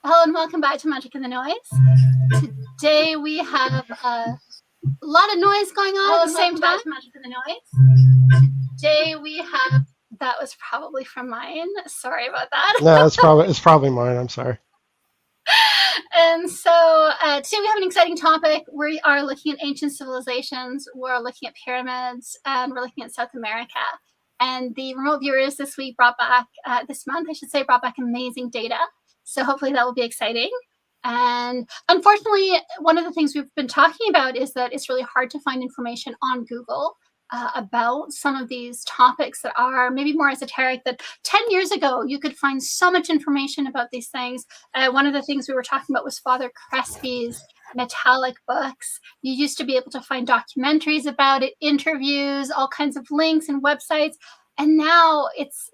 Hello and welcome back to Magic in the Noise. Today we have a lot of noise going on at the same time. Magic in the Noise. Today we have, that was probably from mine. Sorry about that. No, it's probably mine. I'm sorry. And so today we have an exciting topic. We are looking at ancient civilizations, we're looking at pyramids, and we're looking at South America. And the remote viewers this week brought back, this month I should say, brought back amazing data. So hopefully that will be exciting. And unfortunately, one of the things we've been talking about is that it's really hard to find information on Google about some of these topics that are maybe more esoteric, that 10 years ago you could find so much information about these things. One of the things we were talking about was Father Crespi's metallic books. You used to be able to find documentaries about it, interviews, all kinds of links and websites. And now it's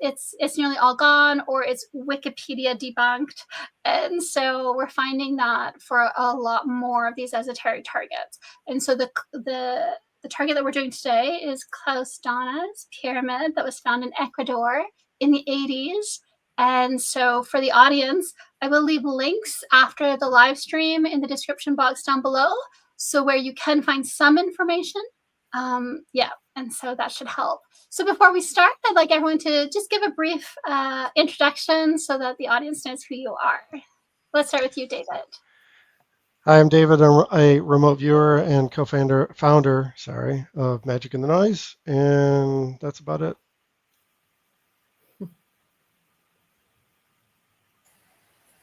nearly all gone, or it's Wikipedia debunked. And so we're finding that for a lot more of these esoteric targets. And so the target that we're doing today is Klaus Donna's pyramid that was found in Ecuador in the 80s. And so for the audience, I will leave links after the live stream in the description box down below, so where you can find some information. And so that should help. So before we start, I'd like everyone to just give a brief introduction so that the audience knows who you are. Let's start with you, David. Hi, I'm David. I'm a remote viewer and co-founder of Magic in the Noise, and that's about it.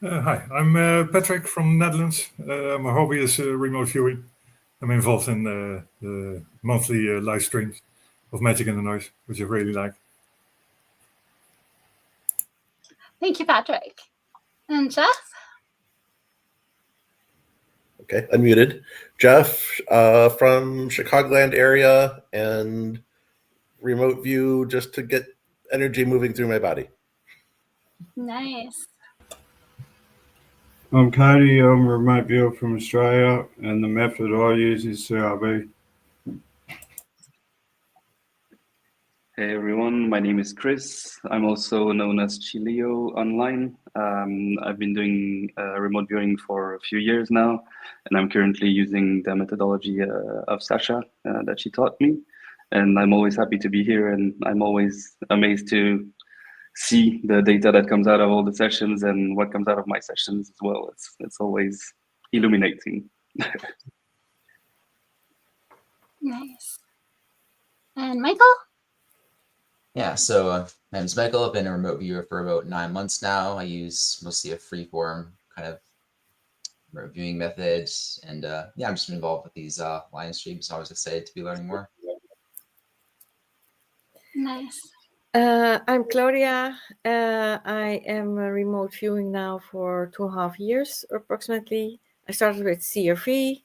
Hi, I'm Patrick from Netherlands. My hobby is remote viewing. I'm involved in the monthly live streams of Magic in the Noise, which I really like. Thank you, Patrick. And Jeff? Okay, unmuted. Jeff from Chicagoland area, and remote view just to get energy moving through my body. Nice. I'm Cody. I'm a remote viewer from Australia, and the method I use is CRB. Hey everyone, my name is Chris. I'm also known as Chilio online. I've been doing remote viewing for a few years now, and I'm currently using the methodology of Sasha that she taught me. And I'm always happy to be here, and I'm always amazed to see the data that comes out of all the sessions and what comes out of my sessions as well. It's always illuminating. Nice. And Michael? Yeah, so my name is Michael. I've been a remote viewer for about 9 months now. I use mostly a freeform kind of remote viewing method. And yeah, I'm just involved with these live streams. I was excited to be learning more. Nice. I'm Claudia. I am remote viewing now for 2.5 years approximately. I started with CRV,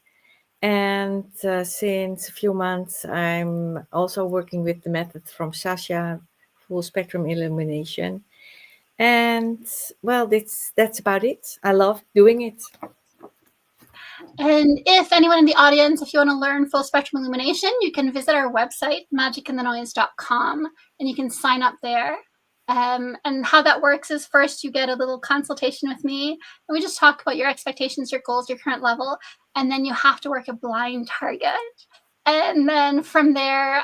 and since a few months I'm also working with the method from Sasha, full spectrum illumination. And well, that's about it. I love doing it. And if anyone in the audience, if you want to learn full spectrum illumination, you can visit our website, magicinthenoise.com, and you can sign up there. And how that works is, first you get a little consultation with me, and we just talk about your expectations, your goals, your current level, and then you have to work a blind target. And then from there,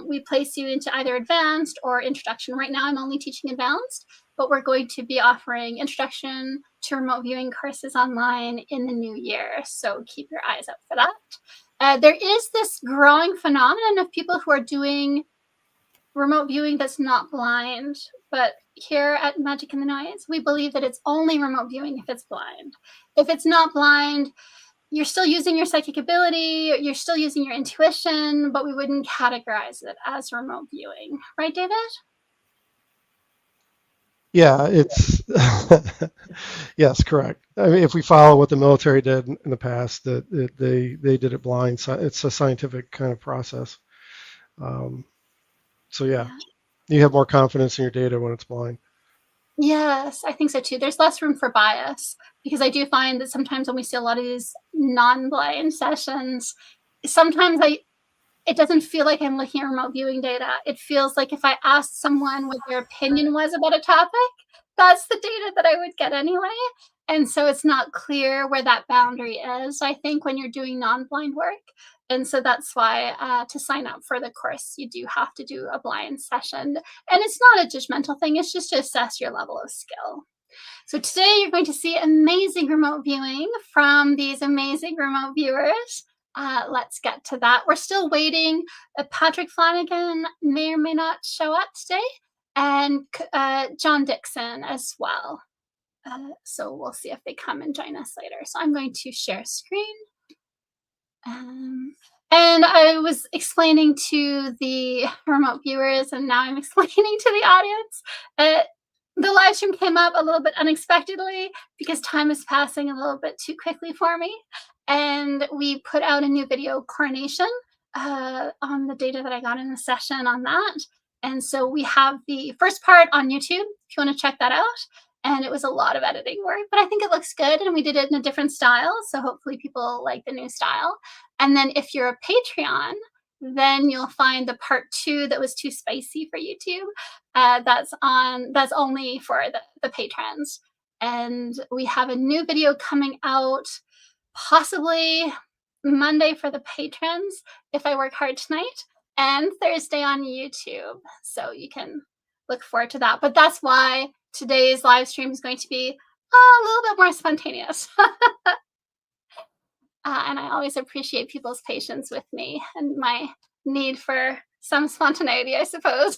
we place you into either advanced or introduction. Right now, I'm only teaching advanced, but we're going to be offering introduction to remote viewing courses online in the new year. So keep your eyes out for that. There is this growing phenomenon of people who are doing remote viewing that's not blind. But here at Magic in the Noise, we believe that it's only remote viewing if it's blind. If it's not blind, you're still using your psychic ability, you're still using your intuition, but we wouldn't categorize it as remote viewing. Right, David? Yeah, it's yes, correct. I mean, if we follow what the military did in the past, that they did it blind. So it's a scientific kind of process. So yeah, you have more confidence in your data when it's blind. Yes, I think so too. There's less room for bias, because I do find that sometimes when we see a lot of these non-blind sessions, sometimes it doesn't feel like I'm looking at remote viewing data. It feels like if I asked someone what their opinion was about a topic, that's the data that I would get anyway. And so it's not clear where that boundary is, I think, when you're doing non-blind work. And so that's why to sign up for the course, you do have to do a blind session. And it's not a judgmental thing, it's just to assess your level of skill. So today you're going to see amazing remote viewing from these amazing remote viewers. Let's get to that. We're still waiting. Patrick Flanagan may or may not show up today, and John Dixon as well. So we'll see if they come and join us later. So I'm going to share screen. And I was explaining to the remote viewers, and now I'm explaining to the audience. The live stream came up a little bit unexpectedly because time is passing a little bit too quickly for me. And we put out a new video coronation on the data that I got in the session on that. And so we have the first part on YouTube, if you want to check that out. And it was a lot of editing work, but I think it looks good, and we did it in a different style. So hopefully people like the new style. And then if you're a Patreon, then you'll find the part 2 that was too spicy for YouTube. That's only for the patrons. And we have a new video coming out possibly Monday for the patrons if I work hard tonight, and Thursday on YouTube. So you can look forward to that. But that's why today's live stream is going to be a little bit more spontaneous. And I always appreciate people's patience with me and my need for some spontaneity, I suppose.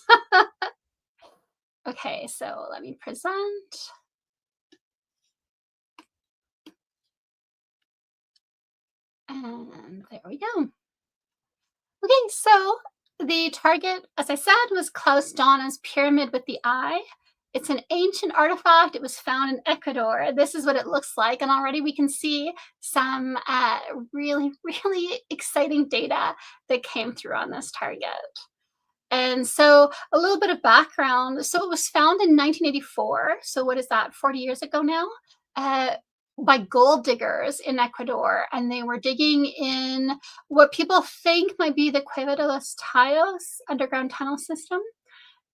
Okay, so let me present. And there we go. Okay, so the target, as I said, was Klaus Donna's pyramid with the eye. It's an ancient artifact. It was found in Ecuador. This is what it looks like. And already we can see some really, really exciting data that came through on this target. And so a little bit of background. So it was found in 1984. So what is that, 40 years ago now? By gold diggers in Ecuador. And they were digging in what people think might be the Cueva de los Tallos underground tunnel system.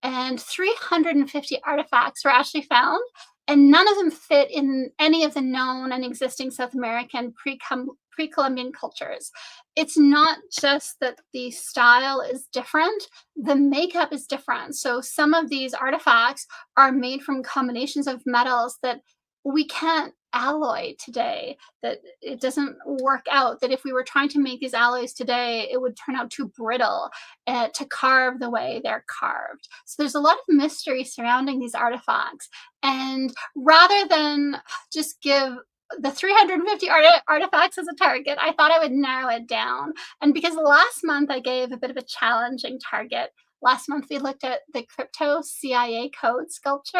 And 350 artifacts were actually found, and none of them fit in any of the known and existing South American pre-Columbian cultures. It's not just that the style is different, the makeup is different. So some of these artifacts are made from combinations of metals that we can't alloy today, that it doesn't work out, that if we were trying to make these alloys today, it would turn out too brittle to carve the way they're carved. So there's a lot of mystery surrounding these artifacts. And rather than just give the 350 artifacts as a target, I thought I would narrow it down. And because last month I gave a bit of a challenging target. Last month we looked at the crypto CIA code sculpture.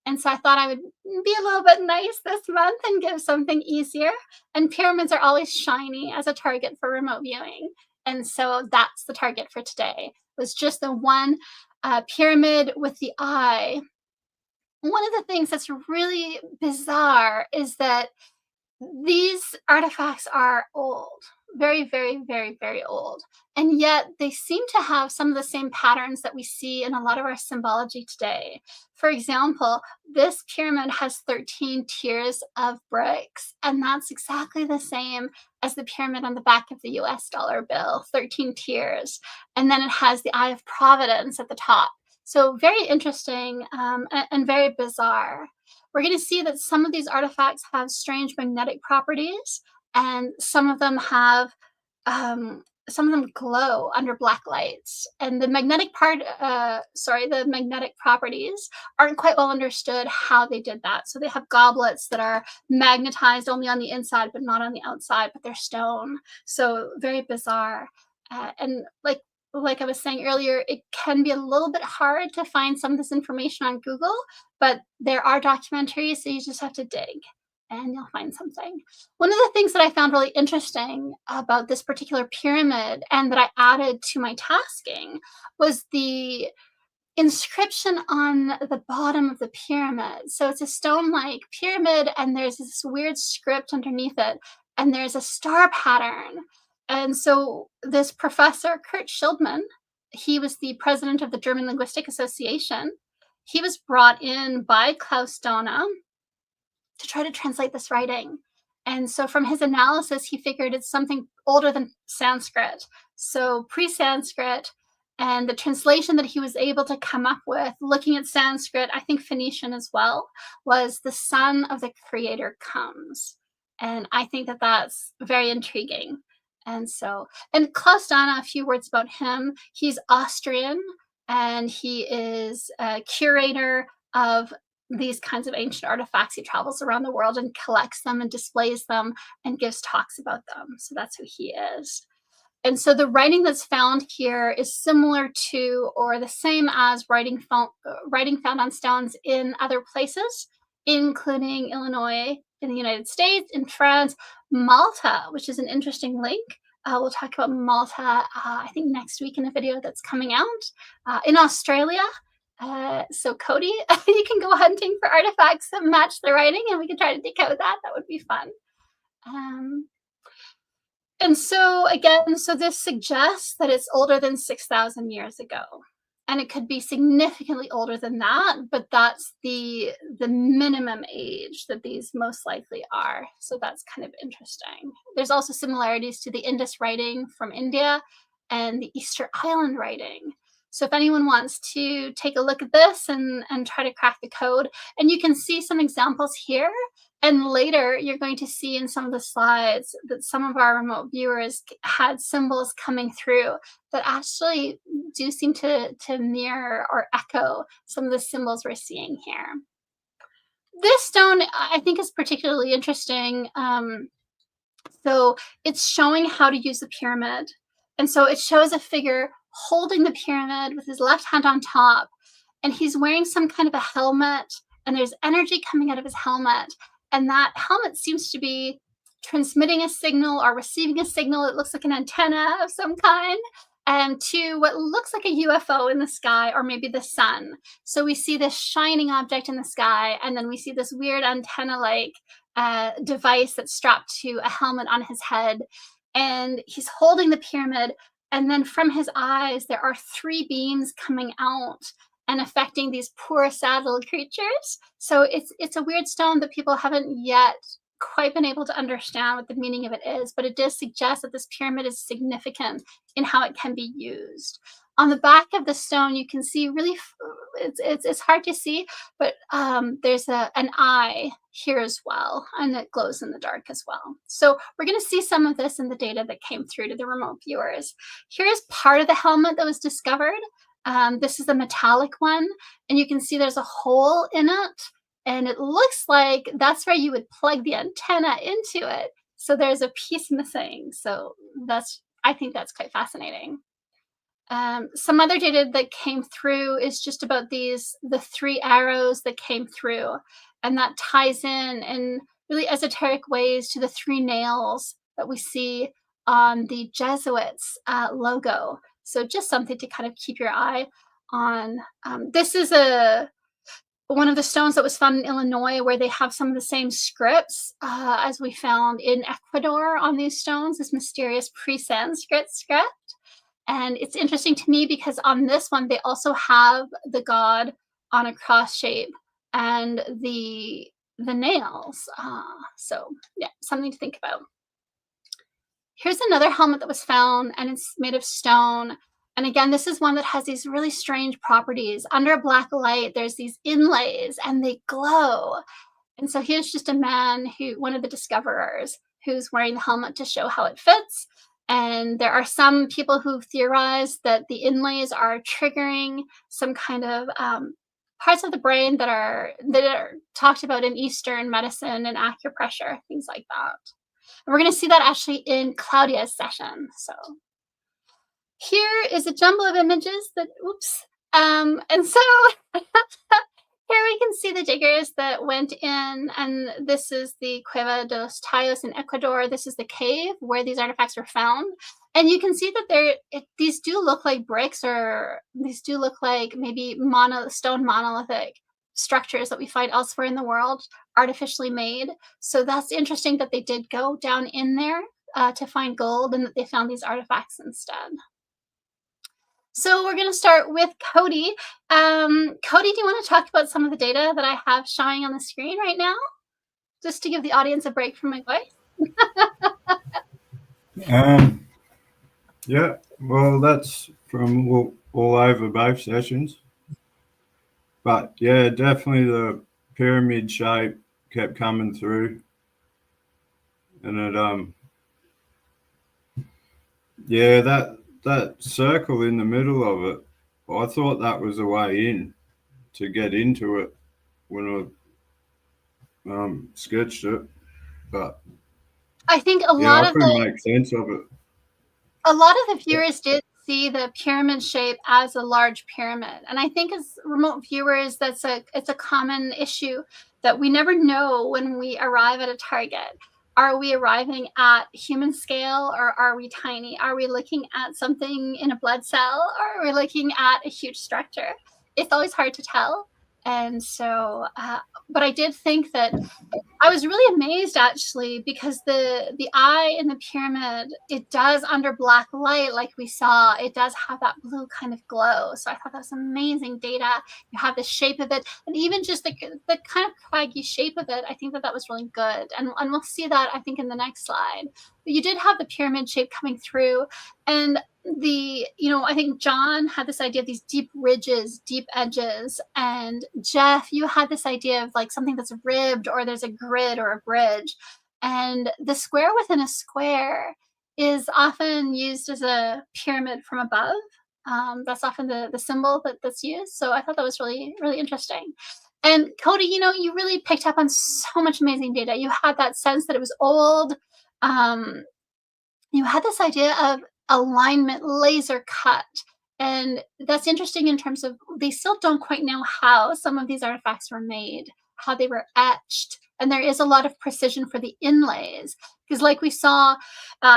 And so I thought I would be a little bit nice this month and give something easier. And pyramids are always shiny as a target for remote viewing. And so that's the target for today, was just the one pyramid with the eye. One of the things that's really bizarre is that these artifacts are old, very, very, very, very old. And yet they seem to have some of the same patterns that we see in a lot of our symbology today. For example, this pyramid has 13 tiers of bricks, and that's exactly the same as the pyramid on the back of the US dollar bill, 13 tiers. And then it has the Eye of Providence at the top. So very interesting and very bizarre. We're going to see that some of these artifacts have strange magnetic properties, and some of them have some of them glow under black lights. And the magnetic the magnetic properties aren't quite well understood how they did that. So they have goblets that are magnetized only on the inside, but not on the outside, but they're stone. So very bizarre. And like I was saying earlier, it can be a little bit hard to find some of this information on Google, but there are documentaries, so you just have to dig and you'll find something. One of the things that I found really interesting about this particular pyramid and that I added to my tasking was the inscription on the bottom of the pyramid. So it's a stone-like pyramid, and there's this weird script underneath it, and there's a star pattern. And so this professor, Kurt Schildman, he was the president of the German Linguistic Association. He was brought in by Klaus Donna to try to translate this writing. And so from his analysis, he figured it's something older than Sanskrit, so pre-Sanskrit. And the translation that he was able to come up with, looking at Sanskrit, I think Phoenician as well, was the son of the creator comes. And I think that that's very intriguing. And so, and Klaus Dana, a few words about him. He's Austrian, and he is a curator of these kinds of ancient artifacts. He travels around the world and collects them and displays them and gives talks about them. So that's who he is. And so the writing that's found here is similar to or the same as writing found on stones in other places, including Illinois in the United States, in France, Malta, which is an interesting link. We'll talk about Malta, I think, next week in a video that's coming out. In Australia. So Cody, you can go hunting for artifacts that match the writing, and we can try to decode that. That would be fun. And so again, so this suggests that it's older than 6,000 years ago. And it could be significantly older than that, but that's the minimum age that these most likely are. So that's kind of interesting. There's also similarities to the Indus writing from India and the Easter Island writing. So if anyone wants to take a look at this and try to crack the code, and you can see some examples here. And later, you're going to see in some of the slides that some of our remote viewers had symbols coming through that actually do seem to mirror or echo some of the symbols we're seeing here. This stone, I think, is particularly interesting. So it's showing how to use the pyramid. And so it shows a figure holding the pyramid with his left hand on top. And he's wearing some kind of a helmet. And there's energy coming out of his helmet. And that helmet seems to be transmitting a signal or receiving a signal. It looks like an antenna of some kind, and to what looks like a UFO in the sky, or maybe the sun. So we see this shining object in the sky, and then we see this weird antenna-like device that's strapped to a helmet on his head. And he's holding the pyramid, and then from his eyes, there are 3 beams coming out and affecting these poor, sad little creatures. So it's a weird stone that people haven't yet quite been able to understand what the meaning of it is, but it does suggest that this pyramid is significant in how it can be used. On the back of the stone, you can see really, it's hard to see, but there's an eye here as well, and it glows in the dark as well. So we're going to see some of this in the data that came through to the remote viewers. Here's part of the helmet that was discovered. This is a metallic one, and you can see there's a hole in it, and it looks like that's where you would plug the antenna into it. So there's a piece missing. So I think that's quite fascinating. Some other data that came through is just about the 3 arrows that came through, and that ties in really esoteric ways to the 3 nails that we see on the Jesuits logo. So just something to kind of keep your eye on. This is one of the stones that was found in Illinois, where they have some of the same scripts as we found in Ecuador on these stones, this mysterious pre-Sanskrit script. And it's interesting to me because on this one, they also have the god on a cross shape and the nails. So yeah, something to think about. Here's another helmet that was found, and it's made of stone. And again, this is one that has these really strange properties. Under black light, there's these inlays, and they glow. And so here's just a man, one of the discoverers, who's wearing the helmet to show how it fits. And there are some people who theorize that the inlays are triggering some kind of parts of the brain that are talked about in Eastern medicine and acupressure, things like that. And we're going to see that actually in Claudia's session. So here is a jumble of images that, oops. And so here we can see the diggers that went in, and this is the Cueva de los Tallos in Ecuador. This is the cave where these artifacts were found. And you can see that these do look like bricks, or these do look like maybe stone monolithic structures that we find elsewhere in the world, artificially made. So that's interesting that they did go down in there to find gold, and that they found these artifacts instead. So we're going to start with Cody. Cody, do you want to talk about some of the data that I have showing on the screen right now? just to give the audience a break from my voice? Yeah, well, that's from all over both sessions. But yeah, definitely the pyramid shape kept coming through. And it, yeah, that circle in the middle of it, I thought that was a way in to get into it when I sketched it. But I think a yeah, lot I of couldn't make sense of it. the viewers did see the pyramid shape as a large pyramid, and I think as remote viewers, it's a common issue that we never know when we arrive at a target. Are we arriving at human scale, or are we tiny? Are we looking at something in a blood cell, or are we looking at a huge structure? It's always hard to tell. And so, but I did think that I was really amazed actually, because the eye in the pyramid, it does under black light, like we saw, it does have that blue kind of glow. So I thought that was amazing data. You have the shape of it, and even just the kind of craggy shape of it. I think that was really good, and we'll see that I think in the next slide. But you did have the pyramid shape coming through, and I think John had this idea of these deep ridges, deep edges, and Jeff, you had this idea of like something that's ribbed, or there's a grid or a bridge, and the square within a square is often used as a pyramid from above. That's often the symbol that's used. So I thought that was really, really interesting. And Cody, you really picked up on so much amazing data. You had that sense that it was old. You had this idea of alignment laser cut. And that's interesting in terms of they still don't quite know how some of these artifacts were made, how they were etched. And there is a lot of precision for the inlays, because like we saw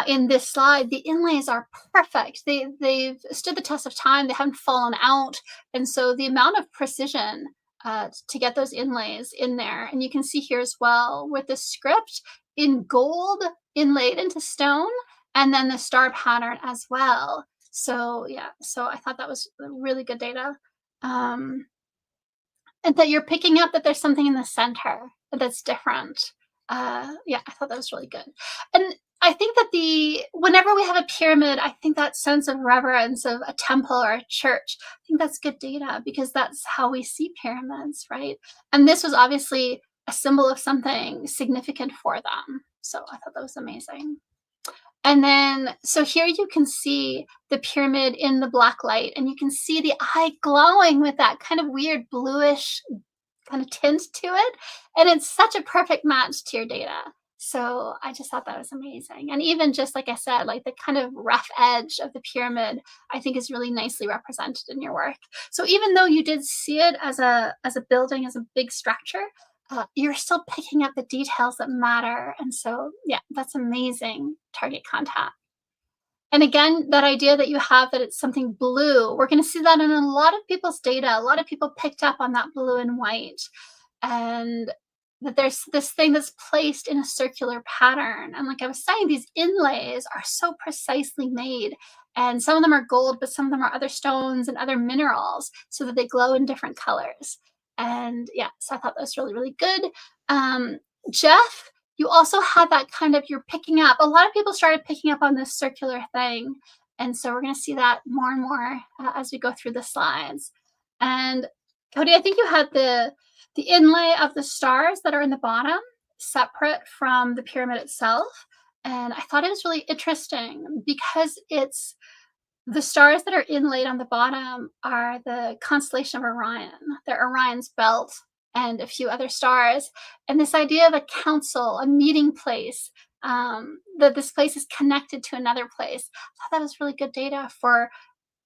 in this slide, the inlays are perfect. They've stood the test of time. They haven't fallen out. And so the amount of precision to get those inlays in there. And you can see here as well with the script in gold inlaid into stone, and then the star pattern as well. So yeah, so I thought that was really good data. And that you're picking up that there's something in the center that's different. Yeah, I thought that was really good. And I think that whenever we have a pyramid, I think that sense of reverence of a temple or a church, I think that's good data, because that's how we see pyramids, right? And this was obviously a symbol of something significant for them. So I thought that was amazing. And then, so here you can see the pyramid in the black light, and you can see the eye glowing with that kind of weird bluish kind of tint to it. And it's such a perfect match to your data. So I just thought that was amazing. And even just like I said, like the kind of rough edge of the pyramid, I think is really nicely represented in your work. So even though you did see it as a building, as a big structure, you're still picking up the details that matter. And so, yeah, that's amazing target contact. And again, that idea that you have that it's something blue, we're going to see that in a lot of people's data. A lot of people picked up on that blue and white, and that there's this thing that's placed in a circular pattern. And like I was saying, these inlays are so precisely made. And some of them are gold, but some of them are other stones and other minerals, so that they glow in different colors. And yeah, so I thought that was really, really good. Jeff, you also had that kind of, you're picking up, a lot of people started picking up on this circular thing. And so we're going to see that more and more as we go through the slides. And Cody, I think you had the inlay of the stars that are in the bottom separate from the pyramid itself. And I thought it was really interesting because it's the stars that are inlaid on the bottom are the constellation of Orion. They're Orion's belt and a few other stars. And this idea of a council, a meeting place, that this place is connected to another place. I thought that was really good data for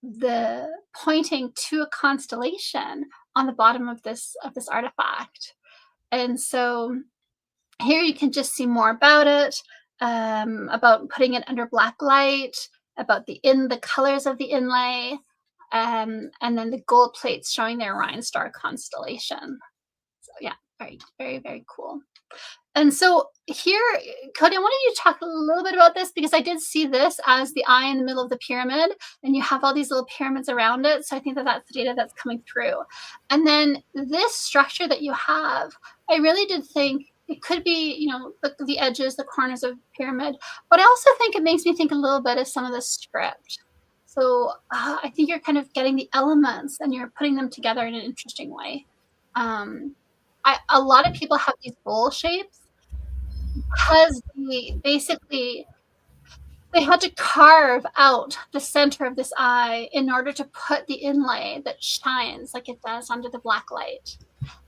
the pointing to a constellation on the bottom of this artifact. And so here you can just see more about it, about putting it under black light, about the colors of the inlay, and then the gold plates showing the Orion star constellation. So yeah, very, very, very cool. And so here, Cody, I wanted you to talk a little bit about this, because I did see this as the eye in the middle of the pyramid, and you have all these little pyramids around it. So I think that that's the data that's coming through. And then this structure that you have, I really did think it could be, you know, the edges, the corners of pyramid. But I also think it makes me think a little bit of some of the script. So I think you're kind of getting the elements and you're putting them together in an interesting way. A lot of people have these bowl shapes because they had to carve out the center of this eye in order to put the inlay that shines like it does under the black light.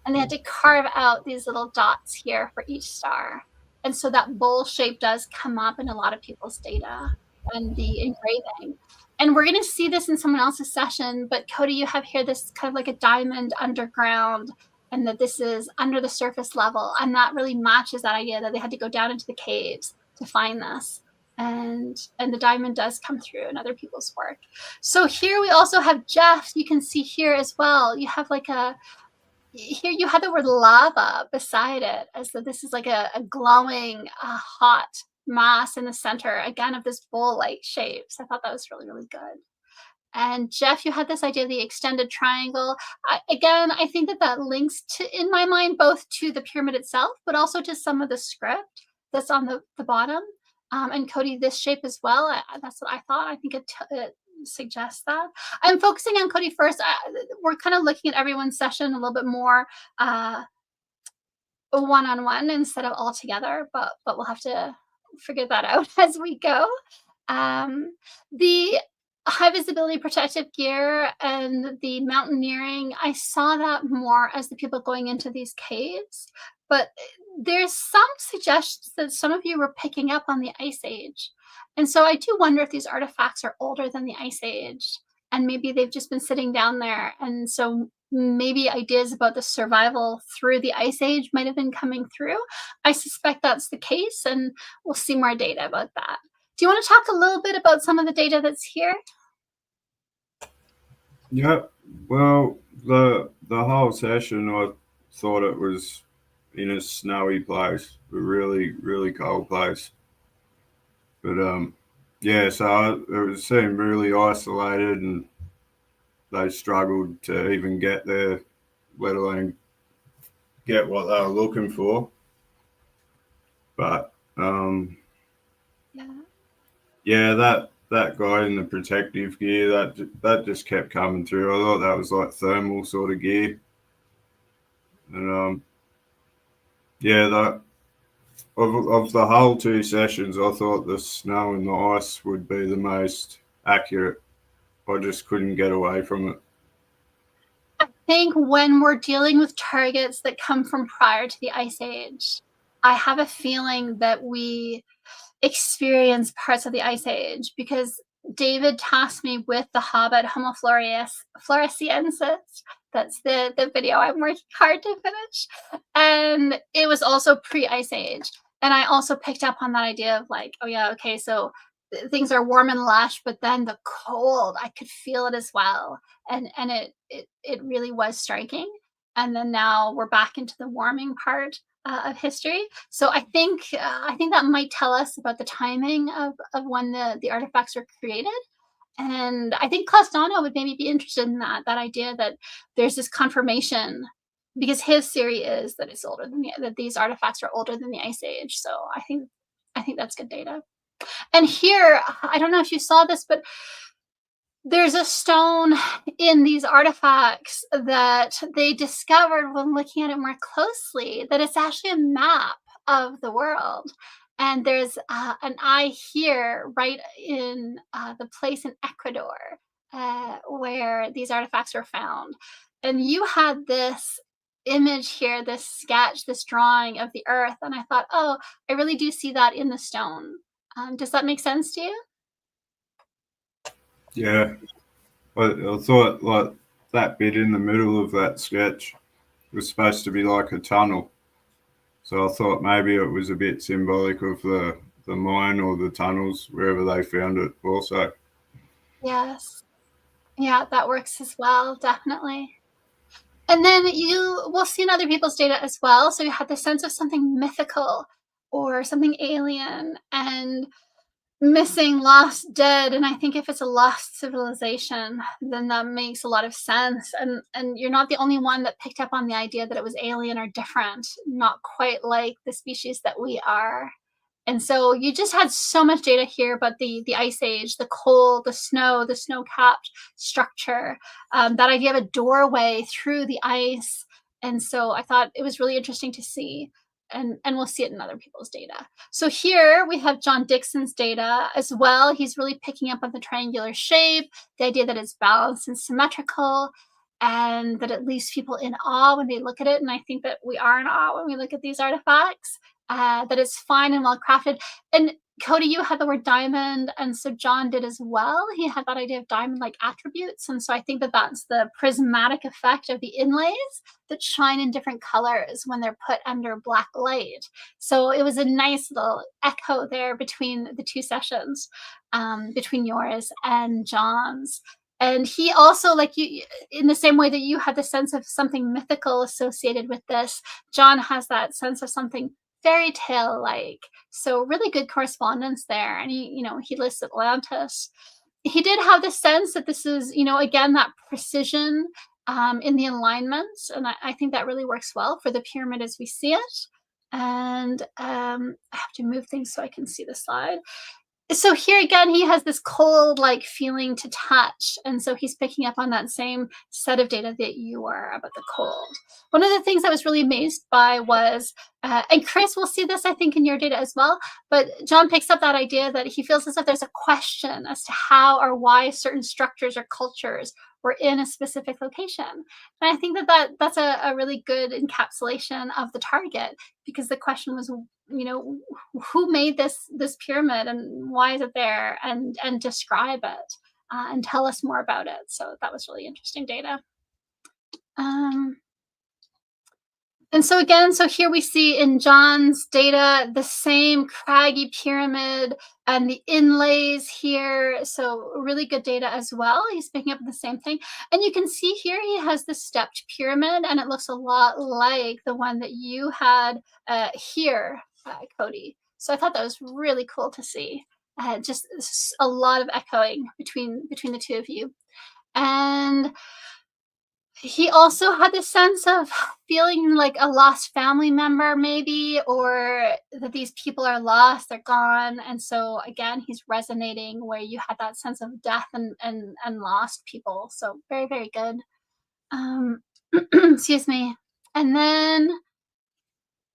And they had to carve out these little dots here for each star. And so that bowl shape does come up in a lot of people's data and the engraving. And we're going to see this in someone else's session, but Cody, you have here this kind of like a diamond underground, and that this is under the surface level. And that really matches that idea that they had to go down into the caves to find this. And the diamond does come through in other people's work. So here we also have Jeff. You can see here as well. You have like here you have the word lava beside it, as though this is like a glowing, hot mass in the center, again, of this bowl-like shape. So I thought that was really, really good. And Jeff, you had this idea of the extended triangle. Again, I think that links to, in my mind, both to the pyramid itself, but also to some of the script that's on the bottom. And Cody, this shape as well. That's what I thought. I think it suggests that. I'm focusing on Cody first. We're kind of looking at everyone's session a little bit more one-on-one instead of all together, but we'll have to figure that out as we go. The high visibility protective gear and the mountaineering, I saw that more as the people going into these caves, but there's some suggestions that some of you were picking up on the Ice Age. And so I do wonder if these artifacts are older than the Ice Age, and maybe they've just been sitting down there. And so maybe ideas about the survival through the Ice Age might have been coming through. I suspect that's the case, and we'll see more data about that. Do you want to talk a little bit about some of the data that's here? Yeah, well, the whole session, I thought it was in a snowy place, a really, really cold place. But yeah, so it seemed really isolated, and they struggled to even get there, let alone get what they were looking for. But yeah, that guy in the protective gear, that just kept coming through. I thought that was like thermal sort of gear. And yeah, that of the whole two sessions, I thought the snow and the ice would be the most accurate. I just couldn't get away from it. I think when we're dealing with targets that come from prior to the Ice Age, I have a feeling that we experience parts of the Ice Age, because David tasked me with the Hobbit Homo floresiensis. That's the video I'm working hard to finish. And it was also pre-Ice Age. And I also picked up on that idea of like, oh yeah, okay, so things are warm and lush, but then the cold, I could feel it as well. And it really was striking. And then now we're back into the warming part of history. So I think that might tell us about the timing of when the artifacts were created. And I think Klaus Dono would maybe be interested in that idea that there's this confirmation, because his theory is that it's older than that these artifacts are older than the Ice Age. So I think that's good data. And here, I don't know if you saw this, but there's a stone in these artifacts that they discovered when looking at it more closely, that it's actually a map of the world. And there's an eye here right in the place in Ecuador where these artifacts were found. And you had this image here, this sketch, this drawing of the earth. And I thought, oh, I really do see that in the stone. Does that make sense to you? Yeah, I thought like that bit in the middle of that sketch was supposed to be like a tunnel. So I thought maybe it was a bit symbolic of the mine or the tunnels, wherever they found it also. Yes. Yeah, that works as well, definitely. And then you will see in other people's data as well. So you have the sense of something mythical or something alien. And missing, lost, dead, and I think if it's a lost civilization, then that makes a lot of sense. And you're not the only one that picked up on the idea that it was alien or different, not quite like the species that we are. And so you just had so much data here about the ice age, the cold, the snow-capped structure, that idea of a doorway through the ice. And so I thought it was really interesting to see, and we'll see it in other people's data. So here we have John Dixon's data as well. He's really picking up on the triangular shape, the idea that it's balanced and symmetrical, and that it leaves people in awe when they look at it. And I think that we are in awe when we look at these artifacts. That it's fine and well crafted. And Cody, you had the word diamond, and so John did as well. He had that idea of diamond-like attributes, and so I think that that's the prismatic effect of the inlays that shine in different colors when they're put under black light. So it was a nice little echo there between the two sessions, between yours and John's. And he also, like you, in the same way that you had the sense of something mythical associated with this, John has that sense of something fairy tale like. So really good correspondence there. And he lists Atlantis. He did have the sense that this is, again, that precision in the alignments. And I think that really works well for the pyramid as we see it. And I have to move things so I can see the slide. So here again, he has this cold like feeling to touch. And so he's picking up on that same set of data that you are about the cold. One of the things I was really amazed by was, and Chris will see this, I think, in your data as well, but John picks up that idea that he feels as if there's a question as to how or why certain structures or cultures were in a specific location. And I think that's a really good encapsulation of the target, because the question was, who made this pyramid and why is it there, and describe it and tell us more about it. So that was really interesting data. And so again, so here we see in John's data the same craggy pyramid and the inlays here. So really good data as well. He's picking up the same thing. And you can see here he has the stepped pyramid, and it looks a lot like the one that you had here, Cody. So I thought that was really cool to see. Just a lot of echoing between the two of you. And he also had this sense of feeling like a lost family member, maybe, or that these people are lost, they're gone. And so again, he's resonating where you had that sense of death and lost people. So very, very good. Excuse me. And then,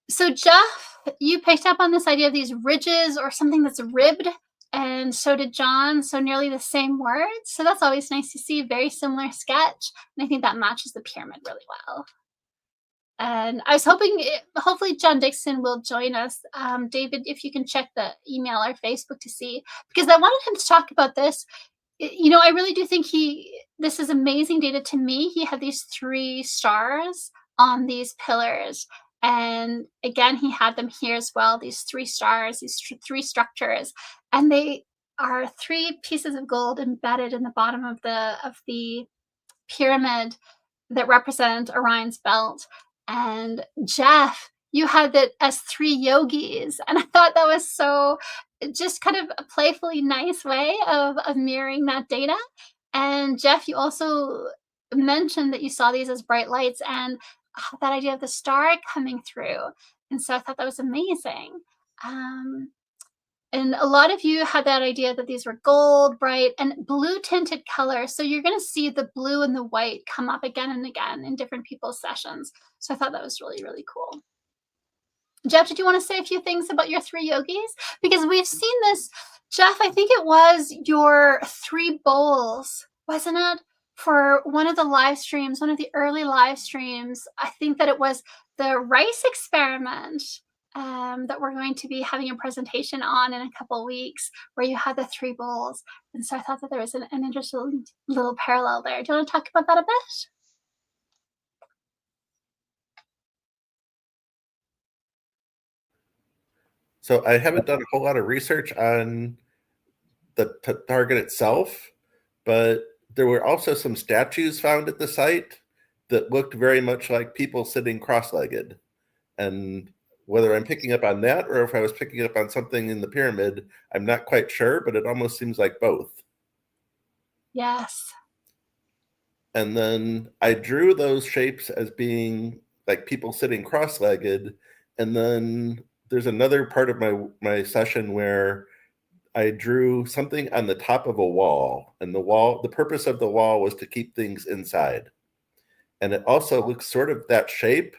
so Jeff, you picked up on this idea of these ridges or something that's ribbed. And so did John, so nearly the same words. So that's always nice to see, very similar sketch. And I think that matches the pyramid really well. And I was hoping, hopefully John Dixon will join us. David, if you can check the email or Facebook to see, because I wanted him to talk about this. I really do think this is amazing data to me. He had these 3 stars on these pillars. And again, he had them here as well, these 3 stars, these 3 structures. And they are 3 pieces of gold embedded in the bottom of the pyramid that represent Orion's belt. And Jeff, you had that as 3 yogis. And I thought that was so just kind of a playfully nice way of mirroring that data. And Jeff, you also mentioned that you saw these as bright lights and that idea of the star coming through. And so I thought that was amazing. And a lot of you had that idea that these were gold, bright, and blue tinted colors. So you're going to see the blue and the white come up again and again in different people's sessions. So I thought that was really, really cool. Jeff, did you want to say a few things about your 3 yogis? Because we've seen this, Jeff, I think it was your 3 bowls, wasn't it? For one of the live streams, one of the early live streams, I think that it was the rice experiment that we're going to be having a presentation on in a couple of weeks, where you had the 3 bowls. And so I thought that there was an interesting little parallel there. Do you want to talk about that a bit? So I haven't done a whole lot of research on the target itself, but there were also some statues found at the site that looked very much like people sitting cross-legged. And Whether I'm picking up on that or if I was picking up on something in the pyramid, I'm not quite sure, but it almost seems like both. Yes. And then I drew those shapes as being like people sitting cross-legged. And then there's another part of my session where I drew something on the top of a wall. And the purpose of the wall was to keep things inside. And it also looks sort of that shape.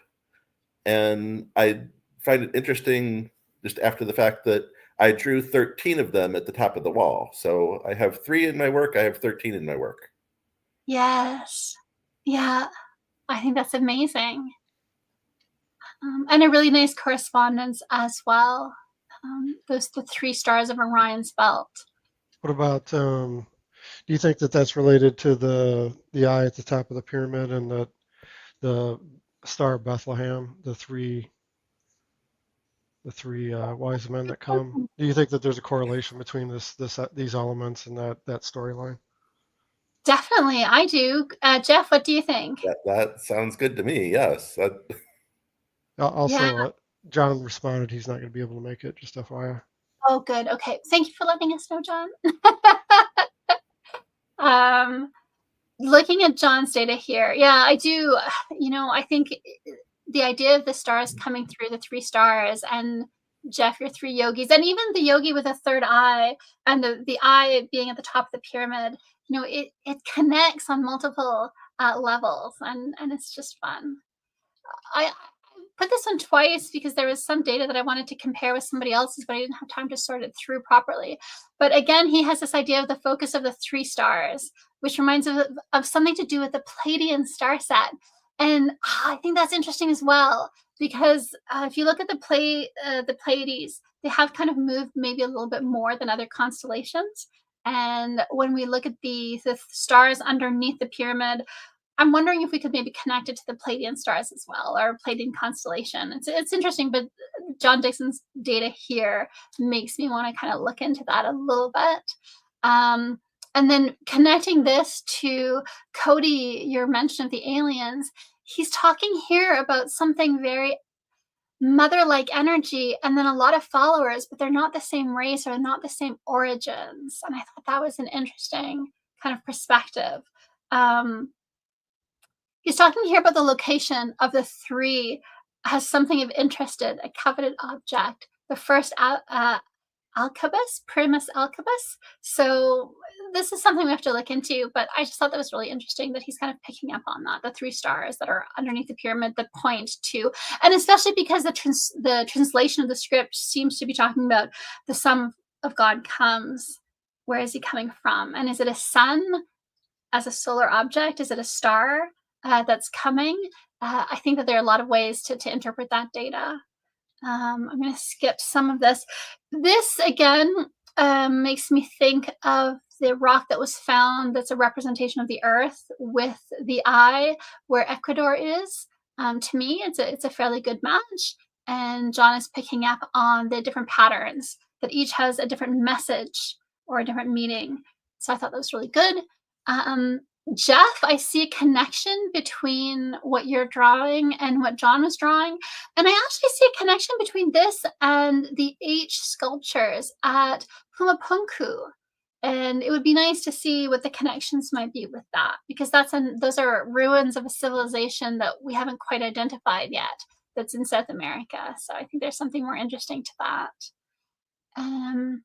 And I find it interesting just after the fact that I drew 13 of them at the top of the wall. So I have 3 in my work. I have 13 in my work. Yes. Yeah. I think that's amazing. And a really nice correspondence as well. The 3 stars of Orion's belt. What about, do you think that that's related to the eye at the top of the pyramid and the Star of Bethlehem, the three wise men that come? Do you think that there's a correlation between these elements and that storyline? Definitely, I do. Jeff, what do you think? That sounds good to me. Yes. Also, John responded he's not going to be able to make it, just FYI. Oh, good. Okay. Thank you for letting us know, John. Looking at John's data here, yeah, I do. I think the idea of the stars coming through, the 3 stars, and Jeff, your 3 yogis, and even the yogi with a third eye, and the eye being at the top of the pyramid, it connects on multiple levels, and it's just fun. I put this one twice because there was some data that I wanted to compare with somebody else's, but I didn't have time to sort it through properly. But again, he has this idea of the focus of the 3 stars, which reminds of something to do with the Pleiadian star set. And I think that's interesting as well, because if you look at the Pleiades, they have kind of moved maybe a little bit more than other constellations. And when we look at the stars underneath the pyramid, I'm wondering if we could maybe connect it to the Pleiadian stars as well, or Pleiadian constellation. It's interesting, but John Dixon's data here makes me want to kind of look into that a little bit. And then connecting this to Cody, your mention of the aliens, he's talking here about something very mother-like energy, and then a lot of followers, but they're not the same race or not the same origins. And I thought that was an interesting kind of perspective. He's talking here about the location of the 3 as something of interest, a coveted object. The first alcabus, primus alcabus. So this is something we have to look into, but I just thought that was really interesting that he's kind of picking up on that, the 3 stars that are underneath the pyramid that point to, and especially because the translation of the script seems to be talking about the Son of God comes. Where is he coming from? And is it a sun as a solar object? Is it a star that's coming? I think that there are a lot of ways to interpret that data. I'm going to skip some of this. This, again, makes me think of the rock that was found that's a representation of the Earth with the eye where Ecuador is. To me, it's a fairly good match. And John is picking up on the different patterns that each has a different message or a different meaning. So I thought that was really good. Jeff, I see a connection between what you're drawing and what John was drawing. And I actually see a connection between this and the H sculptures at Pumapunku. And it would be nice to see what the connections might be with that, because those are ruins of a civilization that we haven't quite identified yet that's in South America. So I think there's something more interesting to that. And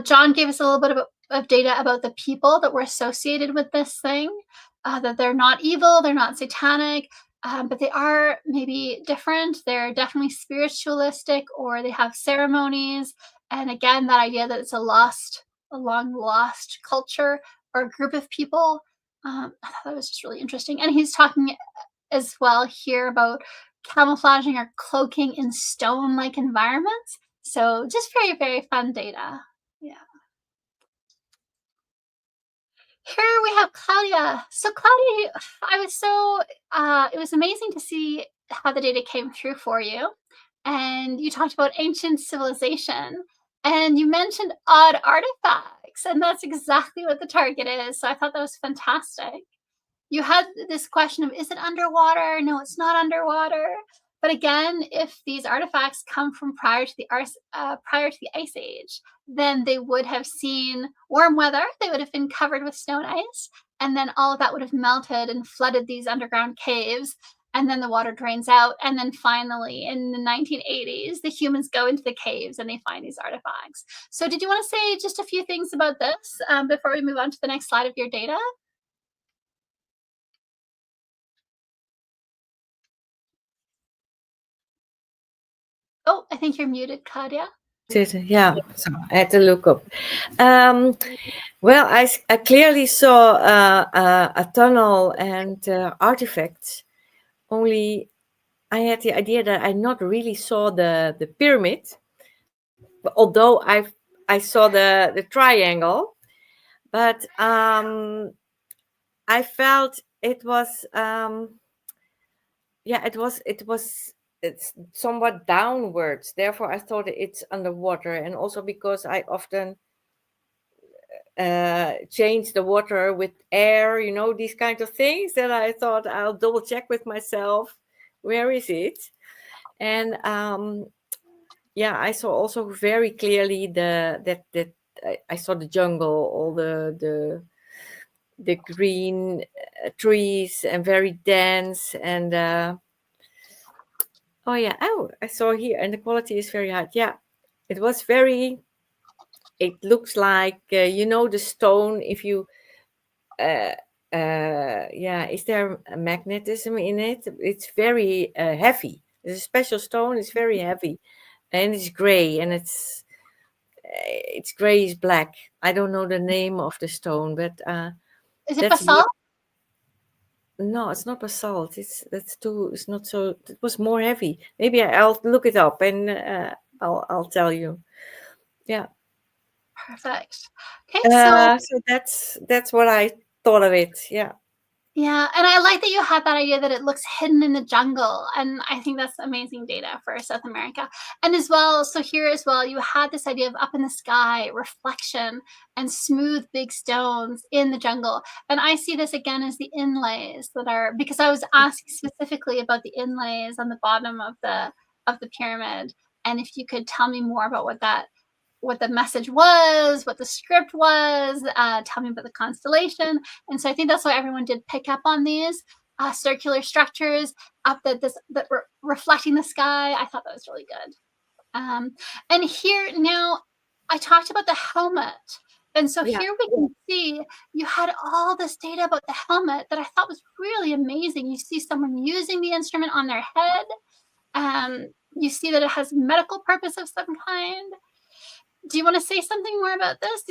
John gave us a little bit of data about the people that were associated with this thing, that they're not evil, they're not satanic, but they are maybe different. They're definitely spiritualistic, or they have ceremonies. And again, that idea that it's a long lost culture or a group of people, I thought that was just really interesting. And he's talking as well here about camouflaging or cloaking in stone-like environments. So just very, very fun data. Yeah. Here we have Claudia. So Claudia, it was amazing to see how the data came through for you. And you talked about ancient civilization, and you mentioned odd artifacts, and that's exactly what the target is. So I thought that was fantastic. You had this question of, is it underwater? No, it's not underwater. But again, if these artifacts come from prior to the Ice Age, then they would have seen warm weather. They would have been covered with snow and ice, and then all of that would have melted and flooded these underground caves. And then the water drains out. And then finally, in the 1980s, the humans go into the caves and they find these artifacts. So did you want to say just a few things about this before we move on to the next slide of your data? Oh, I think you're muted, Claudia. Yeah, so I had to look up. Well, I clearly saw a tunnel and artifacts. Only I had the idea that I not really saw the pyramid, although I saw the triangle. But I felt it was it's somewhat downwards. Therefore, I thought it's underwater, and also because I often change the water with air, these kinds of things, that I thought I'll double check with myself, where is it? And I saw also very clearly that I saw the jungle, all the green trees, and very dense, and I saw here, and the quality is very high. Yeah, it was very. It looks like the stone. If you, is there a magnetism in it? It's very heavy. It's a special stone. It's very heavy, and it's gray, and it's grayish black. I don't know the name of the stone, but is it basalt? No, it's not basalt. It's not so. It was more heavy. Maybe I'll look it up and I'll tell you. Yeah. Perfect. Okay, so that's what I thought of it. Yeah. Yeah, and I like that you had that idea that it looks hidden in the jungle, and I think that's amazing data for South America. And as well, so here as well, you had this idea of up in the sky, reflection, and smooth big stones in the jungle. And I see this again as the inlays that are, because I was asking specifically about the inlays on the bottom of the pyramid, and if you could tell me more about what the message was, what the script was, tell me about the constellation. And so I think that's why everyone did pick up on these circular structures up that were reflecting the sky. I thought that was really good. And here now, I talked about the helmet. And so here we can see you had all this data about the helmet that I thought was really amazing. You see someone using the instrument on their head. You see that it has medical purpose of some kind. Do you want to say something more about this?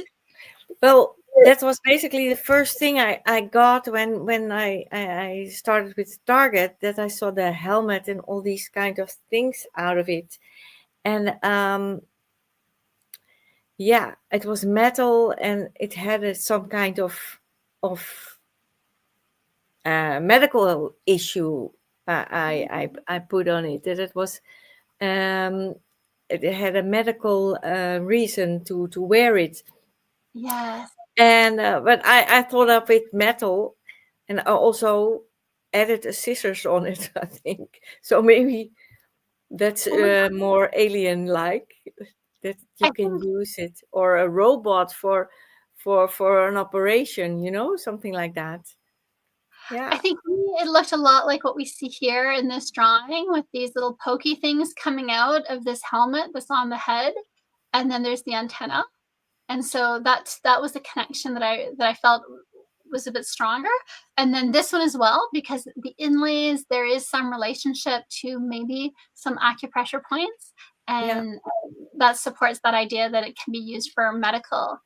Well, that was basically the first thing I got when I started with Target, that I saw the helmet and all these kind of things out of it. And it was metal, and it had some kind of medical issue I put on it, that it was it had a medical reason to wear it. Yes. And but I thought of it metal, and I also added a scissors on it, I think. So maybe that's more alien-like, that you can use it, or a robot for an operation, something like that. Yeah. I think it looked a lot like what we see here in this drawing, with these little pokey things coming out of this helmet that's on the head, and then there's the antenna. And so that was the connection that I felt was a bit stronger. And then this one as well, because the inlays, there is some relationship to maybe some acupressure points, and that supports that idea that it can be used for medical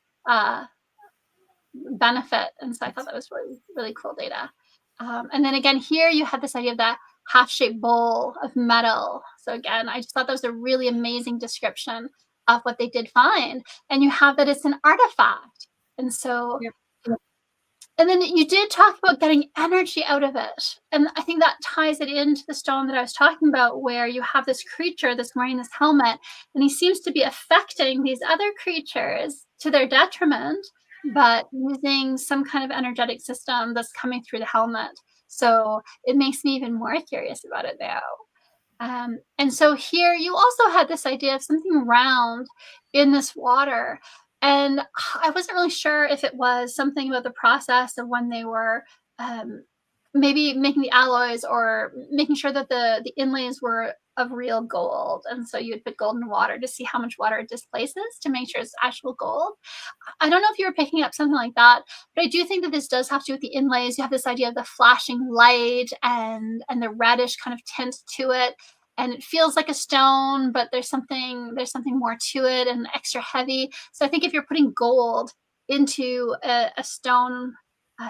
benefit. And so I thought that was really, really cool data. And then again, here you had this idea of that half-shaped bowl of metal. So again, I just thought that was a really amazing description of what they did find. And you have that it's an artifact. And so, and then you did talk about getting energy out of it. And I think that ties it into the stone that I was talking about, where you have this creature that's wearing this helmet, and he seems to be affecting these other creatures to their detriment, but using some kind of energetic system that's coming through the helmet. So it makes me even more curious about it now. And so here you also had this idea of something round in this water. And I wasn't really sure if it was something about the process of when they were maybe making the alloys or making sure that the inlays were of real gold. And so you'd put gold in water to see how much water it displaces to make sure it's actual gold. I don't know if you were picking up something like that, but I do think that this does have to do with the inlays. You have this idea of the flashing light and the reddish kind of tint to it. And it feels like a stone, but there's something more to it and extra heavy. So I think if you're putting gold into a stone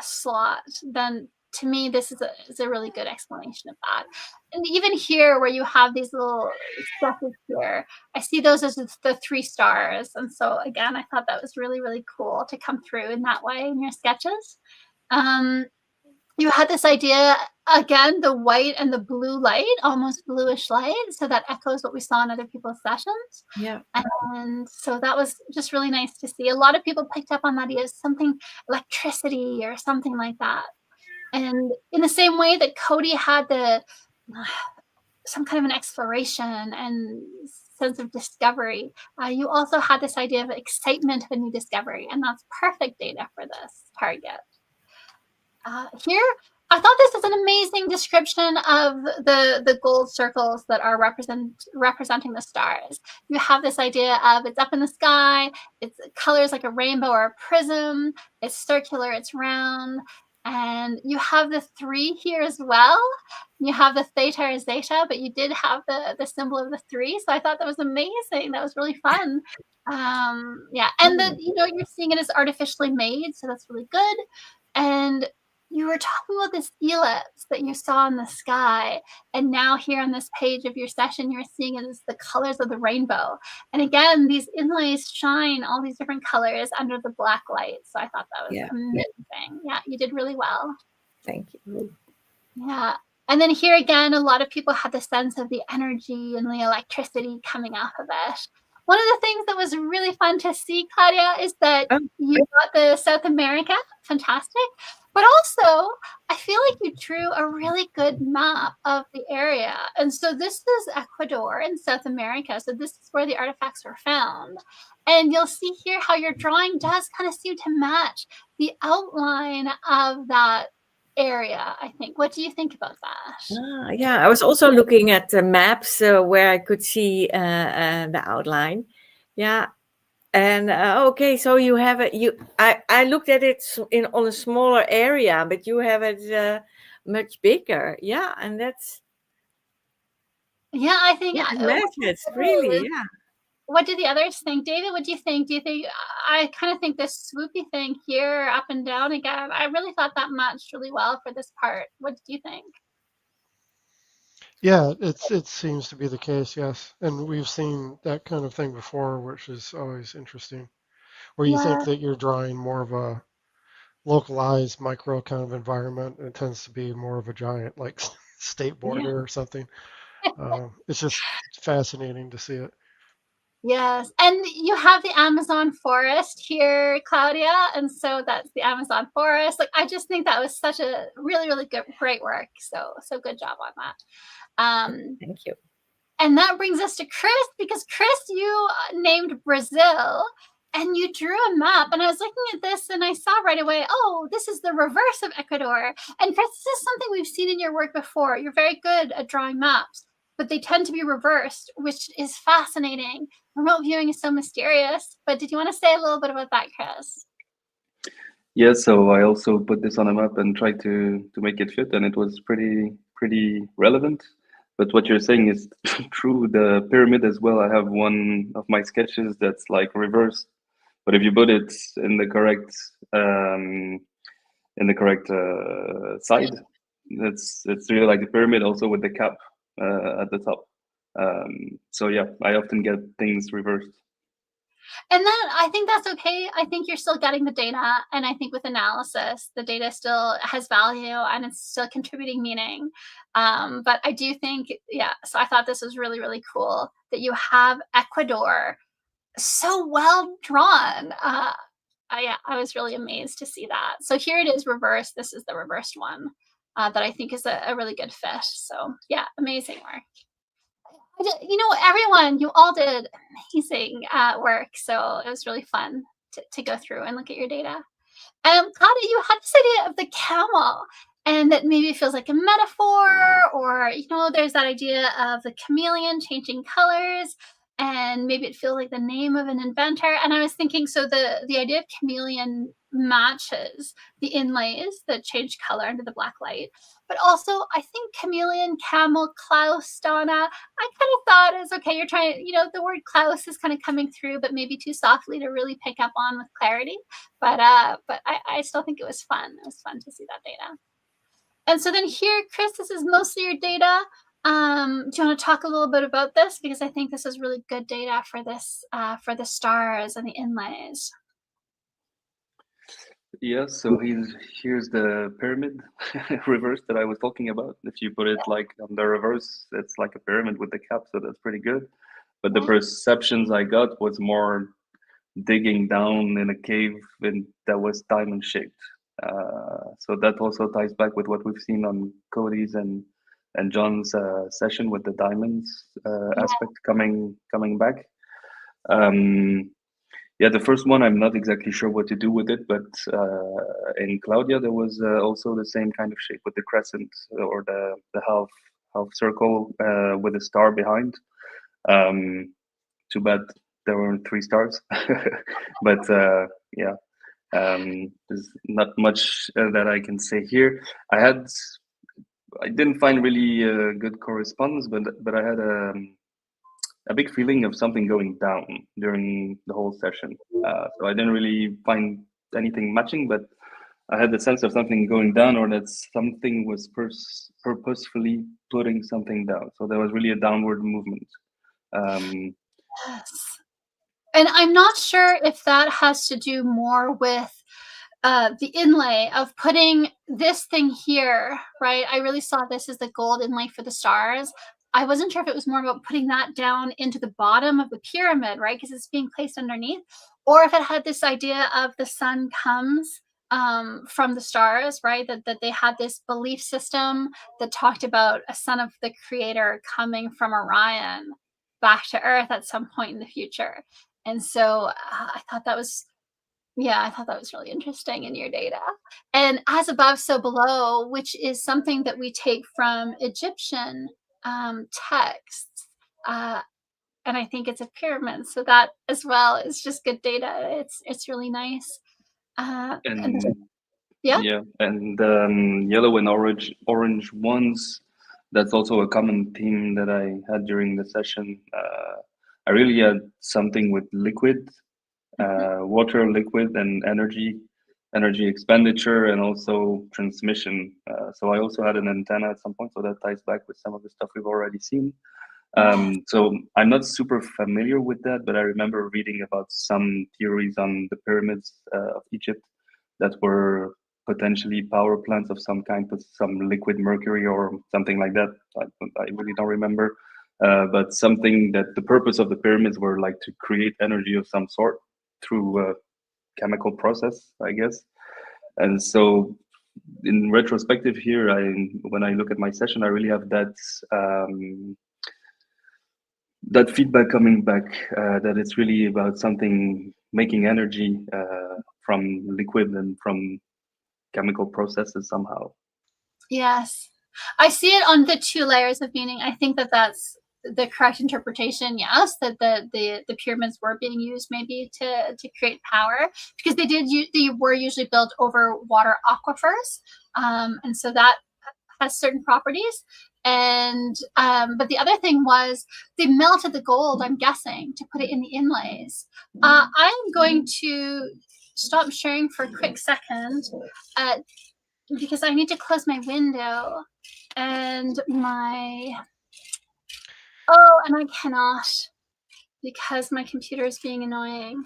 slot, then to me this is a really good explanation of that. And even here where you have these little sketches here, I see those as the 3 stars. And so again, I thought that was really, really cool to come through in that way in your sketches. You had this idea, again, the white and the blue light, almost bluish light. So that echoes what we saw in other people's sessions. Yeah. And so that was just really nice to see. A lot of people picked up on that idea of something electricity or something like that. And in the same way that Cody had some kind of an exploration and sense of discovery, you also had this idea of excitement of a new discovery, and that's perfect data for this target. Here, I thought this is an amazing description of the gold circles that are representing the stars. You have this idea of it's up in the sky, it's colors like a rainbow or a prism, it's circular, it's round, and you have the 3 here as well. You have the theta or zeta, but you did have the symbol of the 3, so I thought that was amazing. That was really fun. Yeah, and you're seeing it as artificially made, so that's really good. And you were talking about this ellipse that you saw in the sky, and now here on this page of your session, you're seeing it as the colors of the rainbow. And again, these inlays shine all these different colors under the black light. So I thought that was amazing. Yeah, you did really well. Thank you. Yeah. And then here again, a lot of people had the sense of the energy and the electricity coming off of it. One of the things that was really fun to see, Claudia, is that you got the South America, fantastic. But also, I feel like you drew a really good map of the area. And so this is Ecuador in South America. So this is where the artifacts were found. And you'll see here how your drawing does kind of seem to match the outline of that area, I think. What do you think about that? Yeah, I was also looking at the maps where I could see the outline. Yeah. And okay, so you have it. I looked at it on a smaller area, but you have it much bigger. Yeah, and that's. Yeah, I think it matches really. Yeah. What do the others think, David? What do you think? Do you think I kind of think this swoopy thing here, up and down again? I really thought that matched really well for this part. What do you think? Yeah, it seems to be the case, yes. And we've seen that kind of thing before, which is always interesting, where you think that you're drawing more of a localized micro kind of environment, and it tends to be more of a giant, like state border or something. It's just fascinating to see it. Yes, and you have the Amazon forest here, Claudia, and so that's the Amazon forest. Like, I just think that was such a really, really great work. So good job on that. Thank you. And that brings us to Chris, because Chris, you named Brazil, and you drew a map. And I was looking at this, and I saw right away, oh, this is the reverse of Ecuador. And Chris, this is something we've seen in your work before. You're very good at drawing maps, but they tend to be reversed, which is fascinating. Remote viewing is so mysterious. But did you want to say a little bit about that, Chris? Yeah, so I also put this on a map and tried to make it fit, and it was pretty relevant. But what you're saying is true. The pyramid as well. I have one of my sketches that's like reversed, but if you put it in the correct side, it's really like the pyramid, also with the cap at the top. So yeah, I often get things reversed. And I think that's okay. I think you're still getting the data. And I think with analysis, the data still has value and it's still contributing meaning. But I do think, so I thought this was really, really cool that you have Ecuador so well drawn. I was really amazed to see that. So here it is reversed. This is the reversed one that I think is a really good fit. So yeah, amazing work. Everyone, you all did amazing work. So it was really fun to go through and look at your data. Claudia, you had this idea of the camel, and that maybe it feels like a metaphor, or there's that idea of the chameleon changing colors, and maybe it feels like the name of an inventor. And I was thinking, so the idea of chameleon matches the inlays that change color under the black light, but also I think chameleon, camel, Klaus, Donna. I kind of thought is okay. You're trying, the word Klaus is kind of coming through, but maybe too softly to really pick up on with clarity. But I still think it was fun. It was fun to see that data. And so then here, Chris, this is mostly your data. Do you want to talk a little bit about this? Because I think this is really good data for this, for the stars and the inlays. Yeah, so here's the pyramid reverse that I was talking about. If you put it like on the reverse, it's like a pyramid with the cap, so that's pretty good. But the perceptions I got was more digging down in a cave that was diamond shaped. So that also ties back with what we've seen on Cody's and John's session with the diamonds aspect coming back. Yeah, the first one, I'm not exactly sure what to do with it, but in Claudia, there was also the same kind of shape with the crescent or the half circle with a star behind. Too bad there weren't 3 stars, but yeah, there's not much that I can say here. I didn't find really good correspondence, but I had a big feeling of something going down during the whole session. So I didn't really find anything matching, but I had the sense of something going down, or that something was purposefully putting something down. So there was really a downward movement. Yes. And I'm not sure if that has to do more with the inlay of putting this thing here, right? I really saw this as the gold inlay for the stars. I wasn't sure if it was more about putting that down into the bottom of the pyramid, right? Because it's being placed underneath, or if it had this idea of the sun comes from the stars, right? That they had this belief system that talked about a son of the creator coming from Orion back to Earth at some point in the future. And so I thought that was really interesting in your data. And as above, so below, which is something that we take from Egyptian texts. And I think it's a pyramid. So that as well is just good data. It's really nice. And yeah, and yellow and orange ones, that's also a common theme that I had during the session. I really had something with liquid, water, liquid, and energy expenditure, and also transmission. So I also had an antenna at some point, so that ties back with some of the stuff we've already seen. So I'm not super familiar with that, but I remember reading about some theories on the pyramids of Egypt that were potentially power plants of some kind, with some liquid mercury or something like that. I really don't remember. But something that the purpose of the pyramids were like to create energy of some sort through a chemical process, I guess. And so in retrospective here, when I look at my session, I really have that feedback coming back, that it's really about something making energy from liquid and from chemical processes somehow. Yes, I see it on the 2 layers of meaning. I think that's the correct interpretation. Yes, that the pyramids were being used maybe to create power, because they were usually built over water aquifers, and so that has certain properties. And but the other thing was they melted the gold, I'm guessing, to put it in the inlays. I'm going to stop sharing for a quick second because I need to close my window and and I cannot, because my computer is being annoying.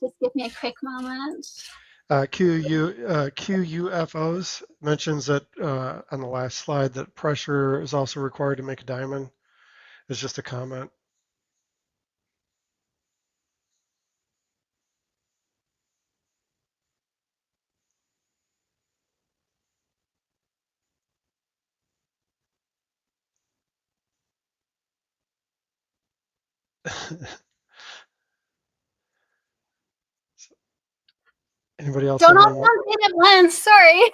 Just give me a quick moment. QUFOs mentions that on the last slide that pressure is also required to make a diamond. It's just a comment. Anybody else Don't have all any more? jump in at once. Sorry.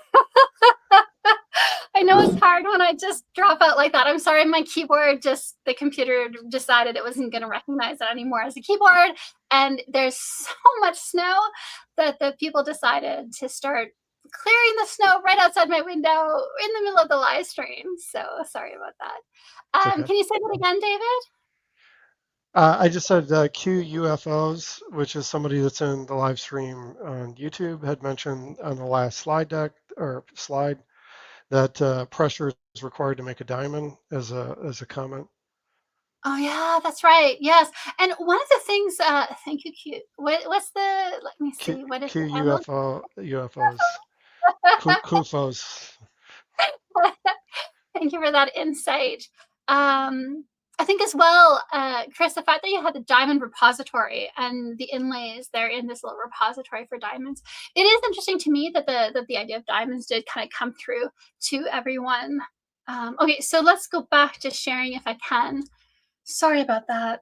I know it's hard when I just drop out like that. I'm sorry, my keyboard the computer decided it wasn't going to recognize it anymore as a keyboard. And there's so much snow that the people decided to start clearing the snow right outside my window in the middle of the live stream. So sorry about that. Okay. Can you say that again, David? I just said Q UFOs, which is somebody that's in the live stream on YouTube, had mentioned on the last slide deck or slide that pressure is required to make a diamond as a comment. Oh yeah, that's right. Yes, and one of the things. Thank you, Q. What's the? Let me Q, see. What is Q the handle? UFOs, CUFOs. Thank you for that insight. I think as well, Chris, the fact that you had the diamond repository and the inlays there in this little repository for diamonds, it is interesting to me that the idea of diamonds did kind of come through to everyone. Okay, so let's go back to sharing if I can. Sorry about that.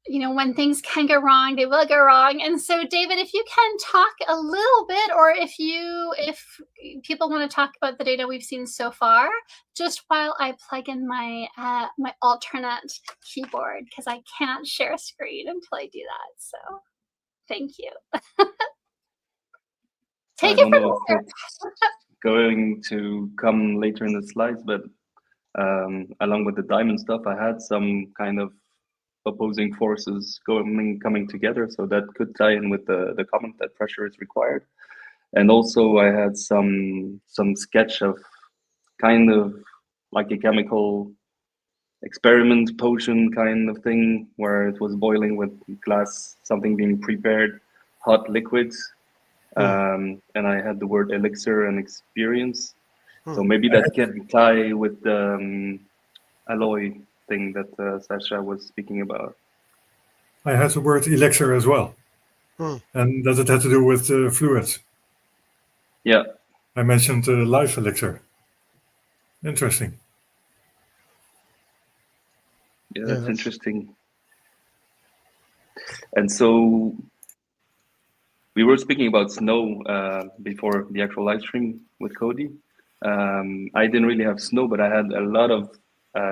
When things can go wrong, they will go wrong. And so, David, if you can talk a little bit, or if people want to talk about the data we've seen so far, just while I plug in my my alternate keyboard, because I can't share a screen until I do that. So, thank you. I don't know if it's going to come later in the slides, but along with the diamond stuff, I had some kind of opposing forces coming together, so that could tie in with the comment that pressure is required. And also I had some sketch of kind of like a chemical experiment potion kind of thing, where it was boiling with glass, something being prepared, hot liquids, and I had the word elixir and experience. So maybe that can tie with the alloy thing that Sasha was speaking about. I had the word elixir as well. And does it have to do with fluids? Yeah. I mentioned life elixir. Interesting. Yeah, that's interesting. And so we were speaking about snow before the actual live stream with Cody. I didn't really have snow, but I had a lot of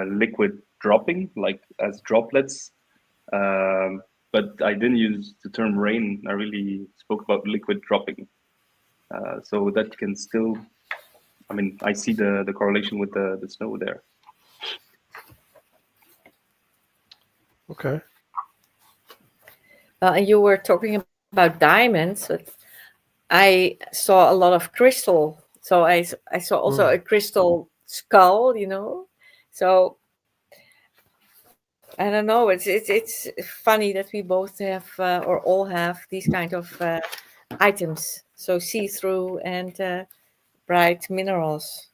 liquid dropping, like as droplets. But I didn't use the term rain. I really spoke about liquid dropping. So that can still, I mean, I see the correlation with the snow there. Okay. You were talking about diamonds. But I saw a lot of crystal. So I saw also a crystal skull, So I don't know. It's funny that we both have or all have these kind of items. So see-through and bright minerals.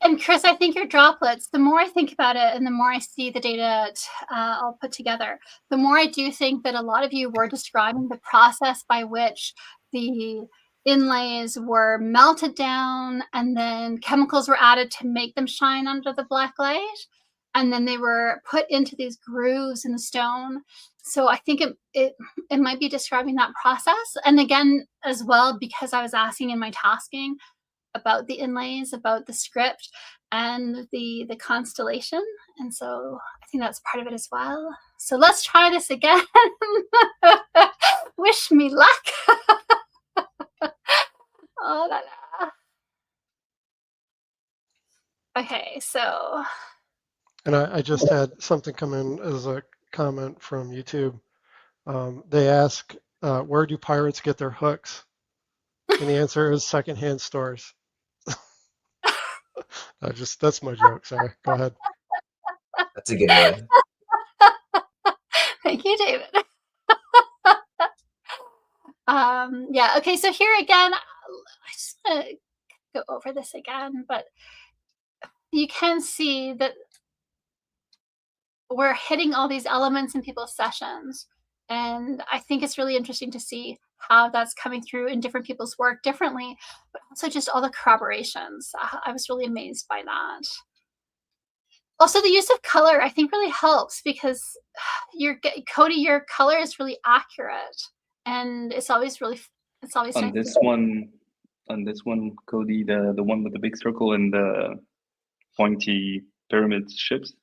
And Chris, I think your droplets, the more I think about it and the more I see the data I'll put together, the more I do think that a lot of you were describing the process by which the inlays were melted down and then chemicals were added to make them shine under the black light. And then they were put into these grooves in the stone. So I think it might be describing that process. And again, as well, because I was asking in my tasking about the inlays, about the script and the constellation. And so I think that's part of it as well. So let's try this again. Wish me luck. Oh, la, la. Okay, so. And I just had something come in as a comment from YouTube. They ask, where do pirates get their hooks? And the answer is secondhand stores. That's my joke. Sorry. Go ahead. That's a good one. Thank you, David. Yeah. Okay. So here again, I just want to go over this again, but you can see that we're hitting all these elements in people's sessions. And I think it's really interesting to see how that's coming through in different people's work differently, but also just all the corroborations. I was really amazed by that. Also, the use of color, I think, really helps because Cody, your color is really accurate, and it's always nice. On this one, Cody, the one with the big circle and the pointy pyramid ships.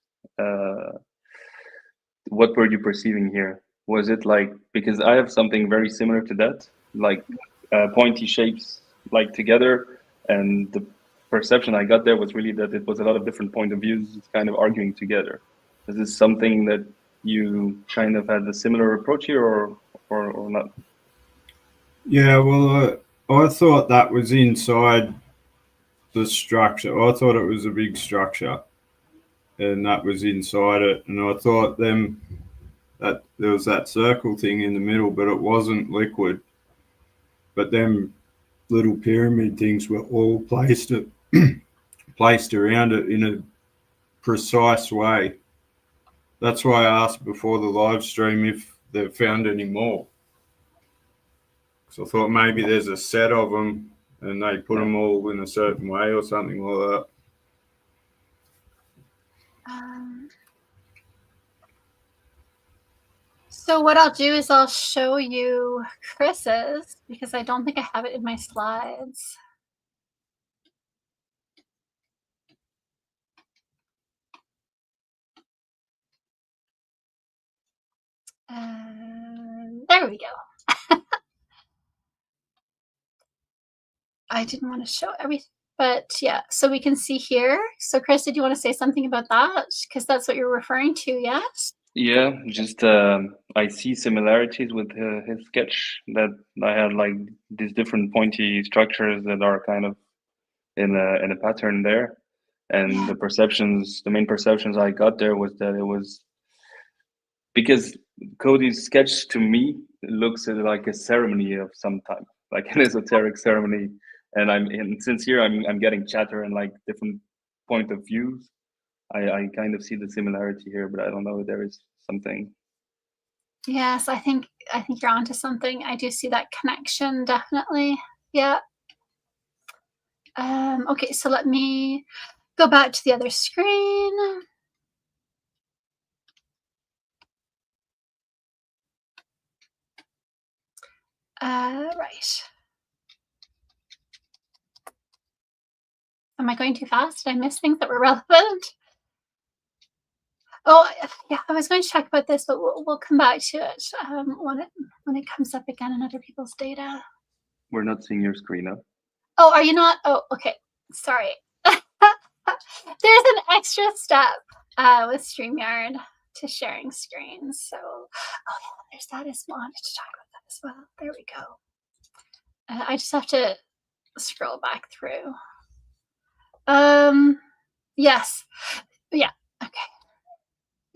What were you perceiving here? Was it like, because I have something very similar to that, like pointy shapes like together, and the perception I got there was really that it was a lot of different point of views kind of arguing together. Is this something that you kind of had a similar approach here, or not? Yeah, well, I thought that was inside the structure. I thought it was a big structure, and that was inside it. And I thought that there was that circle thing in the middle, but it wasn't liquid. But them little pyramid things were all placed around it in a precise way. That's why I asked before the live stream if they've found any more. So I thought maybe there's a set of them and they put them all in a certain way or something like that. So what I'll do is I'll show you Chris's, because I don't think I have it in my slides. There we go. I didn't want to show everything, but yeah, so we can see here. So Chris, did you want to say something about that? Because that's what you're referring to, yes? Yeah, just I see similarities with his sketch, that I had like these different pointy structures that are kind of in a pattern there, and Yeah. the main perceptions I got there was that it was because Cody's sketch to me looks like a ceremony of some type, like an esoteric ceremony, and since here I'm getting chatter and like different point of views. I kind of see the similarity here, but I don't know if there is something. Yes, I think you're onto something. I do see that connection, definitely. Yeah. Okay, so let me go back to the other screen. Right. Am I going too fast? Did I miss things that were relevant? Oh, yeah, I was going to talk about this, but we'll come back to it when it comes up again in other people's data. We're not seeing your screen now. Oh, are you not? Oh, okay. Sorry. There's an extra step with StreamYard to sharing screens. So, oh yeah, there's that as well. I wanted to talk about that as well. There we go. I just have to scroll back through. Yes. Yeah. Okay.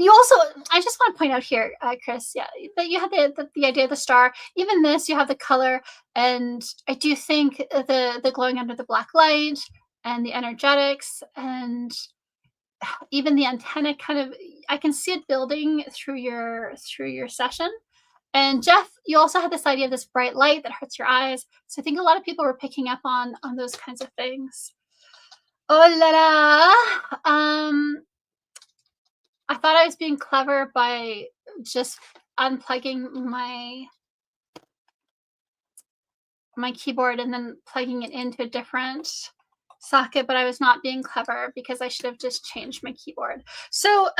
You also, I just want to point out here, Chris, yeah, that you had the idea of the star. Even this, you have the color, and I do think the glowing under the black light and the energetics and even the antenna kind of, I can see it building through your session. And Jeff, you also had this idea of this bright light that hurts your eyes. So I think a lot of people were picking up on those kinds of things. Oh la la. I thought I was being clever by just unplugging my keyboard and then plugging it into a different socket, but I was not being clever because I should have just changed my keyboard. So,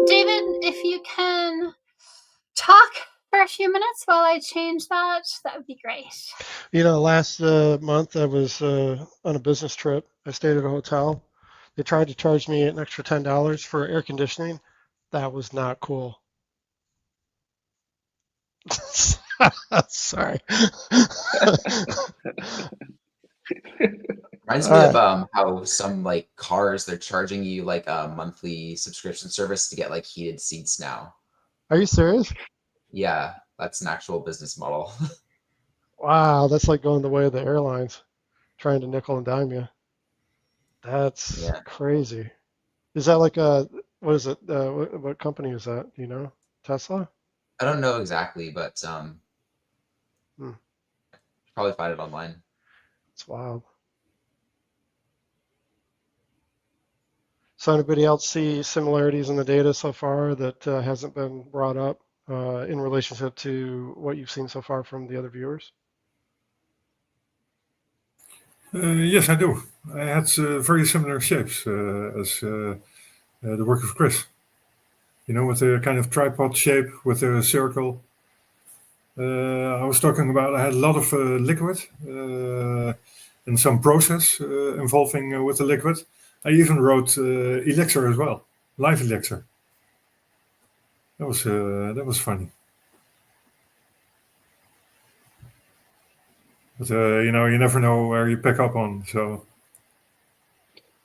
David, if you can talk for a few minutes while I change that, that would be great. You know, last month I was on a business trip. I stayed at a hotel. They tried to charge me an extra $10 for air conditioning. That was not cool. Sorry. Reminds me of how some like cars, they're charging you like a monthly subscription service to get like heated seats now. Are you serious? Yeah, that's an actual business model. Wow, that's like going the way of the airlines, trying to nickel and dime you. That's crazy. Is that like what is it? What company is that? Do you know? Tesla? I don't know exactly, but probably find it online. It's wild. So anybody else see similarities in the data so far that hasn't been brought up in relationship to what you've seen so far from the other viewers? Yes, I do. I had very similar shapes as the work of Chris. You know, with a kind of tripod shape with a circle. I was talking about I had a lot of liquid and some process involving with the liquid. I even wrote elixir as well, live elixir. That was funny. But you know, you never know where you pick up on. So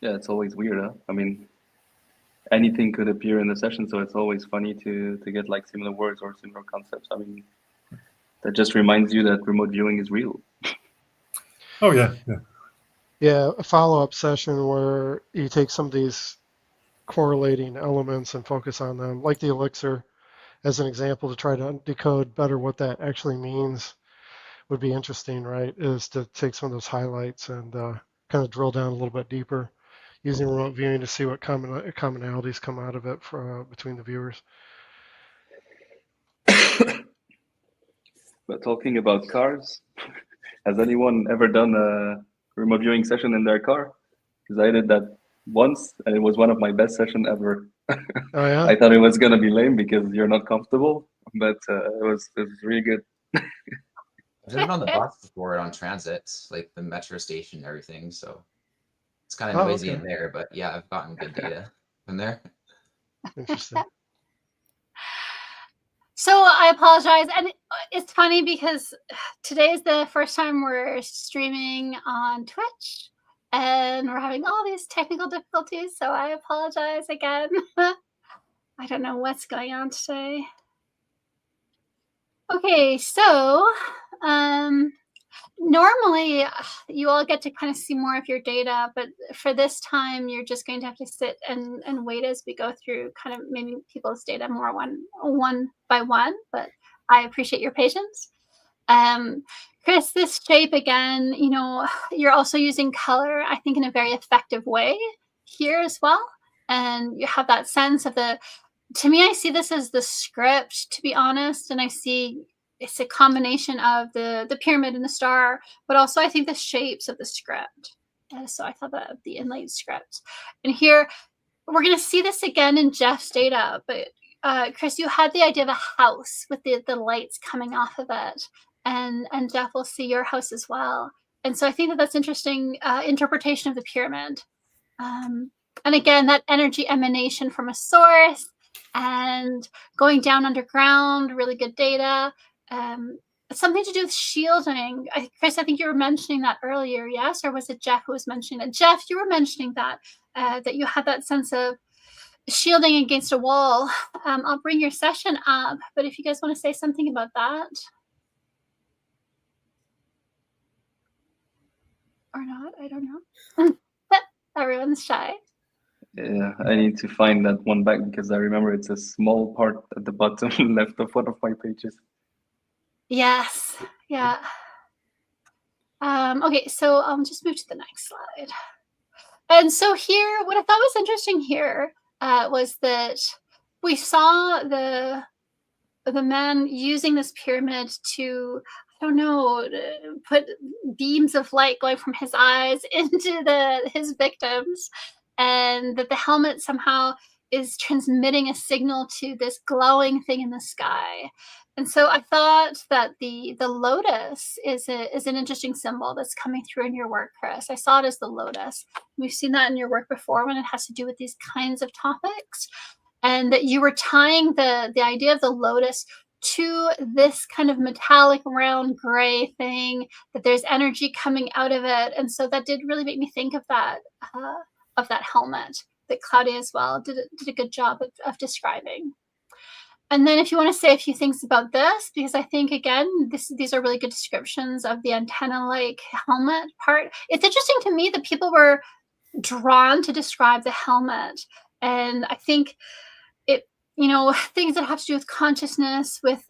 Yeah, it's always weird, huh? I mean, anything could appear in the session, so it's always funny to get like similar words or similar concepts. I mean, that just reminds you that remote viewing is real. oh yeah. Yeah, a follow-up session where you take some of these correlating elements and focus on them, like the elixir as an example, to try to decode better what that actually means would be interesting, right? Is to take some of those highlights and kind of drill down a little bit deeper using remote viewing to see what commonalities come out of it between the viewers. But talking about cars, has anyone ever done a remote viewing session in their car? Because I did that once, and it was one of my best sessions ever. Oh yeah. I thought it was gonna be lame because you're not comfortable, but it was really good. I've done it on the bus before on transit, like the metro station and everything. So it's kind of noisy in there, but yeah, I've gotten good data from there. Interesting. So I apologize, and it's funny because today is the first time we're streaming on Twitch, and we're having all these technical difficulties, so I apologize again. I don't know what's going on today. Okay, so normally you all get to kind of see more of your data, but for this time you're just going to have to sit and wait as we go through kind of maybe people's data more one by one, but I appreciate your patience. Chris, this shape again, you know, you're also using color, I think, in a very effective way here as well. And you have that sense of to me, I see this as the script, to be honest, and I see it's a combination of the pyramid and the star, but also I think the shapes of the script. So I thought that the inlaid script. And here, we're going to see this again in Jeff's data, but Chris, you had the idea of a house with the lights coming off of it, and Jeff will see your house as well. And so I think that's interesting interpretation of the pyramid. And again, that energy emanation from a source and going down underground, really good data. Something to do with shielding. Chris, I think you were mentioning that earlier, yes? Or was it Jeff who was mentioning that? Jeff, you were mentioning that, that you had that sense of shielding against a wall. I'll bring your session up, but if you guys want to say something about that. Or not, I don't know. Everyone's shy. Yeah, I need to find that one back because I remember it's a small part at the bottom left of one of my pages. Yes, yeah. Okay, so I'll just move to the next slide. And so here, what I thought was interesting here was that we saw the man using this pyramid to, I don't know, put beams of light going from his eyes into his victims, and that the helmet somehow is transmitting a signal to this glowing thing in the sky. And so I thought that the lotus is an interesting symbol that's coming through in your work, Chris. I saw it as the lotus. We've seen that in your work before when it has to do with these kinds of topics, and that you were tying the idea of the lotus to this kind of metallic round gray thing, that there's energy coming out of it. And so that did really make me think of that helmet that Claudia as well did a good job of describing. And then if you want to say a few things about this, because I think, again, these are really good descriptions of the antenna-like helmet part. It's interesting to me that people were drawn to describe the helmet. And I think things that have to do with consciousness, with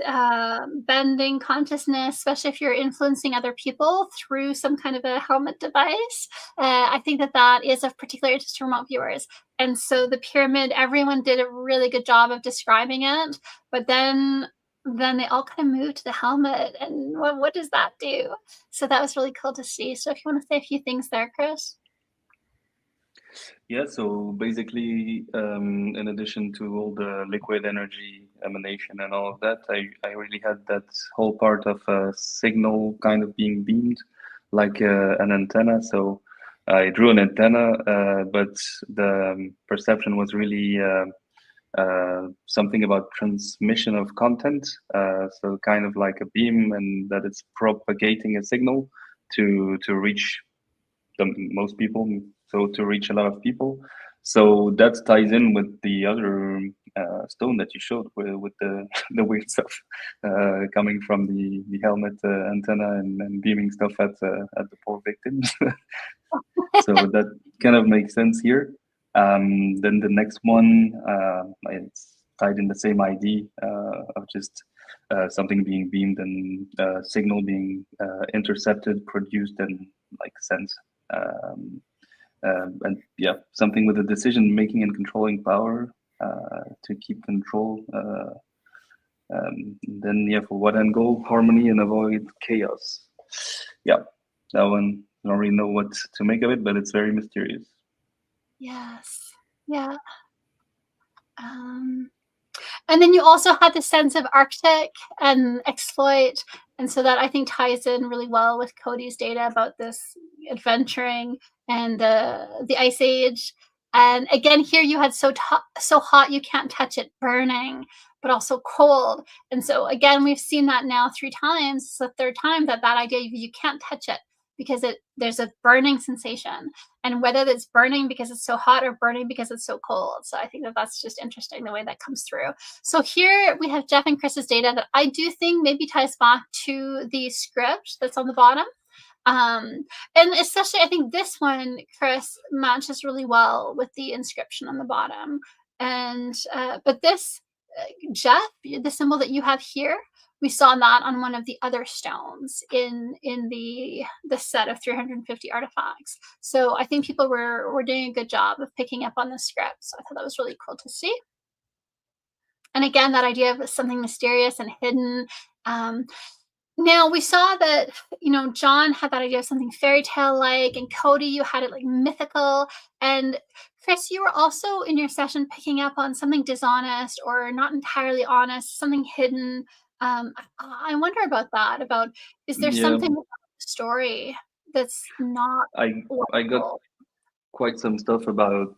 bending consciousness, especially if you're influencing other people through some kind of a helmet device. I think that is of particular interest to remote viewers. And so the pyramid, everyone did a really good job of describing it, but then they all kind of moved to the helmet, and what does that do? So that was really cool to see. So if you want to say a few things there, Chris. Yeah, so basically, in addition to all the liquid energy emanation and all of that, I really had that whole part of a signal kind of being beamed like an antenna. So I drew an antenna, but the perception was really something about transmission of content. So kind of like a beam, and that it's propagating a signal to reach the most people, so to reach a lot of people. So that ties in with the other stone that you showed with the the weird stuff coming from the helmet antenna and beaming stuff at the poor victims. So that kind of makes sense here. Then the next one, it's tied in the same idea of just something being beamed and signal being intercepted, produced, and like sent. And yeah, something with the decision making and controlling power to keep control. Then yeah, for what end goal? Harmony and avoid chaos. Yeah, that one. I don't really know what to make of it, but it's very mysterious. Yes. Yeah. And then you also had the sense of Arctic and exploit. And so that I think ties in really well with Cody's data about this adventuring and the Ice Age. And again, here you had so hot you can't touch it, burning, but also cold. And so again, we've seen that now 3 times. It's the 3rd time that idea you can't touch it because there's a burning sensation. And whether it's burning because it's so hot or burning because it's so cold. So I think that's just interesting the way that comes through. So here we have Jeff and Chris's data that I do think maybe ties back to the script that's on the bottom. And especially I think this one, Chris, matches really well with the inscription on the bottom. And but this, Jeff, the symbol that you have here, we saw that on one of the other stones in the set of 350 artifacts. So I think people were doing a good job of picking up on the script. So I thought that was really cool to see. And again, that idea of something mysterious and hidden. Now we saw that, John had that idea of something fairy tale like, and Cody, you had it like mythical. And Chris, you were also in your session picking up on something dishonest or not entirely honest, something hidden. I wonder about that. Is there something about the story that's not? I got quite some stuff about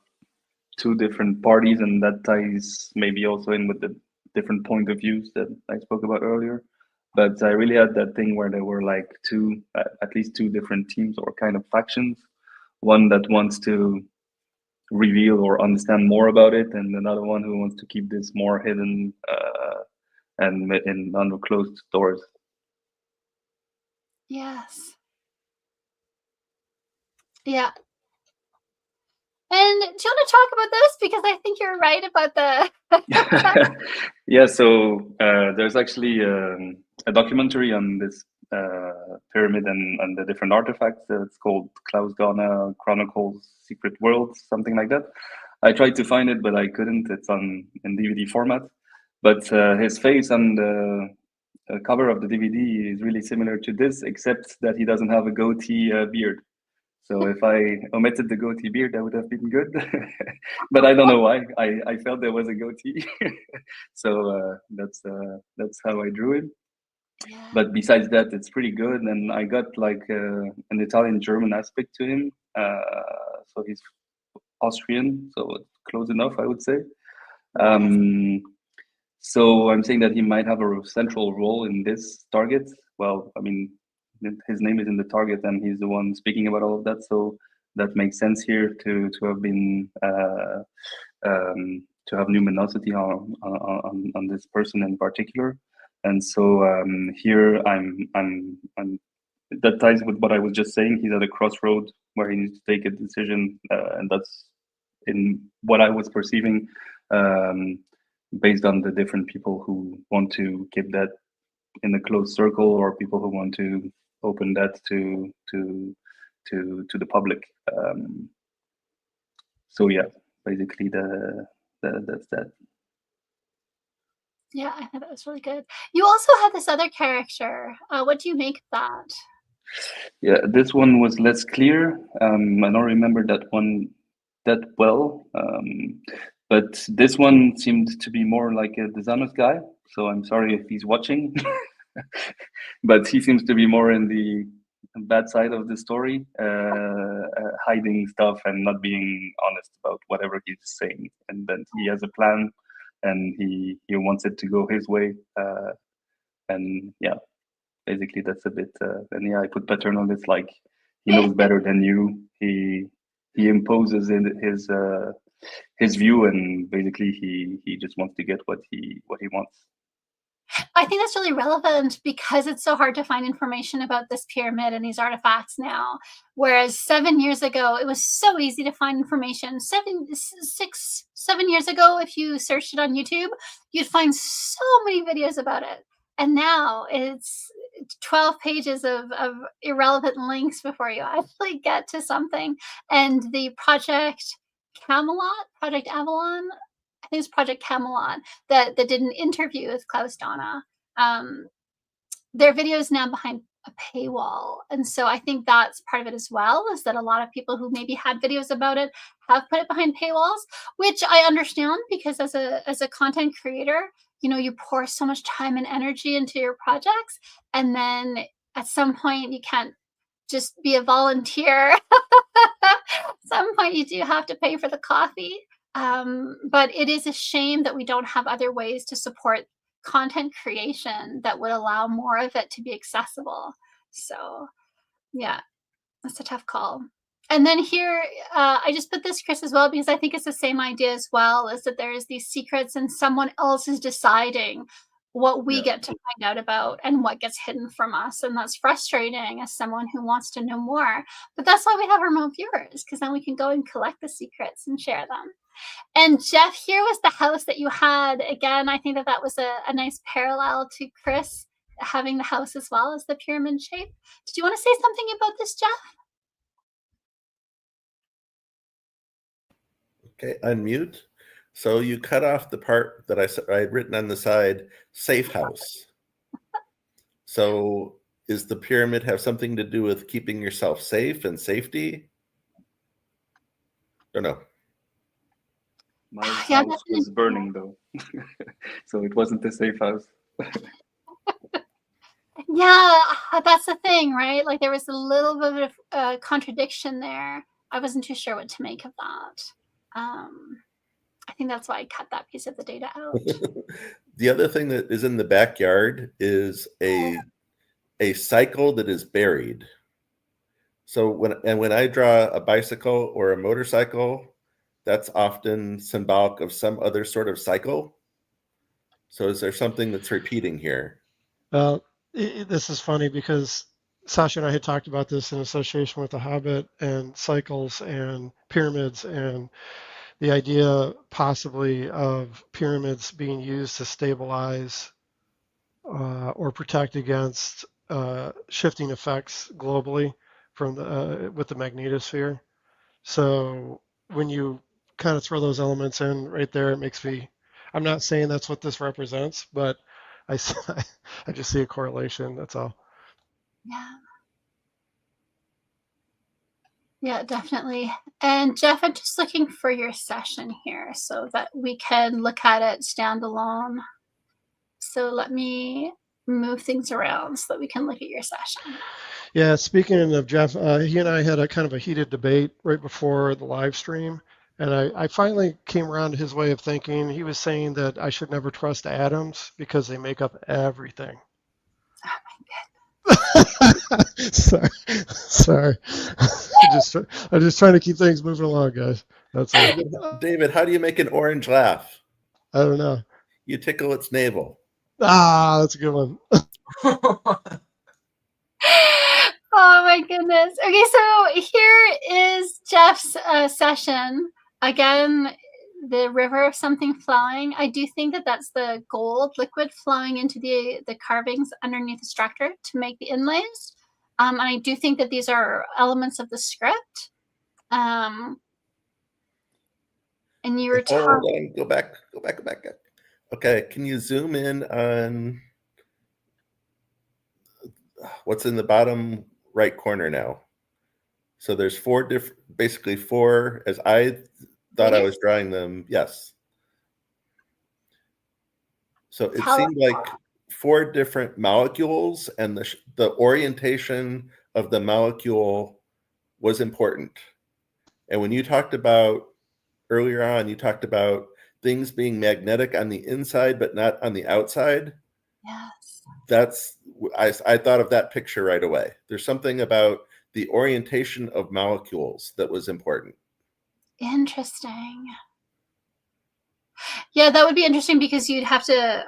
2 different parties, and that ties maybe also in with the different point of views that I spoke about earlier. But I really had that thing where there were like at least 2 different teams or kind of factions. One that wants to reveal or understand more about it, and another one who wants to keep this more hidden and under closed doors. Yes. Yeah. And do you want to talk about this? Because I think you're right about the... Yeah, so there's actually a documentary on this pyramid and the different artifacts. It's called Klaus Ghana Chronicles Secret Worlds, something like that. I tried to find it, but I couldn't. It's in DVD format. But his face on the cover of the DVD is really similar to this, except that he doesn't have a goatee beard. So if I omitted the goatee beard, that would have been good. But I don't know why. I felt there was a goatee. So that's how I drew it. Yeah. But besides that, it's pretty good. And I got like an Italian-German aspect to him. So he's Austrian, so it's close enough, I would say. So I'm saying that he might have a central role in this target. Well, I mean, his name is in the target, and he's the one speaking about all of that. So that makes sense here to have been to have luminosity on this person in particular. And so here I'm that ties with what I was just saying. He's at a crossroad where he needs to take a decision, and that's in what I was perceiving. based on the different people who want to keep that in a closed circle, or people who want to open that to the public. So yeah, basically that's that. Yeah, I thought that was really good. You also have this other character. What do you make of that? Yeah, this one was less clear. I don't remember that one that well. But this one seemed to be more like a dishonest guy. So I'm sorry if he's watching. But he seems to be more in the bad side of the story, hiding stuff and not being honest about whatever he's saying. And then he has a plan, and he wants it to go his way. And yeah, basically that's a bit. And yeah, I put paternal. It's like he knows better than you. He imposes in his view, and basically he just wants to get what he wants. I think that's really relevant because it's so hard to find information about this pyramid and these artifacts now. Whereas 7 years ago, it was so easy to find information. 7 years ago, if you searched it on YouTube, you'd find so many videos about it. And now it's 12 pages of irrelevant links before you actually get to something. And the Project Avalon, I think it's Project Camelot, that did an interview with Klaus Donna. Their video is now behind a paywall. And so I think that's part of it as well, is that a lot of people who maybe had videos about it have put it behind paywalls, which I understand, because as a content creator, you pour so much time and energy into your projects, and then at some point you can't just be a volunteer. At some point you do have to pay for the coffee. But it is a shame that we don't have other ways to support content creation that would allow more of it to be accessible. So yeah, that's a tough call. And then here, I just put this, Chris, as well, because I think it's the same idea as well, is that there's these secrets and someone else is deciding what we get to find out about and what gets hidden from us. And that's frustrating as someone who wants to know more. But that's why we have remote viewers, because then we can go and collect the secrets and share them. And Jeff, here was the house that you had. Again, I think that was a nice parallel to Chris having the house as well as the pyramid shape. Did you want to say something about this, Jeff? Okay, unmute. So you cut off the part that I had written on the side, safe house. So is the pyramid have something to do with keeping yourself safe and safety? Don't know. My house was burning though. So it wasn't a safe house. Yeah, that's the thing, right? Like there was a little bit of contradiction there. I wasn't too sure what to make of that. I think that's why I cut that piece of the data out. The other thing that is in the backyard is a cycle that is buried. So when I draw a bicycle or a motorcycle, that's often symbolic of some other sort of cycle. So is there something that's repeating here? Well, this is funny because Sasha and I had talked about this in association with the Hobbit and cycles and pyramids, and the idea possibly of pyramids being used to stabilize or protect against shifting effects globally from with the magnetosphere. So when you kind of throw those elements in right there, it makes me, I'm not saying that's what this represents, but I just see a correlation, that's all. Yeah. Yeah, definitely. And Jeff, I'm just looking for your session here so that we can look at it standalone. So let me move things around so that we can look at your session. Yeah, speaking of Jeff, he and I had a kind of a heated debate right before the live stream. And I finally came around to his way of thinking. He was saying that I should never trust atoms because they make up everything. Oh my goodness. Sorry. I'm just trying to keep things moving along, guys. That's all. David, how do you make an orange laugh? I don't know. You tickle its navel. Ah, that's a good one. Oh my goodness. Okay, so here is Jeff's session. Again, the river of something flowing. I do think that that's the gold liquid flowing into the carvings underneath the structure to make the inlays. And I do think that these are elements of the script. And you were Hold on, go back. Okay, can you zoom in on what's in the bottom right corner now? So there's basically four, as I thought I was drawing them. Yes. So it seemed like four different molecules, and the orientation of the molecule was important. And when you talked about earlier on, you talked about things being magnetic on the inside but not on the outside. Yes. I thought of that picture right away. There's something about the orientation of molecules that was important. Interesting. Yeah, that would be interesting because you'd have to,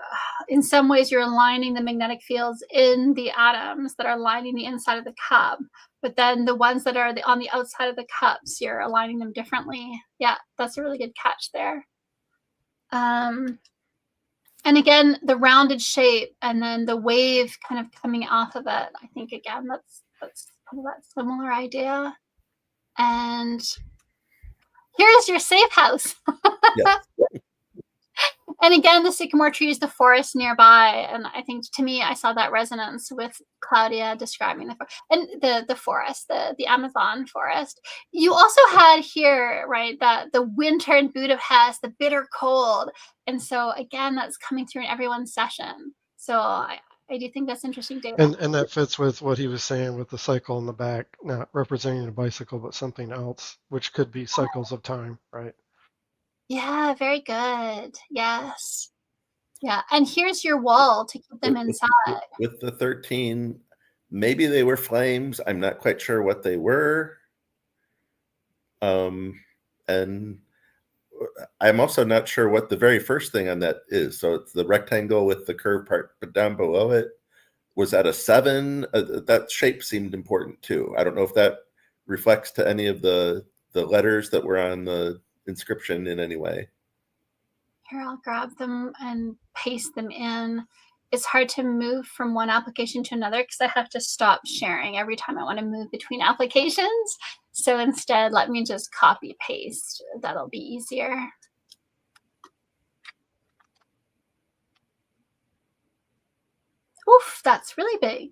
in some ways, you're aligning the magnetic fields in the atoms that are lining the inside of the cup. But then the ones that are on the outside of the cups, you're aligning them differently. Yeah, that's a really good catch there. And again, the rounded shape and then the wave kind of coming off of it. I think, again, that's kind of that similar idea. And here's your safe house. Yes. And again, the sycamore tree is the forest nearby. And I think, to me, I saw that resonance with Claudia describing the forest, the Amazon forest. You also had here, right, that the winter in Budapest, the bitter cold. And so, again, that's coming through in everyone's session. So I do think that's interesting data. And that fits with what he was saying with the cycle in the back, not representing a bicycle, but something else, which could be cycles of time, right? Yeah, very good. Yes. Yeah. And here's your wall to keep them inside. With the 13, maybe they were flames. I'm not quite sure what they were. And I'm also not sure what the very first thing on that is. So it's the rectangle with the curved part, but down below it, was that a 7? That shape seemed important too. I don't know if that reflects to any of the letters that were on the inscription in any way. Here, I'll grab them and paste them in. It's hard to move from one application to another because I have to stop sharing every time I want to move between applications. So instead, let me just copy paste. That'll be easier. Oof, that's really big.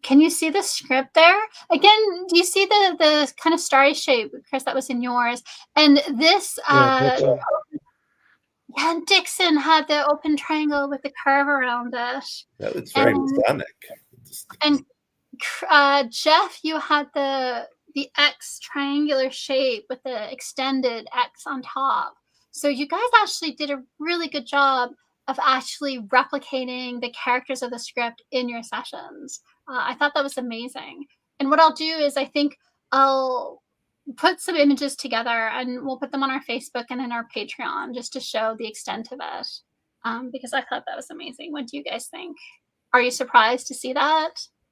Can you see the script there? Again, do you see the kind of starry shape, Chris, that was in yours? And this, Dixon. yeah, Dixon had the open triangle with the curve around it. That was very Masonic. And Jeff, you had the X triangular shape with the extended X on top. So you guys actually did a really good job of actually replicating the characters of the script in your sessions. I thought that was amazing. And what I'll do is I think I'll put some images together and we'll put them on our Facebook and in our Patreon just to show the extent of it. Because I thought that was amazing. What do you guys think? Are you surprised to see that?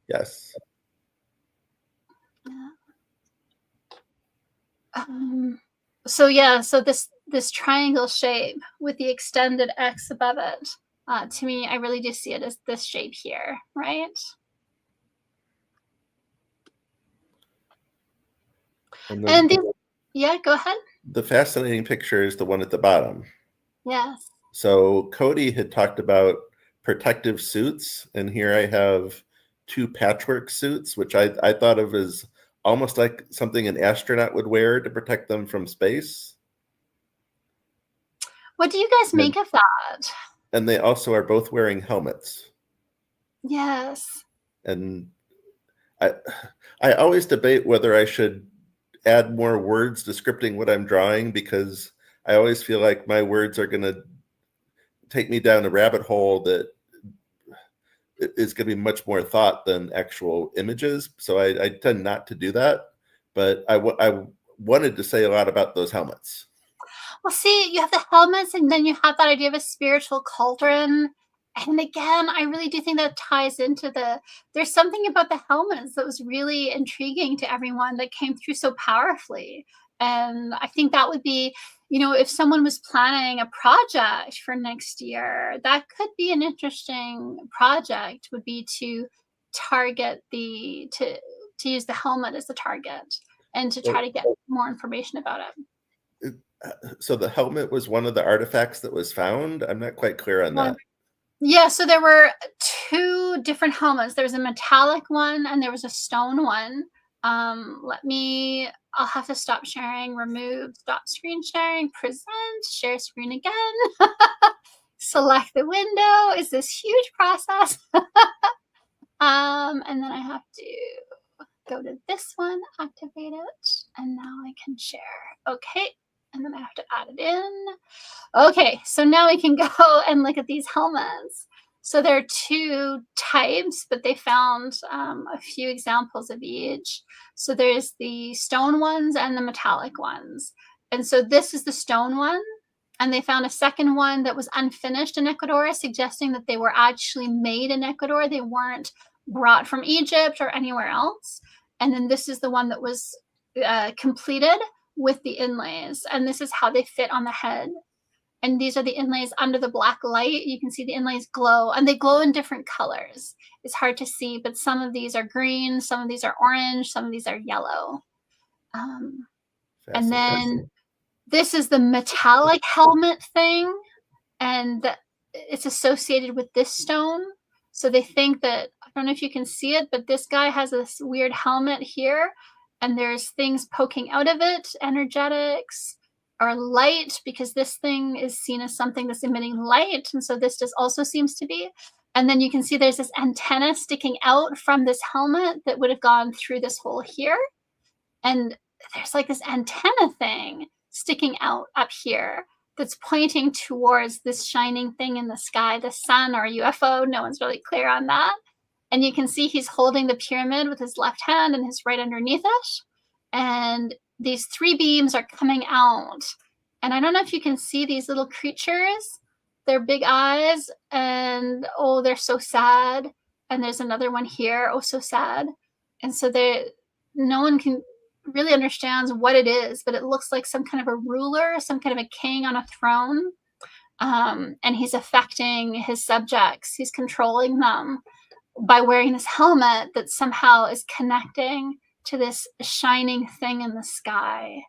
Yes. So yeah, so this triangle shape with the extended X above it, to me, I really do see it as this shape here, right? And yeah, go ahead. The fascinating picture is the one at the bottom. Yes. So Cody had talked about protective suits, and here I have 2 patchwork suits, which I thought of as almost like something an astronaut would wear to protect them from space. What do you guys make of that? And they also are both wearing helmets. Yes. And I always debate whether I should add more words descripting what I'm drawing, because I always feel like my words are going to take me down a rabbit hole that is going to be much more thought than actual images. So I tend not to do that. But I wanted to say a lot about those helmets. Well, see, you have the helmets, and then you have that idea of a spiritual cauldron. And again, I really do think that ties into there's something about the helmets that was really intriguing to everyone that came through so powerfully. And I think that would be, if someone was planning a project for next year, that could be an interesting project, would be to target to use the helmet as the target and to try to get more information about it. So the helmet was one of the artifacts that was found? I'm not quite clear on that. Yeah, so there were 2 different helmets. There was a metallic one and there was a stone one. I'll have to stop sharing, remove, stop screen sharing, present, share screen again, select the window. Is this huge process? And then I have to go to this one, activate it, and now I can share. Okay, and then I have to add it in. Okay, so now we can go and look at these helmets. So there are 2 types, but they found a few examples of each. So there's the stone ones and the metallic ones. And so this is the stone one. And they found a second one that was unfinished in Ecuador, suggesting that they were actually made in Ecuador. They weren't brought from Egypt or anywhere else. And then this is the one that was completed with the inlays. And this is how they fit on the head. And these are the inlays under the black light. You can see the inlays glow, and they glow in different colors. It's hard to see, but some of these are green, some of these are orange, some of these are yellow. And then this is the metallic helmet thing, and it's associated with this stone. So they think that, I don't know if you can see it, but this guy has this weird helmet here, and there's things poking out of it, energetics, or light, because this thing is seen as something that's emitting light, and so this also seems to be. And then you can see there's this antenna sticking out from this helmet that would have gone through this hole here, and there's like this antenna thing sticking out up here that's pointing towards this shining thing in the sky, the sun or a UFO. No one's really clear on that. And you can see he's holding the pyramid with his left hand and his right underneath it, and these 3 beams are coming out. And I don't know if you can see these little creatures. They're big eyes, and oh, they're so sad. And there's another one here, oh, so sad. And so no one can really understands what it is, but it looks like some kind of a ruler, some kind of a king on a throne. And he's affecting his subjects. He's controlling them by wearing this helmet that somehow is connecting to this shining thing in the sky.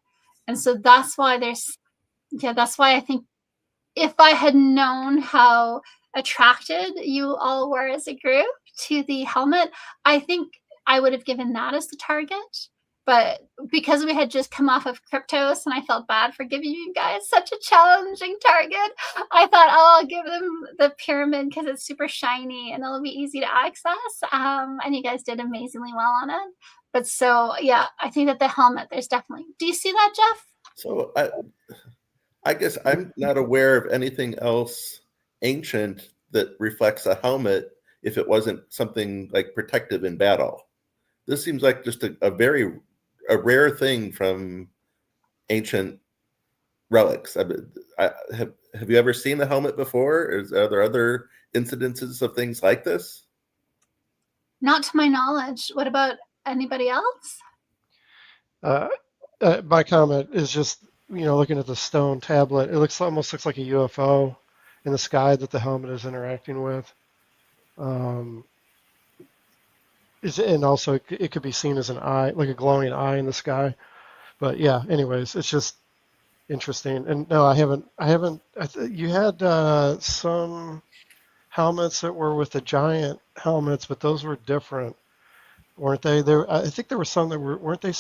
And so that's why I think if I had known how attracted you all were as a group to the helmet, I think I would have given that as the target. But because we had just come off of Kryptos and I felt bad for giving you guys such a challenging target, I thought, I'll give them the pyramid because it's super shiny and it'll be easy to access. And you guys did amazingly well on it. But so, yeah, I think that the helmet, there's definitely. Do you see that, Jeff? So I guess I'm not aware of anything else ancient that reflects a helmet if it wasn't something like protective in battle. This seems like just a rare thing from ancient relics. Have you ever seen a helmet before? Are there other incidences of things like this? Not to my knowledge. What about anybody else? My comment is just, looking at the stone tablet, it almost looks like a UFO in the sky that the helmet is interacting with. And also it could be seen as an eye, like a glowing eye in the sky. But yeah, anyways, it's just interesting. And no, you had some helmets that were with the giant helmets, but those were different, weren't they? I think there were some that weren't they?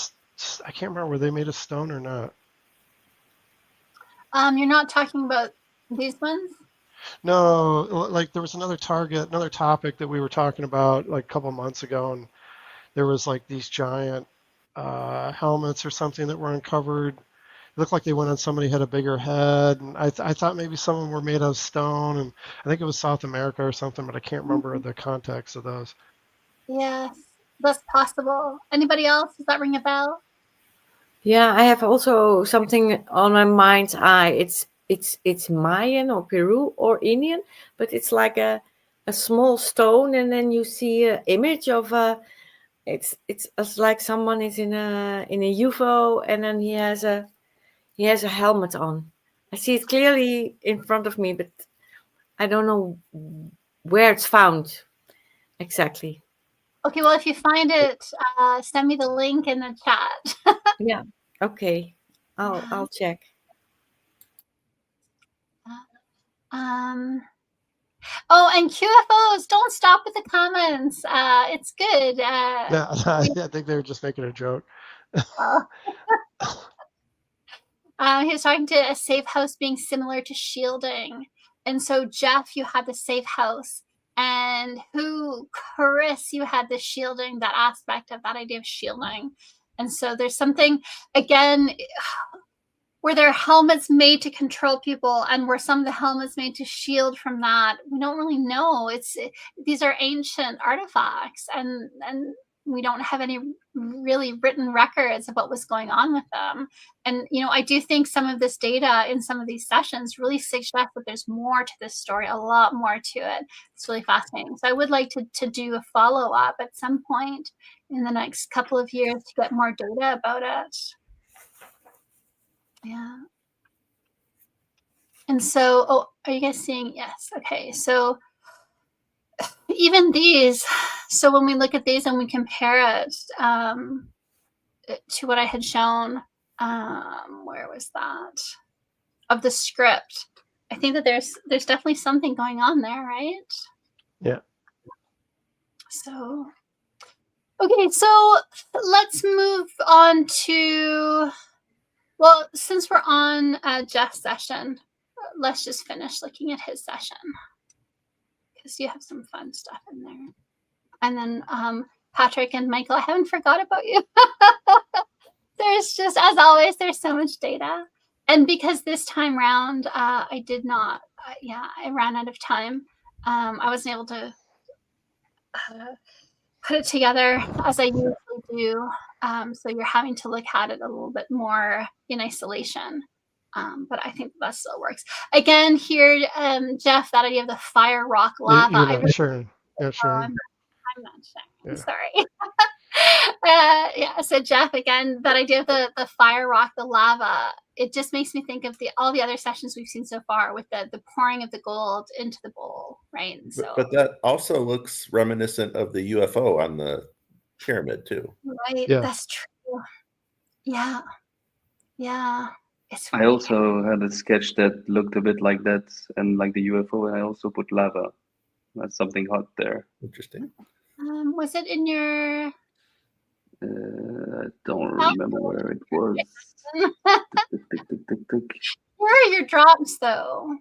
I can't remember, were they made of stone or not? You're not talking about these ones? No, like there was another topic that we were talking about like a couple months ago, and there was like these giant helmets or something that were uncovered. It looked like they went on somebody who had a bigger head, and I thought maybe some of them were made of stone, and I think it was South America or something, but I can't remember the context of those. Yes, that's possible. Anybody else? Does that ring a bell? Yeah, I have also something on my mind's eye. It's Mayan or Peru or Indian, but it's like a small stone, and then you see an image of it's like someone is in a UFO, and then he has a helmet on. I see it clearly in front of me, but I don't know where it's found exactly. Okay, well, if you find it, send me the link in the chat. Yeah. Okay. I'll check. Oh, and QFOs, don't stop with the comments. It's good. Yeah, I think they were just making a joke. He was talking to a safe house being similar to shielding. And so, Jeff, you had the safe house. And Chris, you had the shielding, that aspect of that idea of shielding. And so there's something, again, were there helmets made to control people, and were some of the helmets made to shield from that? We don't really know. These are ancient artifacts, and we don't have any really written records of what was going on with them. And I do think some of this data in some of these sessions really suggests that there's more to this story, a lot more to it. It's really fascinating. So I would like to do a follow-up at some point in the next couple of years to get more data about it. Yeah. And so, are you guys seeing? Yes. Okay. So even these, so when we look at these and we compare it to what I had shown, where was that? Of the script, I think that there's definitely something going on there, right? Yeah. So, okay. So let's move on to, well, since we're on Jeff's session, let's just finish looking at his session, because you have some fun stuff in there. And then Patrick and Michael, I haven't forgot about you. There's just, as always, there's so much data. And because this time round, I did not, I ran out of time. I wasn't able to put it together as I usually do. So you're having to look at it a little bit more in isolation. But I think that still works. Again, here, Jeff, that idea of the fire, rock, lava. You're not sharing. Yeah, sharing. I'm not sharing. Yeah. Sorry. So Jeff, again, that idea of the fire, rock, the lava, it just makes me think of all the other sessions we've seen so far with the pouring of the gold into the bowl, right? And so, but that also looks reminiscent of the UFO on the pyramid too. Right, Yeah. That's true. Yeah. I also had a sketch that looked a bit like that, and like the UFO, and I also put lava. That's something hot there. Interesting. Was it in your? I don't remember where it was. Where are your drops, though?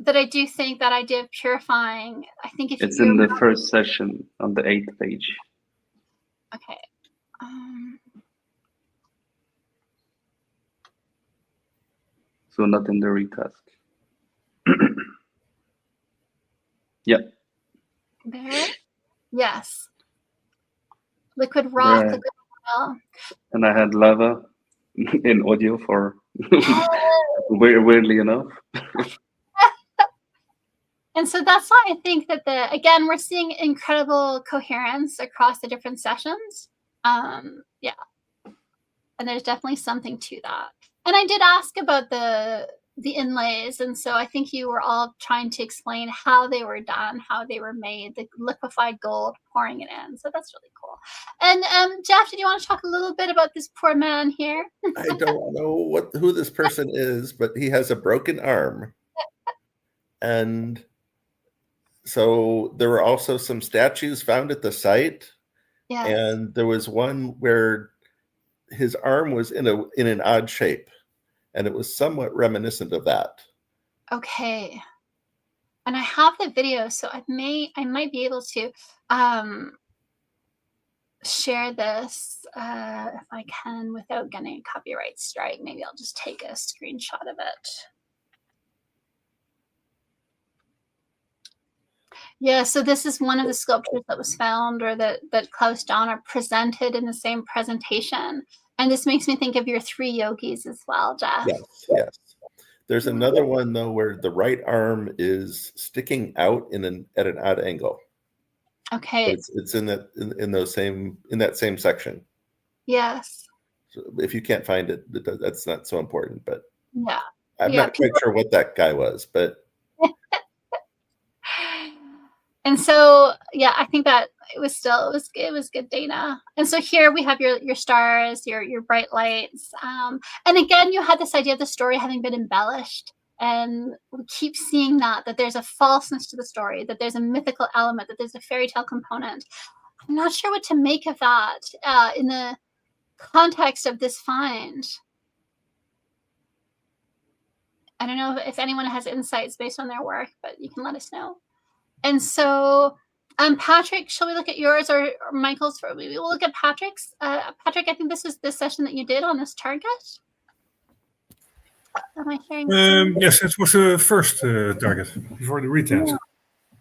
That I do think that idea of purifying. I think if it's in the first session on the 8th page. Okay. So not in the retask. Yeah. There. Yes. Liquid rock, liquid oil. And I had lava in audio for weirdly enough. And so that's why I think that again, we're seeing incredible coherence across the different sessions. Yeah. And there's definitely something to that. And I did ask about the inlays, and so I think you were all trying to explain how they were done, how they were made, the liquefied gold, pouring it in. So that's really cool. And Jeff, did you want to talk a little bit about this poor man here? I don't know who this person is, but he has a broken arm. And so there were also some statues found at the site. Yeah. And there was one where his arm was in an odd shape, and it was somewhat reminiscent of that. Okay. And I have the video, so I might be able to share this if I can without getting a copyright strike. Maybe I'll just take a screenshot of it. Yeah, so this is one of the sculptures that was found, or that Klaus Donner presented in the same presentation. And this makes me think of your 3 yogis as well, Jeff. Yes. There's another one, though, where the right arm is sticking out at an odd angle. Okay. It's in that same section. Yes. So if you can't find it, that's not so important. But Yeah. I'm Yeah, not quite sure what that guy was, but. And so, yeah, I think that it was good data. And so here we have your stars, your bright lights. And again, you had this idea of the story having been embellished. And we keep seeing that there's a falseness to the story, that there's a mythical element, that there's a fairy tale component. I'm not sure what to make of that in the context of this find. I don't know if anyone has insights based on their work, but you can let us know. And so, Patrick, shall we look at yours or Michael's? We'll look at Patrick's. Patrick, I think this is the session that you did on this target. Am I hearing? Yes, it was the first target before the retest.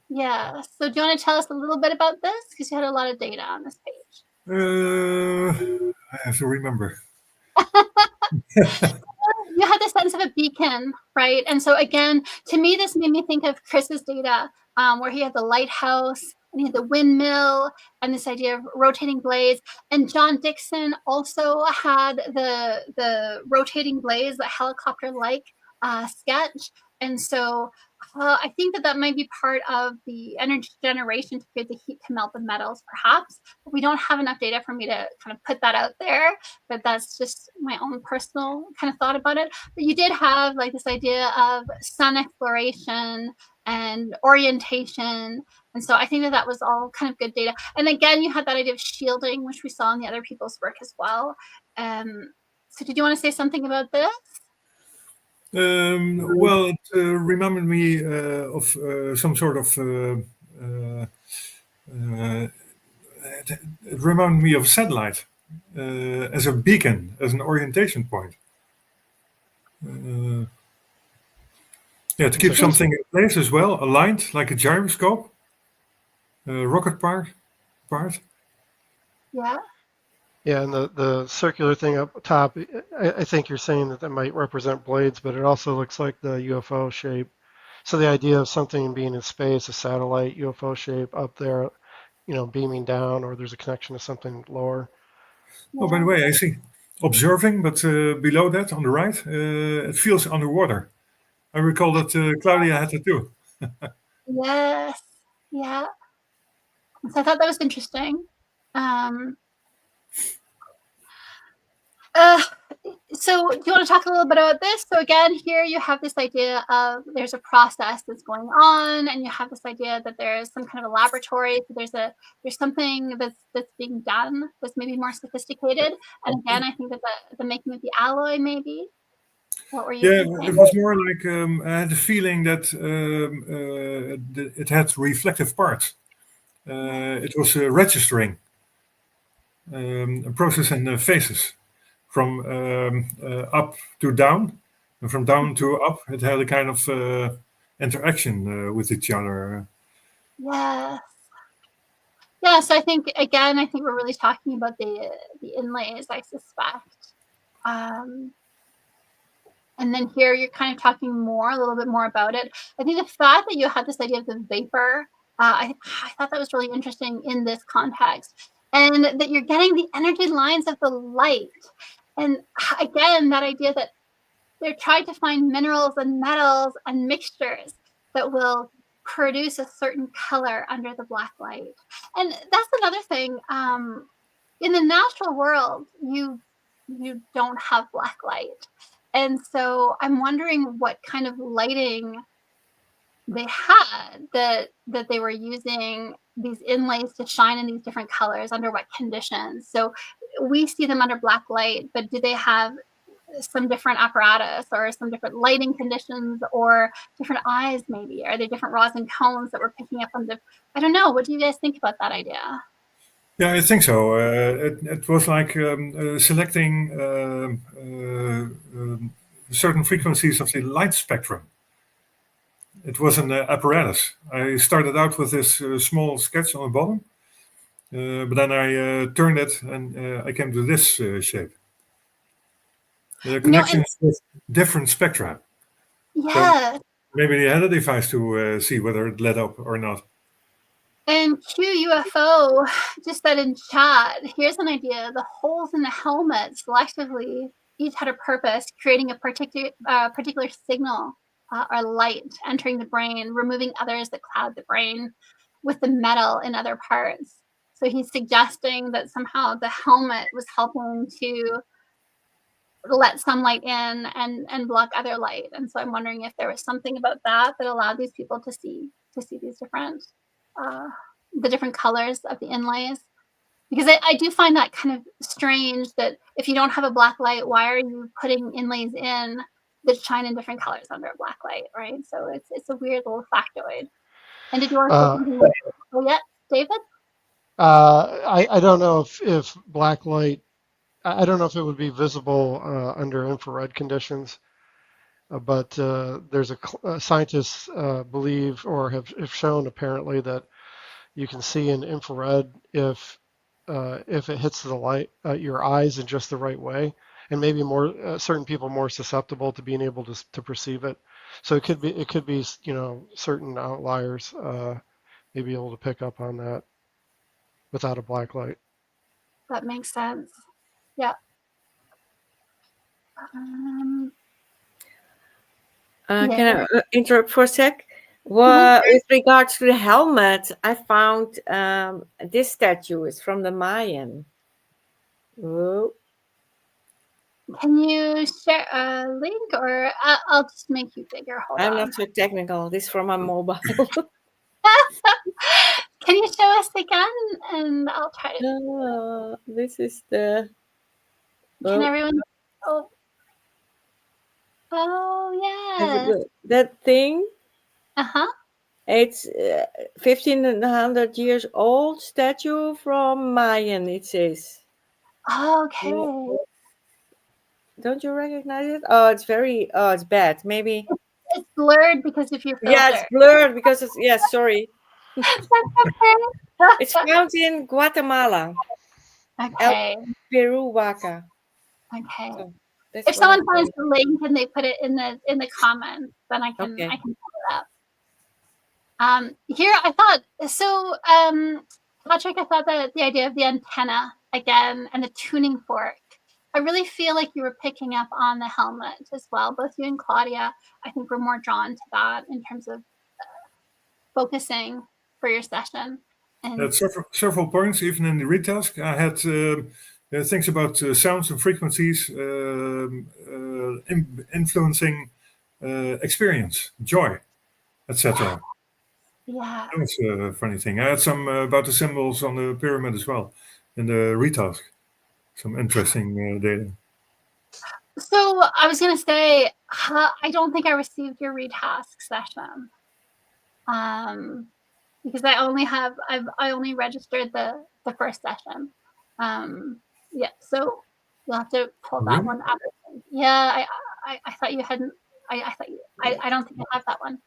Yeah. So do you want to tell us a little bit about this? Because you had a lot of data on this page. I have to remember. You had the sense of a beacon, right? And so again, to me, this made me think of Chris's data, where he had the lighthouse and he had the windmill and this idea of rotating blades. And John Dixon also had the rotating blades, the helicopter-like sketch. And so I think that might be part of the energy generation to create the heat to melt the metals, perhaps. We don't have enough data for me to kind of put that out there, but that's just my own personal kind of thought about it. But you did have like this idea of sun exploration and orientation. And so I think that was all kind of good data. And again, you had that idea of shielding, which we saw in the other people's work as well. So did you want to say something about this? Well, it reminded me of some sort of. It reminded me of a satellite as a beacon, as an orientation point. Yeah, to keep something in place as well, aligned like a gyroscope, rocket part. Yeah. Yeah, and the circular thing up top, I think you're saying that might represent blades, but it also looks like the UFO shape. So the idea of something being in space, a satellite UFO shape up there, beaming down, or there's a connection to something lower. Oh, by the way, I see. Observing, but below that on the right, it feels underwater. I recall that Claudia had it too. Yes. Yeah. So I thought that was interesting. So do you want to talk a little bit about this? So again, here you have this idea of there's a process that's going on, and you have this idea that there's some kind of a laboratory. So there's something that's being done that's maybe more sophisticated. And again, I think that the making of the alloy maybe. What were you thinking? It was more like I had the feeling that it had reflective parts. It was registering a process in phases. From up to down, and from down to up, it had a kind of interaction with each other. Yes. Yeah, so I think we're really talking about the inlays, I suspect. And then here you're kind of talking a little bit more about it. I think the fact that you had this idea of the vapor, I thought that was really interesting in this context. And that you're getting the energy lines of the light. And again, that idea that they're trying to find minerals and metals and mixtures that will produce a certain color under the black light. And that's another thing. In the natural world, you don't have black light. And so I'm wondering what kind of lighting they had that they were using these inlays to shine in these different colors under what conditions. So we see them under black light, but do they have some different apparatus or some different lighting conditions or different eyes maybe? Are there different rods and cones that we're picking up on I don't know. What do you guys think about that idea? Yeah, I think so. It was like selecting certain frequencies of the light spectrum. It was an apparatus. I started out with this small sketch on the bottom, but then I turned it and I came to this shape. The connections with different spectra. Yeah. So maybe they had a device to see whether it lit up or not. And QUFO just said in chat, here's an idea. The holes in the helmet selectively each had a purpose, creating a particular signal or light entering the brain, removing others that cloud the brain with the metal in other parts. So he's suggesting that somehow the helmet was helping to let some light in and block other light. And so I'm wondering if there was something about that that allowed these people to see these different the different colors of the inlays. Because I do find that kind of strange that if you don't have a black light, why are you putting inlays in that shine in different colors under a black light, right? So it's a weird little factoid. And did you want to say something? Oh, yeah, David? I don't know if black light, I don't know if it would be visible under infrared conditions, but there's scientists believe or have shown apparently that you can see in infrared if it hits the light, your eyes in just the right way, and maybe more certain people more susceptible to being able to perceive it. So it could be certain outliers may be able to pick up on that without a black light. That makes sense. Yeah. Can I interrupt for a sec? Well, with regards to the helmet, I found this statue is from the Mayan. Whoa. Can you share a link, or I'll just make you bigger? Hold on. I'm not so technical. This is from my mobile. Can you show us again? And I'll try to. This is the. Can everyone? Oh yeah. That thing. Uh-huh. It's 1500 years old statue from Mayan. It says. Okay. Don't you recognize it? Oh, it's very. Oh, it's bad. Maybe. It's blurred because of your filter. Yeah, it's blurred because it's. Yes, sorry. That's okay. It's found in Guatemala. Okay. Peru, Waka. Okay. So if someone finds the link and they put it in the comments, then I can pull it up. Here I thought so. Patrick, I thought that the idea of the antenna again and the tuning fork, I really feel like you were picking up on the helmet as well. Both you and Claudia, I think, were more drawn to that in terms of focusing for your session. And at several points, even in the retask, I had things about sounds and frequencies influencing experience, joy, etc. Yeah. That was a funny thing. I had some about the symbols on the pyramid as well in the retask. Some interesting data. So I was going to say, I don't think I received your retask session. Because I only registered the first session. Yeah, so you'll have to pull that one out. Yeah, I thought you hadn't. I don't think I have that one.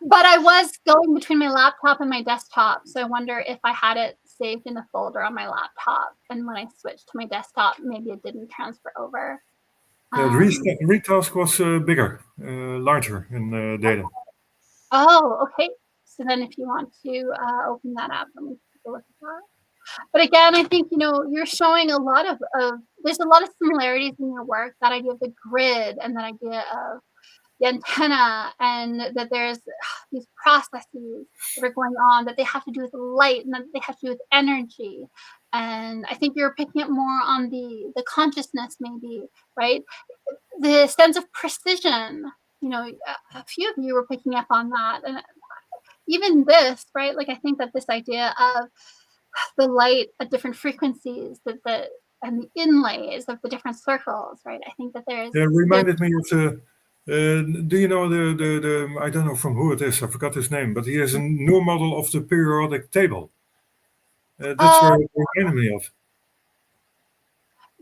But I was going between my laptop and my desktop, so I wonder if I had it saved in a folder on my laptop, and when I switched to my desktop, maybe it didn't transfer over. The retask was bigger, larger in data. Oh, okay. So then if you want to open that up, let me take a look at that. But again, I think, you're showing a lot of there's a lot of similarities in your work, that idea of the grid and that idea of the antenna, and that there's these processes that are going on, that they have to do with light and that they have to do with energy. And I think you're picking up more on the consciousness, maybe, right? The sense of precision. A few of you were picking up on that. And even this, right? Like, I think that this idea of the light at different frequencies, and the inlays of the different circles, right? I think that there's. It reminded me of the. Do you know the I don't know from who it is. I forgot his name, but he has a new model of the periodic table. That's where it reminded me of.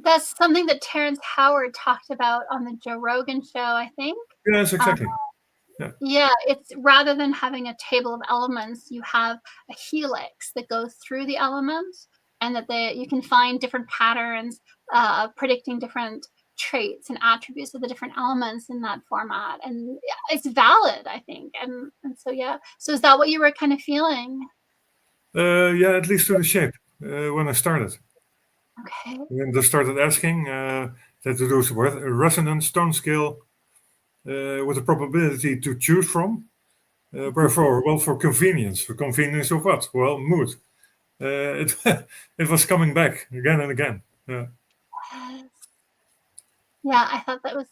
That's something that Terrence Howard talked about on the Joe Rogan show, I think. Yes, exactly. Yeah, it's rather than having a table of elements, you have a helix that goes through the elements, and that you can find different patterns predicting different traits and attributes of the different elements in that format. And it's valid, I think. And so, yeah. So is that what you were kind of feeling? Yeah, at least to the shape when I started. Okay. When they started asking that to do with a resonance tone scale with a probability to choose from. For convenience. For convenience of what? Well, mood. It it was coming back again and again. Yeah. Yeah, I thought that was.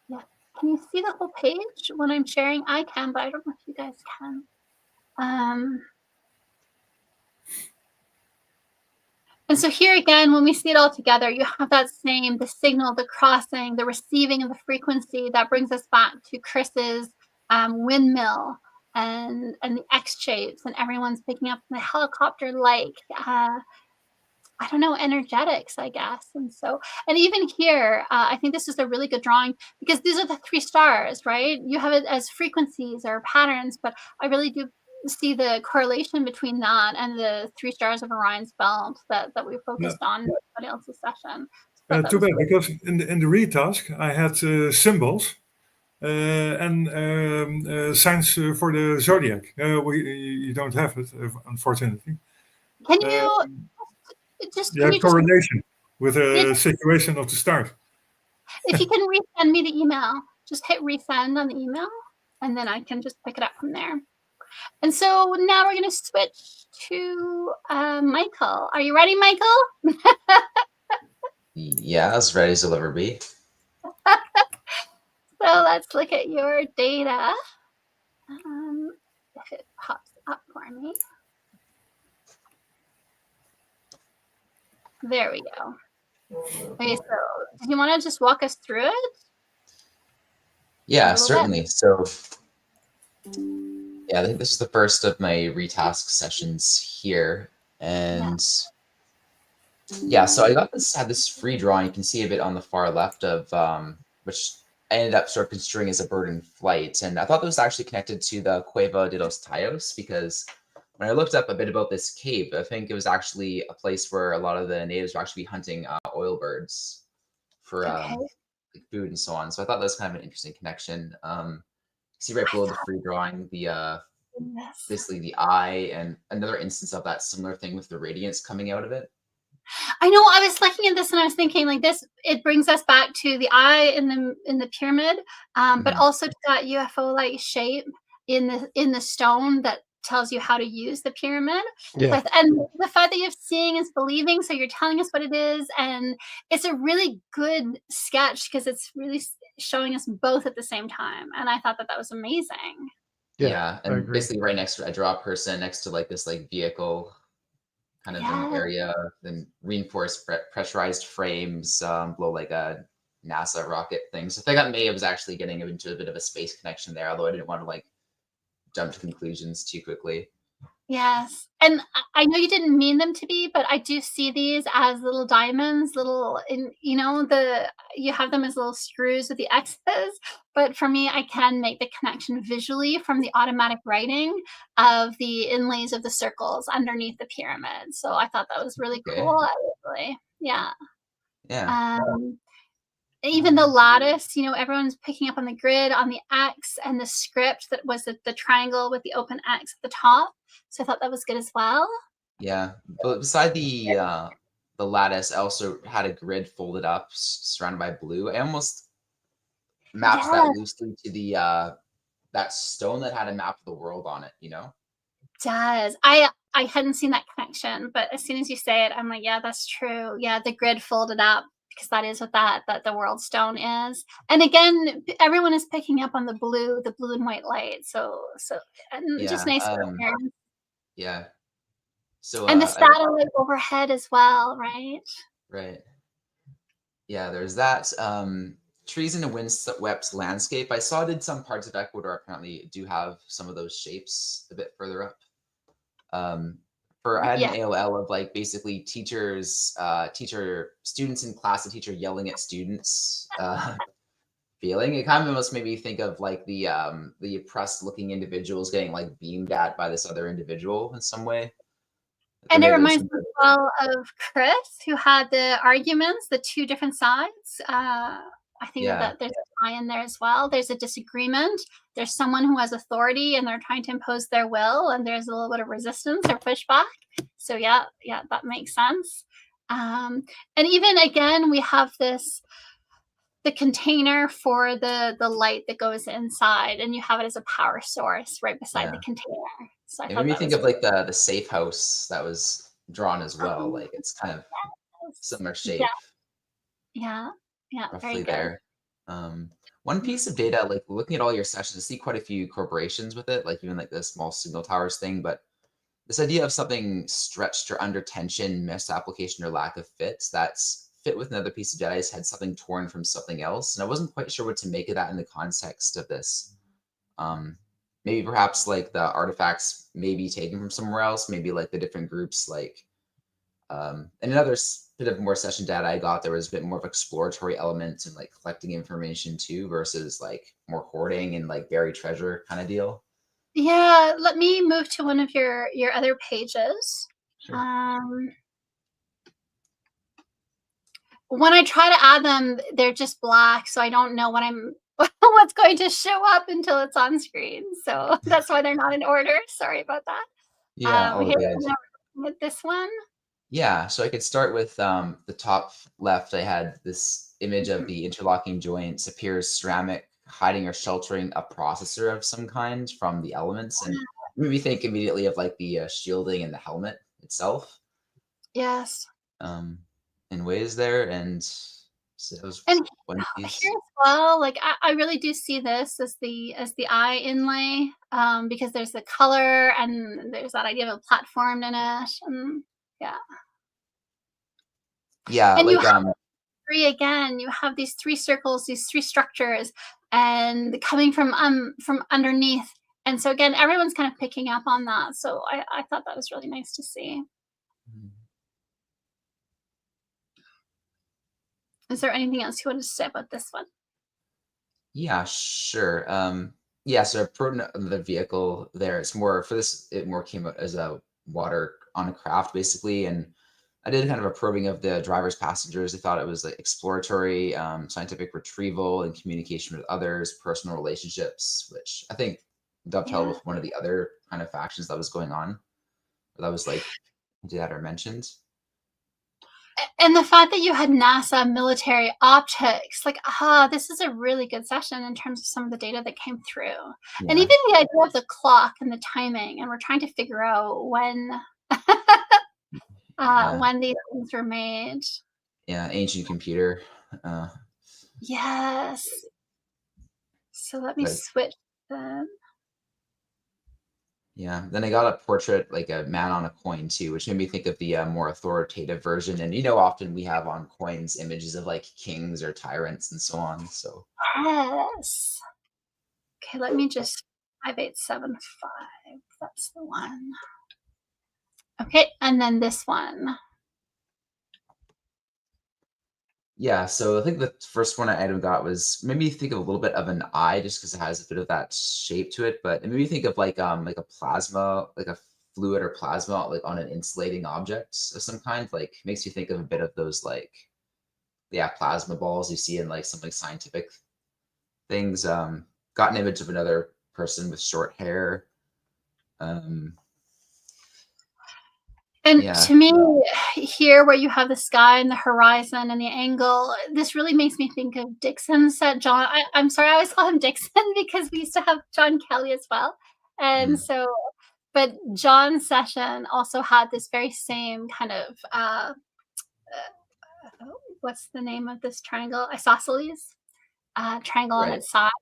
Yeah. Can you see the whole page when I'm sharing? I can, but I don't know if you guys can. And so here again, when we see it all together, you have that same, the signal, the crossing, the receiving of the frequency that brings us back to Chris's windmill and the X shapes, and everyone's picking up the helicopter-like, I don't know, energetics, I guess. And so, and even here, I think this is a really good drawing because these are the 3 stars, right? You have it as frequencies or patterns, but I really do see the correlation between that and the 3 stars of Orion's belt that we focused on in somebody else's session. So Too bad, because in the retask I had symbols and signs for the zodiac. You don't have it, unfortunately. Can you Yeah, correlation with a situation of the start. If you can resend me the email, just hit resend on the email, and then I can just pick it up from there. And so now we're going to switch to Michael. Are you ready, Michael? Yeah, as ready as I'll ever be. So let's look at your data. If it pops up for me. There we go. Okay, so do you want to just walk us through it? Yeah, certainly. So yeah, I think this is the first of my retask sessions here. And yeah, so I had this free drawing. You can see a bit on the far left of which I ended up sort of construing as a bird in flight. And I thought that was actually connected to the Cueva de los Tallos, because when I looked up a bit about this cave, I think it was actually a place where a lot of the natives were actually hunting oil birds for like food and so on. So I thought that was kind of an interesting connection. See right below the free drawing, the basically the eye, and another instance of that similar thing with the radiance coming out of it. I know, I was looking at this and I was thinking, like, this, it brings us back to the eye in the pyramid, but also to that UFO-like shape in the stone that tells you how to use the pyramid. Yeah. And the fact that you're seeing is believing, so you're telling us what it is, and it's a really good sketch because it's really showing us both at the same time, and I thought that was amazing. Yeah, and basically right next to, I draw a person next to like this like vehicle kind of an area, then reinforced pressurized frames below like a NASA rocket thing. So I think that may have actually getting into a bit of a space connection there, although I didn't want to like jump to conclusions too quickly. Yes, and I know you didn't mean them to be, but I do see these as little diamonds, little, you know, you have them as little screws with the X's, but for me, I can make the connection visually from the automatic writing of the inlays of the circles underneath the pyramid. So I thought that was really cool, actually. Yeah. Yeah. Even the lattice, you know, everyone's picking up on the grid, on the X, and the script that was the triangle with the open X at the top. So I thought that was good as well. Yeah, but beside the lattice, I also had a grid folded up, surrounded by blue. I almost mapped that loosely to the that stone that had a map of the world on it. You know. Does I hadn't seen that connection, but as soon as you say it, I'm like, yeah, that's true. Yeah, the grid folded up, because that is what that the world stone is. And again, everyone is picking up on the blue and white light. So yeah, just nice. Yeah. So and the satellite overhead as well, right? Right. Yeah, there's that. Trees in a windswept landscape. I saw that some parts of Ecuador apparently do have some of those shapes a bit further up. I had an AOL of like basically students in class, a teacher yelling at students, feeling. It kind of almost made me think of like the oppressed looking individuals getting like beamed at by this other individual in some way. And it reminds me as well of Chris, who had the arguments, the 2 different sides. I think that there's I in there as well. There's a disagreement. There's someone who has authority and they're trying to impose their will, and there's a little bit of resistance or pushback. So yeah, that makes sense. And even again, we have the container for the light that goes inside, and you have it as a power source right beside the container. So I It thought made me that think was of like the safe house that was drawn as well. Like it's kind of similar shape. Yeah, very Roughly good. there. One piece of data, like looking at all your sessions, I see quite a few corporations with it, like even like the small signal towers thing. But this idea of something stretched or under tension, missed application or lack of fits, that's fit with another piece of data had something torn from something else. And I wasn't quite sure what to make of that in the context of this. Maybe perhaps like the artifacts may be taken from somewhere else, maybe like the different groups like and another bit of more session data I got, there was a bit more of exploratory elements and like collecting information too, versus like more hoarding and like buried treasure kind of deal. Yeah, let me move to one of your other pages. Sure. When I try to add them, they're just black, so I don't know what's going to show up until it's on screen. So that's why they're not in order. Sorry about that. Yeah, Here, with this one. Yeah, so I could start with the top left. I had this image of the interlocking joints appears ceramic, hiding or sheltering a processor of some kind from the elements, and made me think immediately of like the shielding and the helmet itself. Yes. In ways there, and so that was one piece. Here as well, like I really do see this as the eye inlay, because there's the color and there's that idea of a platform in it, and yeah, and like you have three again. You have these three circles, these three structures, and coming from underneath. And so again, everyone's kind of picking up on that. So I thought that was really nice to see. Is there anything else you wanted to say about this one? Yeah, sure. Yeah, so I put the vehicle there. It's more for this, it more came out as a water on a craft basically. And I did kind of a probing of the driver's passengers. I thought it was like exploratory, scientific retrieval and communication with others, personal relationships, which I think dovetailed with one of the other kind of factions that was going on. That was like that or mentioned. And the fact that you had NASA military optics, like, this is a really good session in terms of some of the data that came through. Yeah. And even the idea of the clock and the timing, and we're trying to figure out when when these things were made. Yeah, ancient computer. Yes. So let me switch then. Yeah, then I got a portrait, like a man on a coin too, which made me think of the more authoritative version. And you know, often we have on coins images of like kings or tyrants and so on. So yes. Okay, let me just 5875. That's the one. Okay, and then this one. Yeah, so I think the first one I got was made me think of a little bit of an eye, just because it has a bit of that shape to it. But it made me think of like a plasma, like a fluid or plasma, like on an insulating object of some kind. Like makes you think of a bit of those like, plasma balls you see in like some like scientific things. Got an image of another person with short hair. And to me, here where you have the sky and the horizon and the angle, this really makes me think of Dixon's set. John, I'm sorry, I always call him Dixon because we used to have John Kelly as well. And so, but John's session also had this very same kind of, what's the name of this triangle? Isosceles triangle on its side.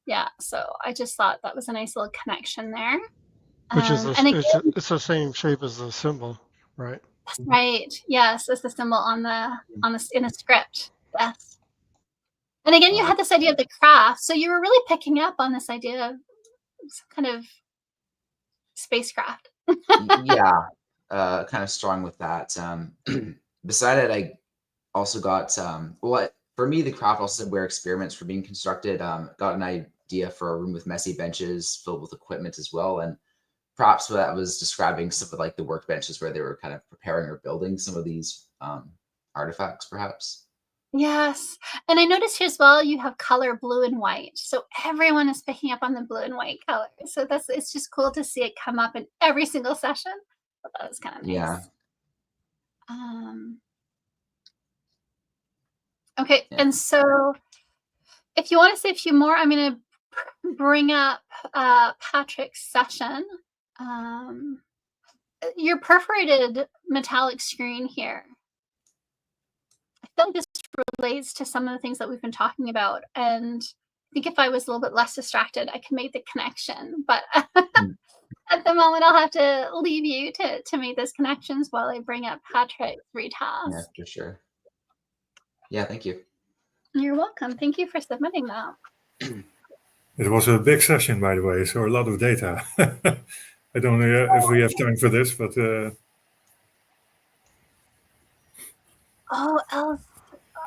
Yeah, so I just thought that was a nice little connection there. Which is it's the same shape as the symbol, right? That's right. Yes, it's the symbol on the in the script. Yes. And again, you had this idea of the craft, so you were really picking up on this idea of some kind of spacecraft. Yeah, kind of strong with that. Beside it, I also got for me, the craft also said where experiments were being constructed. Got an idea for a room with messy benches filled with equipment as well, and perhaps that was describing some of like the workbenches where they were kind of preparing or building some of these artifacts, perhaps. Yes. And I noticed here as well, you have color blue and white. So everyone is picking up on the blue and white color. So it's just cool to see it come up in every single session. So that was kind of nice. Yeah. Okay. Yeah. And so if you want to say a few more, I'm going to bring up Patrick's session. Your perforated metallic screen here. I feel like this relates to some of the things that we've been talking about. And I think if I was a little bit less distracted, I could make the connection. But at the moment, I'll have to leave you to make those connections while I bring up Patrick's retest. Yeah, for sure. Yeah, thank you. You're welcome. Thank you for submitting that. It was a big session, by the way, so a lot of data. I don't know if we have time for this, but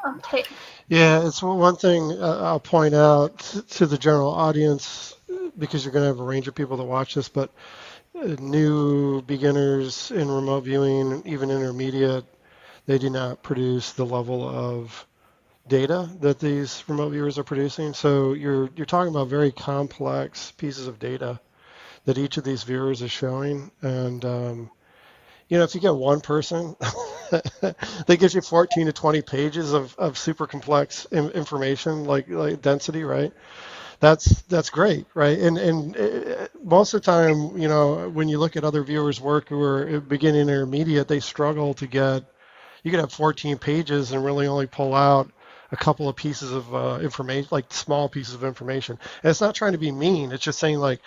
okay. Yeah, it's one thing I'll point out to the general audience, because you're going to have a range of people that watch this, but new beginners in remote viewing, even intermediate, they do not produce the level of data that these remote viewers are producing. So you're talking about very complex pieces of data that each of these viewers is showing. And if you get one person, that gives you 14 to 20 pages of super complex information, like density, right? That's great, right? And most of the time, when you look at other viewers' work who are beginning and intermediate, they struggle to get. You could have 14 pages and really only pull out a couple of pieces of information, like small pieces of information. And it's not trying to be mean. It's just saying like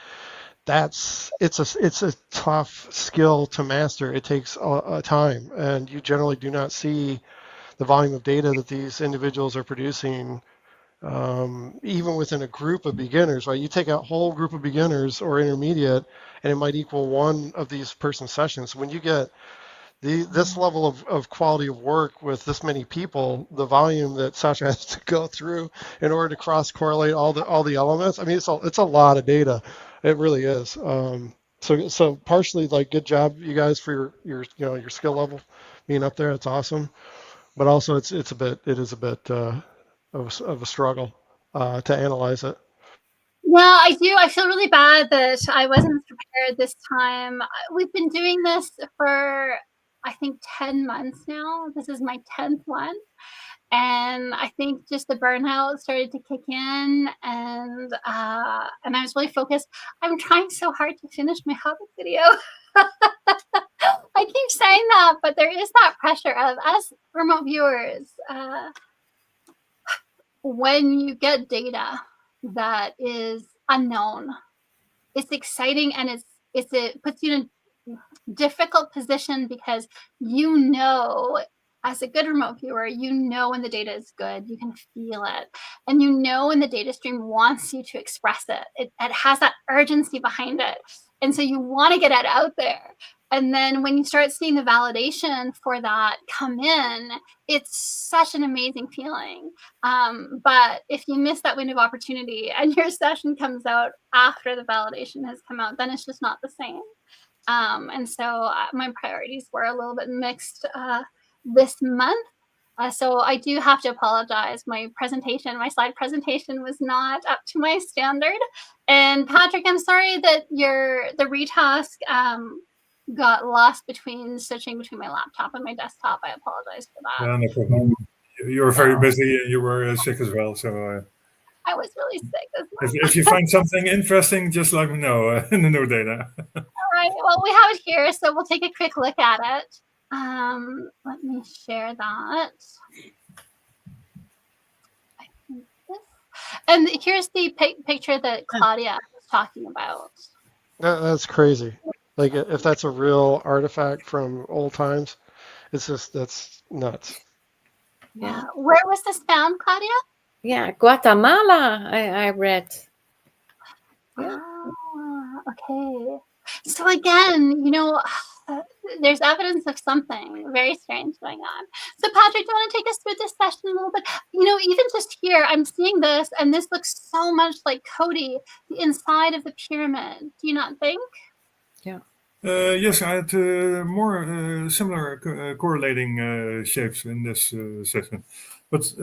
it's a tough skill to master. It takes a time, and you generally do not see the volume of data that these individuals are producing, even within a group of beginners, right? You take a whole group of beginners or intermediate, and it might equal one of these person sessions. When you get this level of quality of work with this many people, the volume that Sasha has to go through in order to cross correlate all the elements. I mean, it's a lot of data. It really is. So partially, like, good job, you guys, for your skill level being up there. It's awesome. But also it is a bit of a struggle to analyze it. Yeah, I do. I feel really bad that I wasn't prepared this time. We've been doing this for, I think, 10 months now. This is my 10th one. And I think just the burnout started to kick in, and I was really focused. I'm trying so hard to finish my Hobbit video. I keep saying that, but there is that pressure of us remote viewers. When you get data that is unknown, it's exciting, and it puts you in a difficult position, because as a good remote viewer, when the data is good, you can feel it, and when the data stream wants you to express it. It has that urgency behind it, and so you want to get it out there. And then when you start seeing the validation for that come in, it's such an amazing feeling. But if you miss that window of opportunity and your session comes out after the validation has come out, then it's just not the same. And so my priorities were a little bit mixed this month. So I do have to apologize. My slide presentation was not up to my standard. And Patrick, I'm sorry that the retask got lost switching between my laptop and my desktop. I apologize for that. no problem. You were very busy, and you were sick as well. So I was really sick this month. if you find something interesting, just let me know in the new data. All right. Well, we have it here, so we'll take a quick look at it. Let me share that. I think this. And here's the picture that Claudia was talking about. That's crazy. Like, if that's a real artifact from old times, that's nuts. Yeah. Where was this found, Claudia? Yeah, Guatemala, I read. Yeah. Okay. So again, there's evidence of something very strange going on. So Patrick, do you want to take us through this session a little bit? Even just here, I'm seeing this, and this looks so much like Cody, the inside of the pyramid. Do you not think? Yeah. Yes, I had more similar correlating shapes in this session. But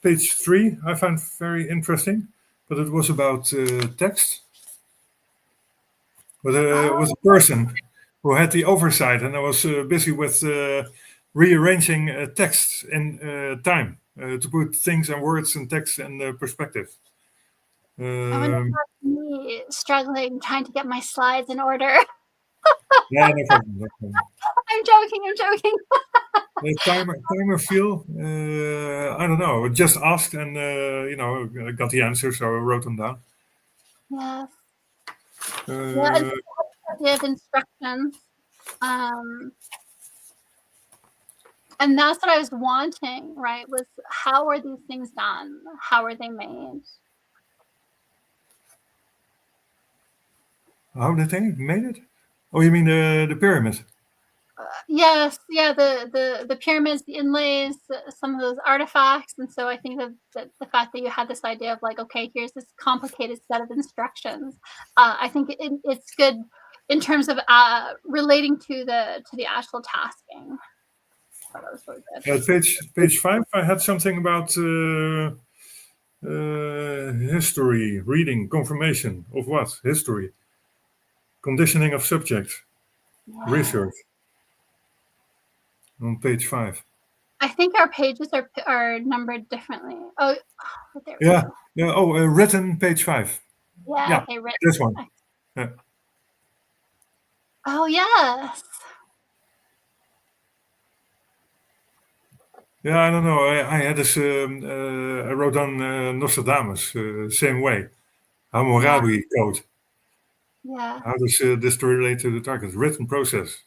page 3 I found very interesting, but it was about text. But it was a person who had the oversight, and I was busy with rearranging text in time to put things and words and text in perspective. I wonder if that's me struggling trying to get my slides in order. Yeah, no problem. No problem. I'm joking. The timer feel, I don't know. Just asked and got the answer, so I wrote them down. Yes. Yeah, and give instructions. And that's what I was wanting, right? Was how are these things done? How are they made? How did they made it? Oh, you mean the pyramid? Yes, yeah, the pyramids, the inlays, some of those artifacts, and so I think that the fact that you had this idea of like, okay, here's this complicated set of instructions. I think it's good in terms of relating to the actual tasking. So that was really good. Page 5, I had something about history, reading, confirmation of what? History, conditioning of subjects, research. On page 5. I think our pages are numbered differently. Oh, there we Yeah. go. Yeah. Oh, written page 5. Yeah. Okay, written. This one. Yeah. Oh yes. Yeah, I don't know. I had this. I wrote down Nostradamus, same way. Hammurabi Code. Yeah. How does this relate to the target? Written process.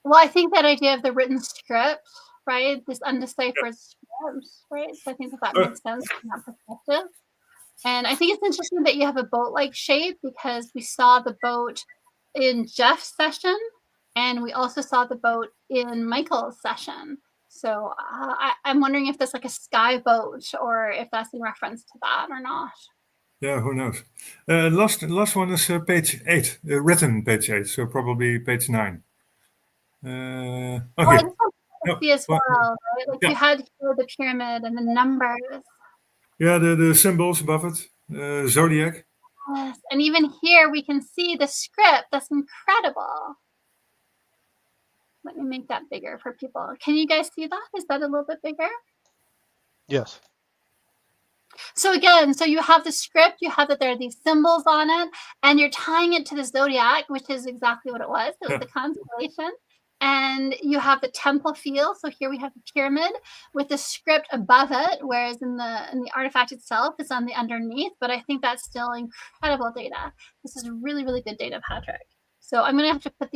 Well, I think that idea of the written script, right? This undeciphered script, right? So I think that makes sense from that perspective. And I think it's interesting that you have a boat-like shape because we saw the boat in Jeff's session, and we also saw the boat in Michael's session. So I'm wondering if there's like a sky boat or if that's in reference to that or not. Yeah, who knows? Last one is page 8, written page 8, so probably page 9. I just want to see as well, right? Like you had here the pyramid and the numbers. Yeah, the symbols above it, zodiac. Yes, and even here we can see the script. That's incredible. Let me make that bigger for people. Can you guys see that? Is that a little bit bigger? Yes. So again, so you have the script, you have that there are these symbols on it, and you're tying it to the zodiac, which is exactly what it was. It was the constellation. And you have the temple feel. So here we have the pyramid with the script above it, whereas in the artifact itself, it's on the underneath. But I think that's still incredible data. This is really, really good data, Patrick. So I'm going to have to put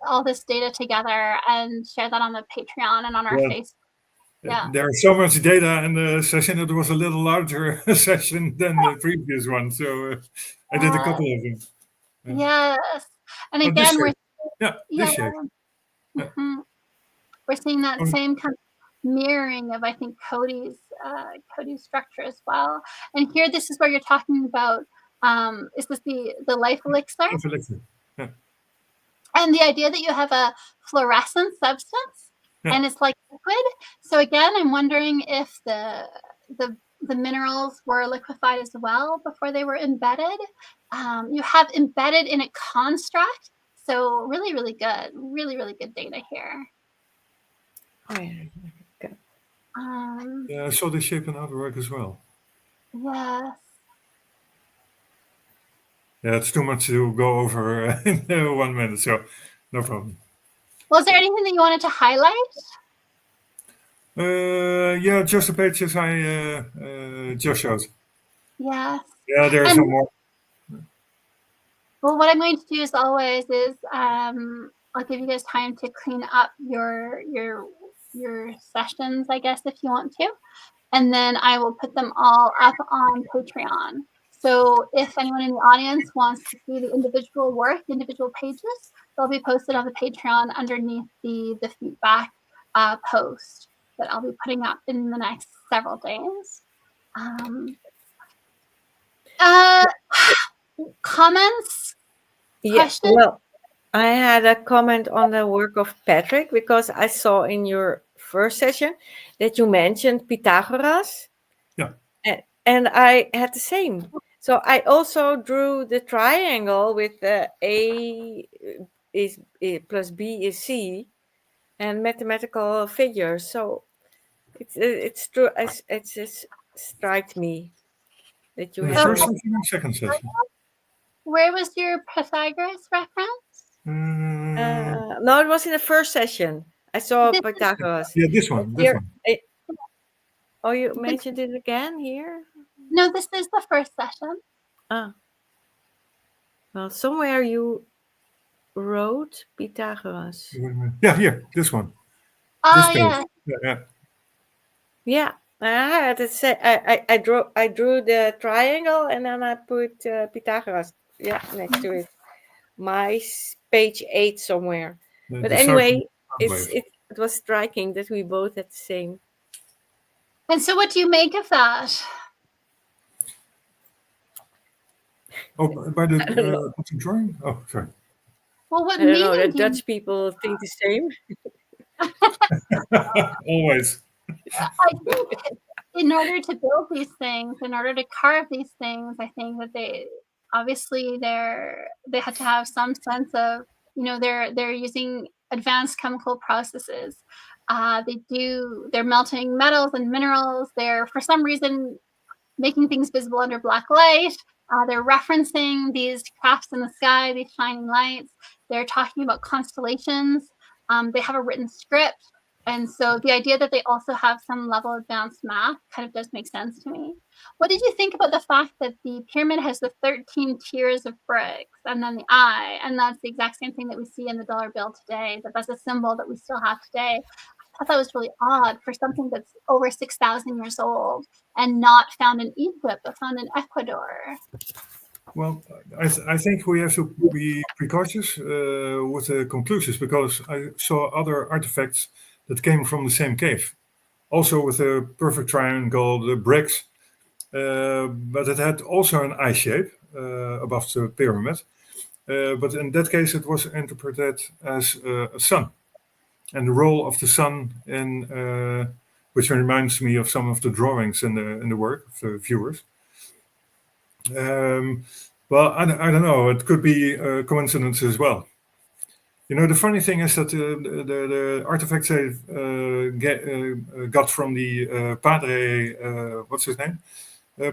all this data together and share that on the Patreon and on our Facebook. Yeah. There's so much data in the session. It was a little larger session than the previous one. So I did a couple of them. Yes. And again, we're this shape. Mm-hmm. We're seeing that same kind of mirroring of, I think, Cody's structure as well. And here, this is where you're talking about, is this the life elixir? Life elixir. Yeah. And the idea that you have a fluorescent substance and it's like liquid. So again, I'm wondering if the minerals were liquefied as well before they were embedded. You have embedded in a construct. So really, really good. Really, really good data here. Oh, yeah. Good. Yeah, I saw this shape in artwork as well. Yes. Yeah, it's too much to go over in 1 minute, so no problem. Was there anything that you wanted to highlight? Yeah, just the pages I just showed. Yes. Yeah, there's some more. Well, what I'm going to do as always is I'll give you guys time to clean up your sessions, I guess, if you want to. And then I will put them all up on Patreon. So if anyone in the audience wants to see the individual work, individual pages, they'll be posted on the Patreon underneath the feedback post that I'll be putting up in the next several days. Comments? Yes. Questions? Well, I had a comment on the work of Patrick because I saw in your first session that you mentioned Pythagoras. Yeah. And I had the same. So I also drew the triangle with A is plus B is C, and mathematical figures. So it's true. It just strikes me that you In the have first a, session or second session? Where was your Pythagoras reference? no, it was in the first session. I saw This- Pythagoras. Yeah, this one. Here, oh, you mentioned it again here? No, this is the first session. Ah. Well, somewhere you wrote Pythagoras. Yeah, here, this one. Oh, This page. yeah. Yeah, I had to say I drew the triangle and then I put Pythagoras next to it. My page 8 somewhere. But anyway, it was striking that we both had the same. And so what do you make of that? Oh, by the drawing? Oh, sorry. Well, what I don't made know, you that Dutch people think the same. Always. I think in order to build these things, in order to carve these things, I think that they obviously they had to have some sense of, you know, they're using advanced chemical processes. They're melting metals and minerals. They're for some reason making things visible under black light. They're referencing these crafts in the sky, these shining lights. They're talking about constellations. They have a written script. And so the idea that they also have some level of advanced math kind of does make sense to me. What did you think about the fact that the pyramid has the 13 tiers of bricks and then the eye, and that's the exact same thing that we see in the dollar bill today, that's a symbol that we still have today? I thought that was really odd for something that's over 6,000 years old and not found in Egypt, but found in Ecuador. Well, I think we have to be precautious with the conclusions, because I saw other artifacts that came from the same cave, also with a perfect triangle, the bricks, but it had also an eye shape above the pyramid. But in that case, it was interpreted as a sun, and the role of the sun in which reminds me of some of the drawings in the work of the viewers. Well, I don't know. It could be a coincidence as well. You know, the funny thing is that the artifacts they got from the padre, what's his name,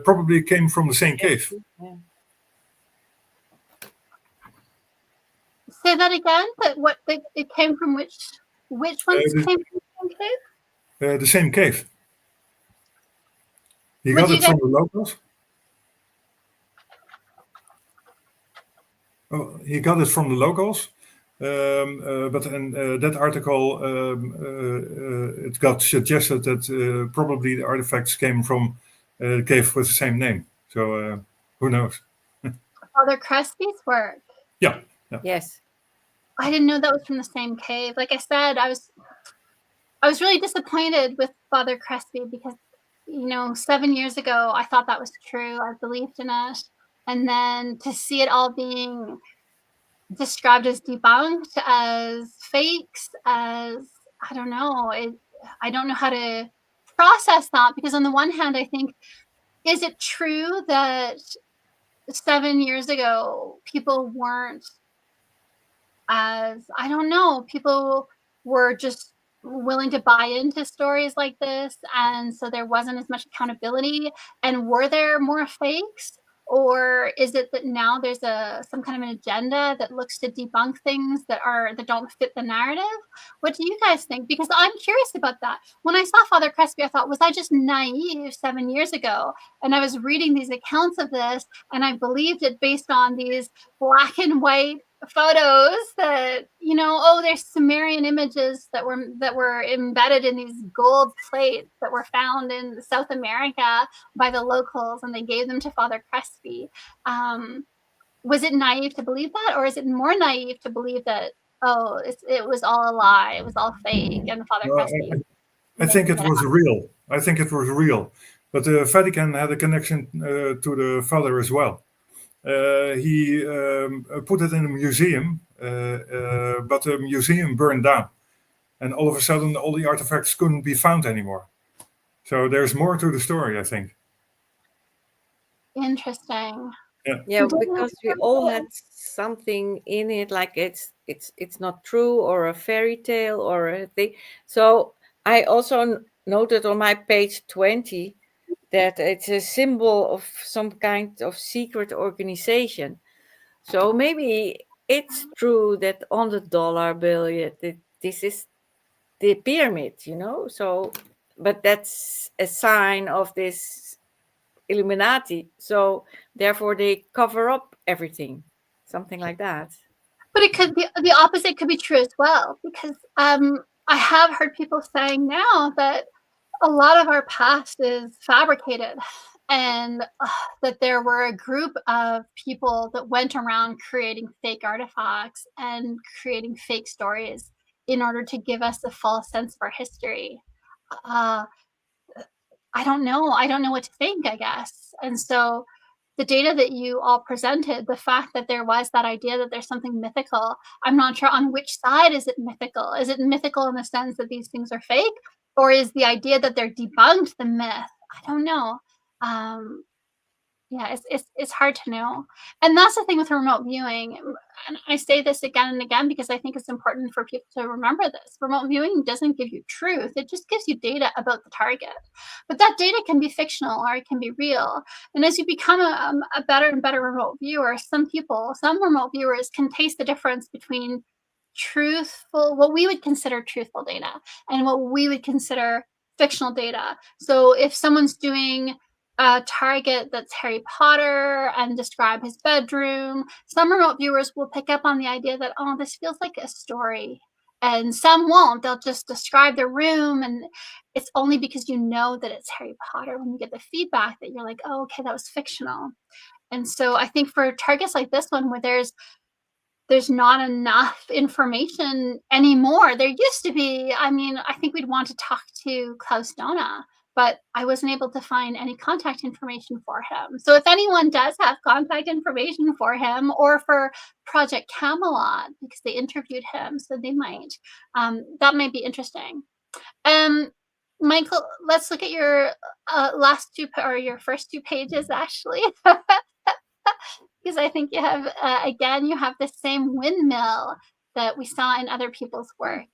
probably came from the same cave. Yeah. Say that again. But it came from which ones came from the same cave? The same cave. He Would got you it from the locals. Oh, he got it from the locals. But in that article, it got suggested that probably the artifacts came from the cave with the same name. So who knows? Father Crespi's work. Yeah. Yes. I didn't know that was from the same cave. Like I said, I was really disappointed with Father Crespi because, you know, 7 years ago, I thought that was true. I believed in it. And then to see it all being described as debunked, as fakes, as, I don't know, I don't know how to process that, because on the one hand, I think, is it true that 7 years ago, people weren't as, I don't know, people were just willing to buy into stories like this, and so there wasn't as much accountability? And were there more fakes, or is it that now there's some kind of an agenda that looks to debunk things that don't fit the narrative? What do you guys think? Because I'm curious about that. When I saw Father Crespi, I thought, was I just naive 7 years ago? And I was reading these accounts of this, and I believed it based on these black and white photos that, you know, oh, there's Sumerian images that were embedded in these gold plates that were found in South America by the locals, and they gave them to Father Crespi. Was it naive to believe that, or is it more naive to believe that, oh, it was all a lie, it was all fake, and Father Crespi? I think it was real. I think it was real. But the Vatican had a connection to the father as well. He put it in a museum, but the museum burned down. and all of a sudden all the artifacts couldn't be found anymore. So there's more to the story, I think. Interesting. Yeah, because we all had something in it, like it's not true, or a fairy tale, or a thing. So I also noted on my page 20 that it's a symbol of some kind of secret organization. So maybe it's true that on the dollar bill, this is the pyramid, you know. So, but that's a sign of this Illuminati. So therefore, they cover up everything, something like that. But it could be the opposite could be true as well, because I have heard people saying now that a lot of our past is fabricated, and that there were a group of people that went around creating fake artifacts and creating fake stories in order to give us a false sense of our history. Uh, I don't know. I don't know what to think, I guess. And so the data that you all presented, the fact that there was that idea that there's something mythical, I'm not sure on which side is it mythical. Is it mythical in the sense that these things are fake, or is the idea that they're debunked the myth? I don't know. Yeah, it's hard to know. And that's the thing with remote viewing. And I say this again and again because I think it's important for people to remember this. Remote viewing doesn't give you truth. It just gives you data about the target. But that data can be fictional or it can be real. And as you become a better and better remote viewer, some remote viewers can taste the difference between truthful, what we would consider truthful data, and what we would consider fictional data. So if someone's doing a target that's Harry Potter and describe his bedroom, some remote viewers will pick up on the idea that, oh, this feels like a story. And some won't. They'll just describe their room, and it's only because you know that it's Harry Potter when you get the feedback that you're like, oh, okay, that was fictional. And so I think for targets like this one, where there's not enough information anymore. There used to be, I mean, I think we'd want to talk to Klaus Dona, but I wasn't able to find any contact information for him. So if anyone does have contact information for him, or for Project Camelot, because they interviewed him, so they might, that might be interesting. Michael, let's look at your last two, or your first two pages, actually. Because I think you have, again, you have the same windmill that we saw in other people's work.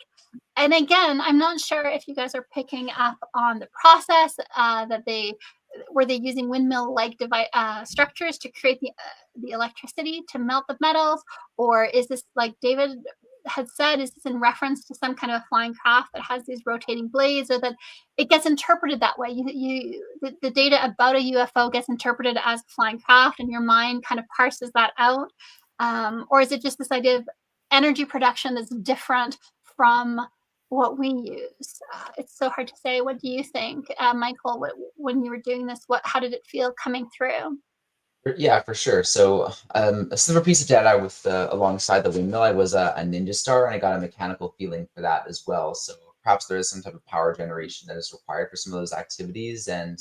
And again, I'm not sure if you guys are picking up on the process that were they using windmill-like structures to create the electricity to melt the metals, or is this, like David had said, is this in reference to some kind of flying craft that has these rotating blades, or that it gets interpreted that way? The data about a UFO gets interpreted as a flying craft, and your mind kind of parses that out, or is it just this idea of energy production that's different from what we use? It's so hard to say. What do you think, Michael? When you were doing this, how did it feel coming through? Yeah, for sure. So a similar piece of data with alongside the windmill, I was a ninja star, and I got a mechanical feeling for that as well. So perhaps there is some type of power generation that is required for some of those activities. And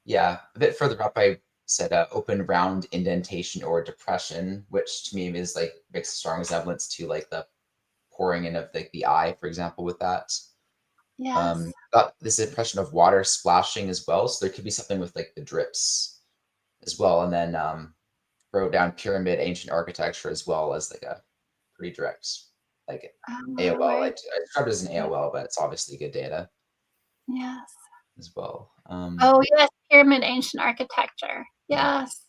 yeah, a bit further up, I said open round indentation or depression, which to me is like makes a strong resemblance to like the pouring in of like the eye, for example, with that. Yes. Got this impression of water splashing as well. So there could be something with like the drips as well, and then wrote down pyramid ancient architecture as well as like a pretty direct like AOL. Right. I described it as an AOL, but it's obviously good data Yes. as well. Oh yes, pyramid ancient architecture. Yes.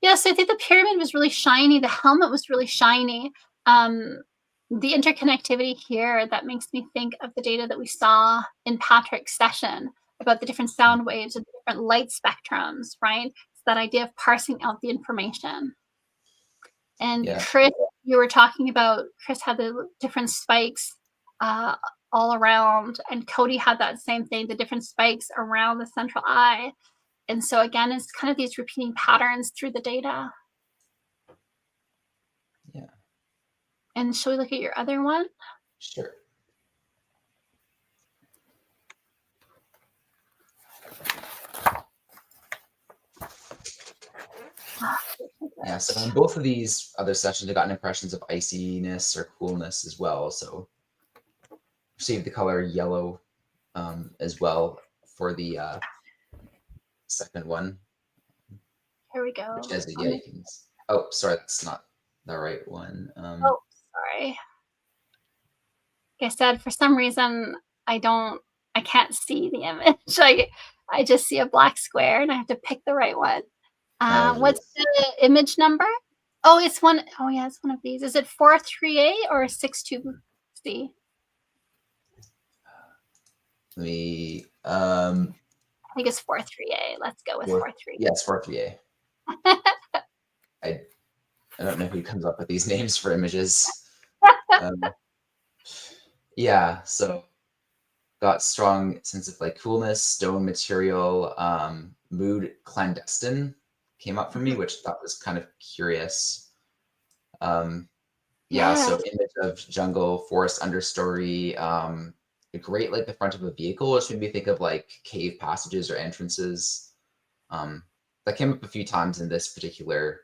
Yes, I think the pyramid was really shiny. The helmet was really shiny. The interconnectivity here, that makes me think of the data that we saw in Patrick's session about the different sound waves and different light spectrums, right? It's that idea of parsing out the information. And Yeah. Chris, you were talking about, Chris had the different spikes all around, and Cody had that same thing, the different spikes around the central eye. And so again, it's kind of these repeating patterns through the data. Yeah. And shall we look at your other one? Sure. Yeah, so in both of these other sessions, I got impressions of iciness or coolness as well. So received the color yellow as well for the second one. Here we go. Which has a, yeah, you can, oh, sorry, that's not the right one. Oh, sorry. Like I said, for some reason, I can't see the image. I just see a black square and I have to pick the right one. What's the image number? Oh, it's one. Oh, yeah, it's one of these. Is it 438 or 62C? Let me, I think it's 438. Let's go with 438. Yes, 438. I don't know who comes up with these names for images. Yeah, so got strong sense of like coolness, stone material, mood clandestine came up for me, which I thought was kind of curious. Yeah, so image of jungle, forest understory, great like the front of a vehicle, which made me think of like cave passages or entrances. That came up a few times in this particular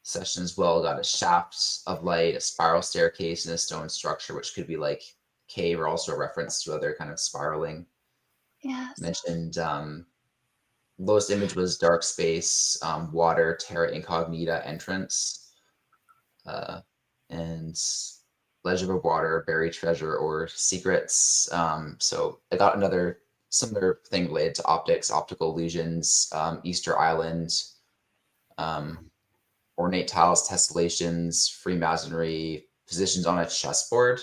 session as well. Got a shaft of light, a spiral staircase, and a stone structure, which could be like cave or also a reference to other kind of spiraling. Yes. Mentioned lowest image was dark space, water, terra incognita entrance, and legend of water, buried treasure, or secrets. So I got another similar thing related to optics, optical illusions, Easter Island, ornate tiles, tessellations, Freemasonry, positions on a chessboard,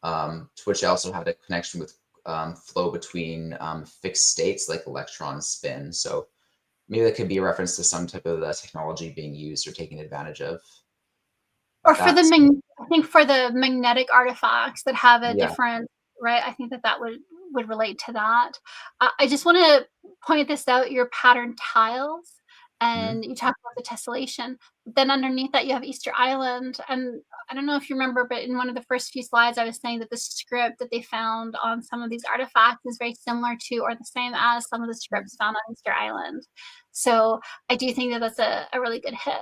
to which I also had a connection with flow between fixed states like electron spin. So maybe that could be a reference to some type of technology being used or taken advantage of. Or for I think for the magnetic artifacts that have a different, right? I think that would relate to that. I just want to point this out, your pattern tiles, and you talk about the tessellation. Then underneath that, you have Easter Island. And I don't know if you remember, but in one of the first few slides, I was saying that the script that they found on some of these artifacts is very similar to or the same as some of the scripts found on Easter Island. So I do think that that's a really good hit.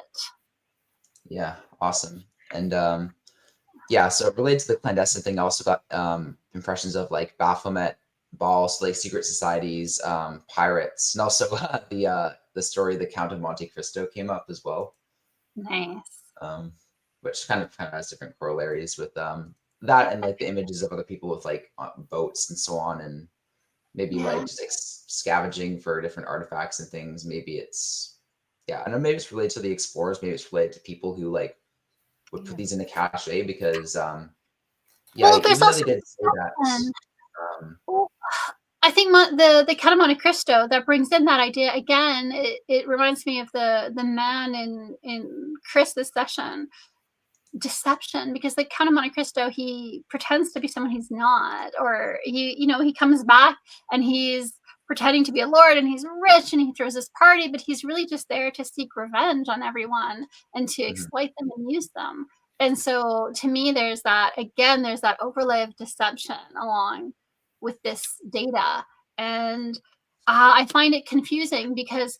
Yeah, awesome. And yeah, so related to the clandestine thing, I also got impressions of like Baphomet balls, like secret societies, pirates, and also the story The Count of Monte Cristo came up as well. Nice. Which kind of has different corollaries with that and like the images of other people with like boats and so on, and maybe like just like scavenging for different artifacts and things. Maybe it's I don't know, maybe it's related to the explorers, maybe it's related to people who like would put these in a cache because well, there's even also though they did say that I think the Count of Monte Cristo that brings in that idea again. It reminds me of the man in Chris's session, deception, because the Count of Monte Cristo, he pretends to be someone he's not, or he comes back and he's pretending to be a lord and he's rich and he throws this party, but he's really just there to seek revenge on everyone and to exploit them and use them. And so to me, there's that overlay of deception along with this data. And I find it confusing because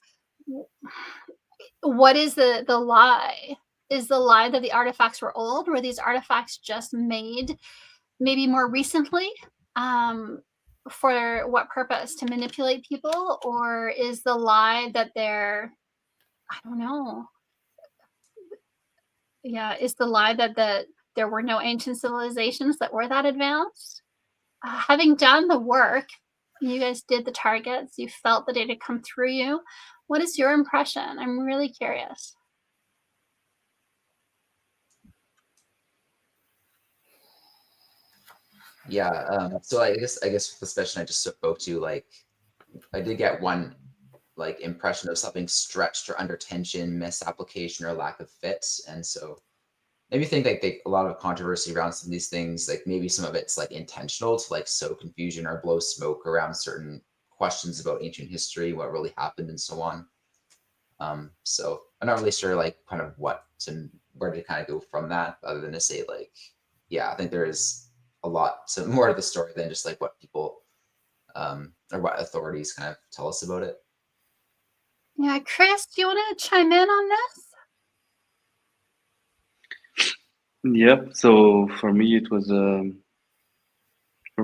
what is the lie? Is the lie that the artifacts were old? Were these artifacts just made maybe more recently? For what purpose? To manipulate people? Or is the lie that they're, I don't know. Yeah, is the lie that there were no ancient civilizations that were that advanced? Having done the work, you guys did the targets, you felt the data come through you. What is your impression? I'm really curious. So I guess with the session I just spoke to, like I did get one like impression of something stretched or under tension, misapplication or lack of fit, and so maybe think like a lot of controversy around some of these things, like maybe some of it's like intentional to like sow confusion or blow smoke around certain questions about ancient history, what really happened, and so on. So I'm not really sure like kind of where to kind of go from that, other than to say like, I think there is a lot more to the story than just like what people or what authorities kind of tell us about it. Yeah, Chris, do you want to chime in on this? Yeah, so for me it was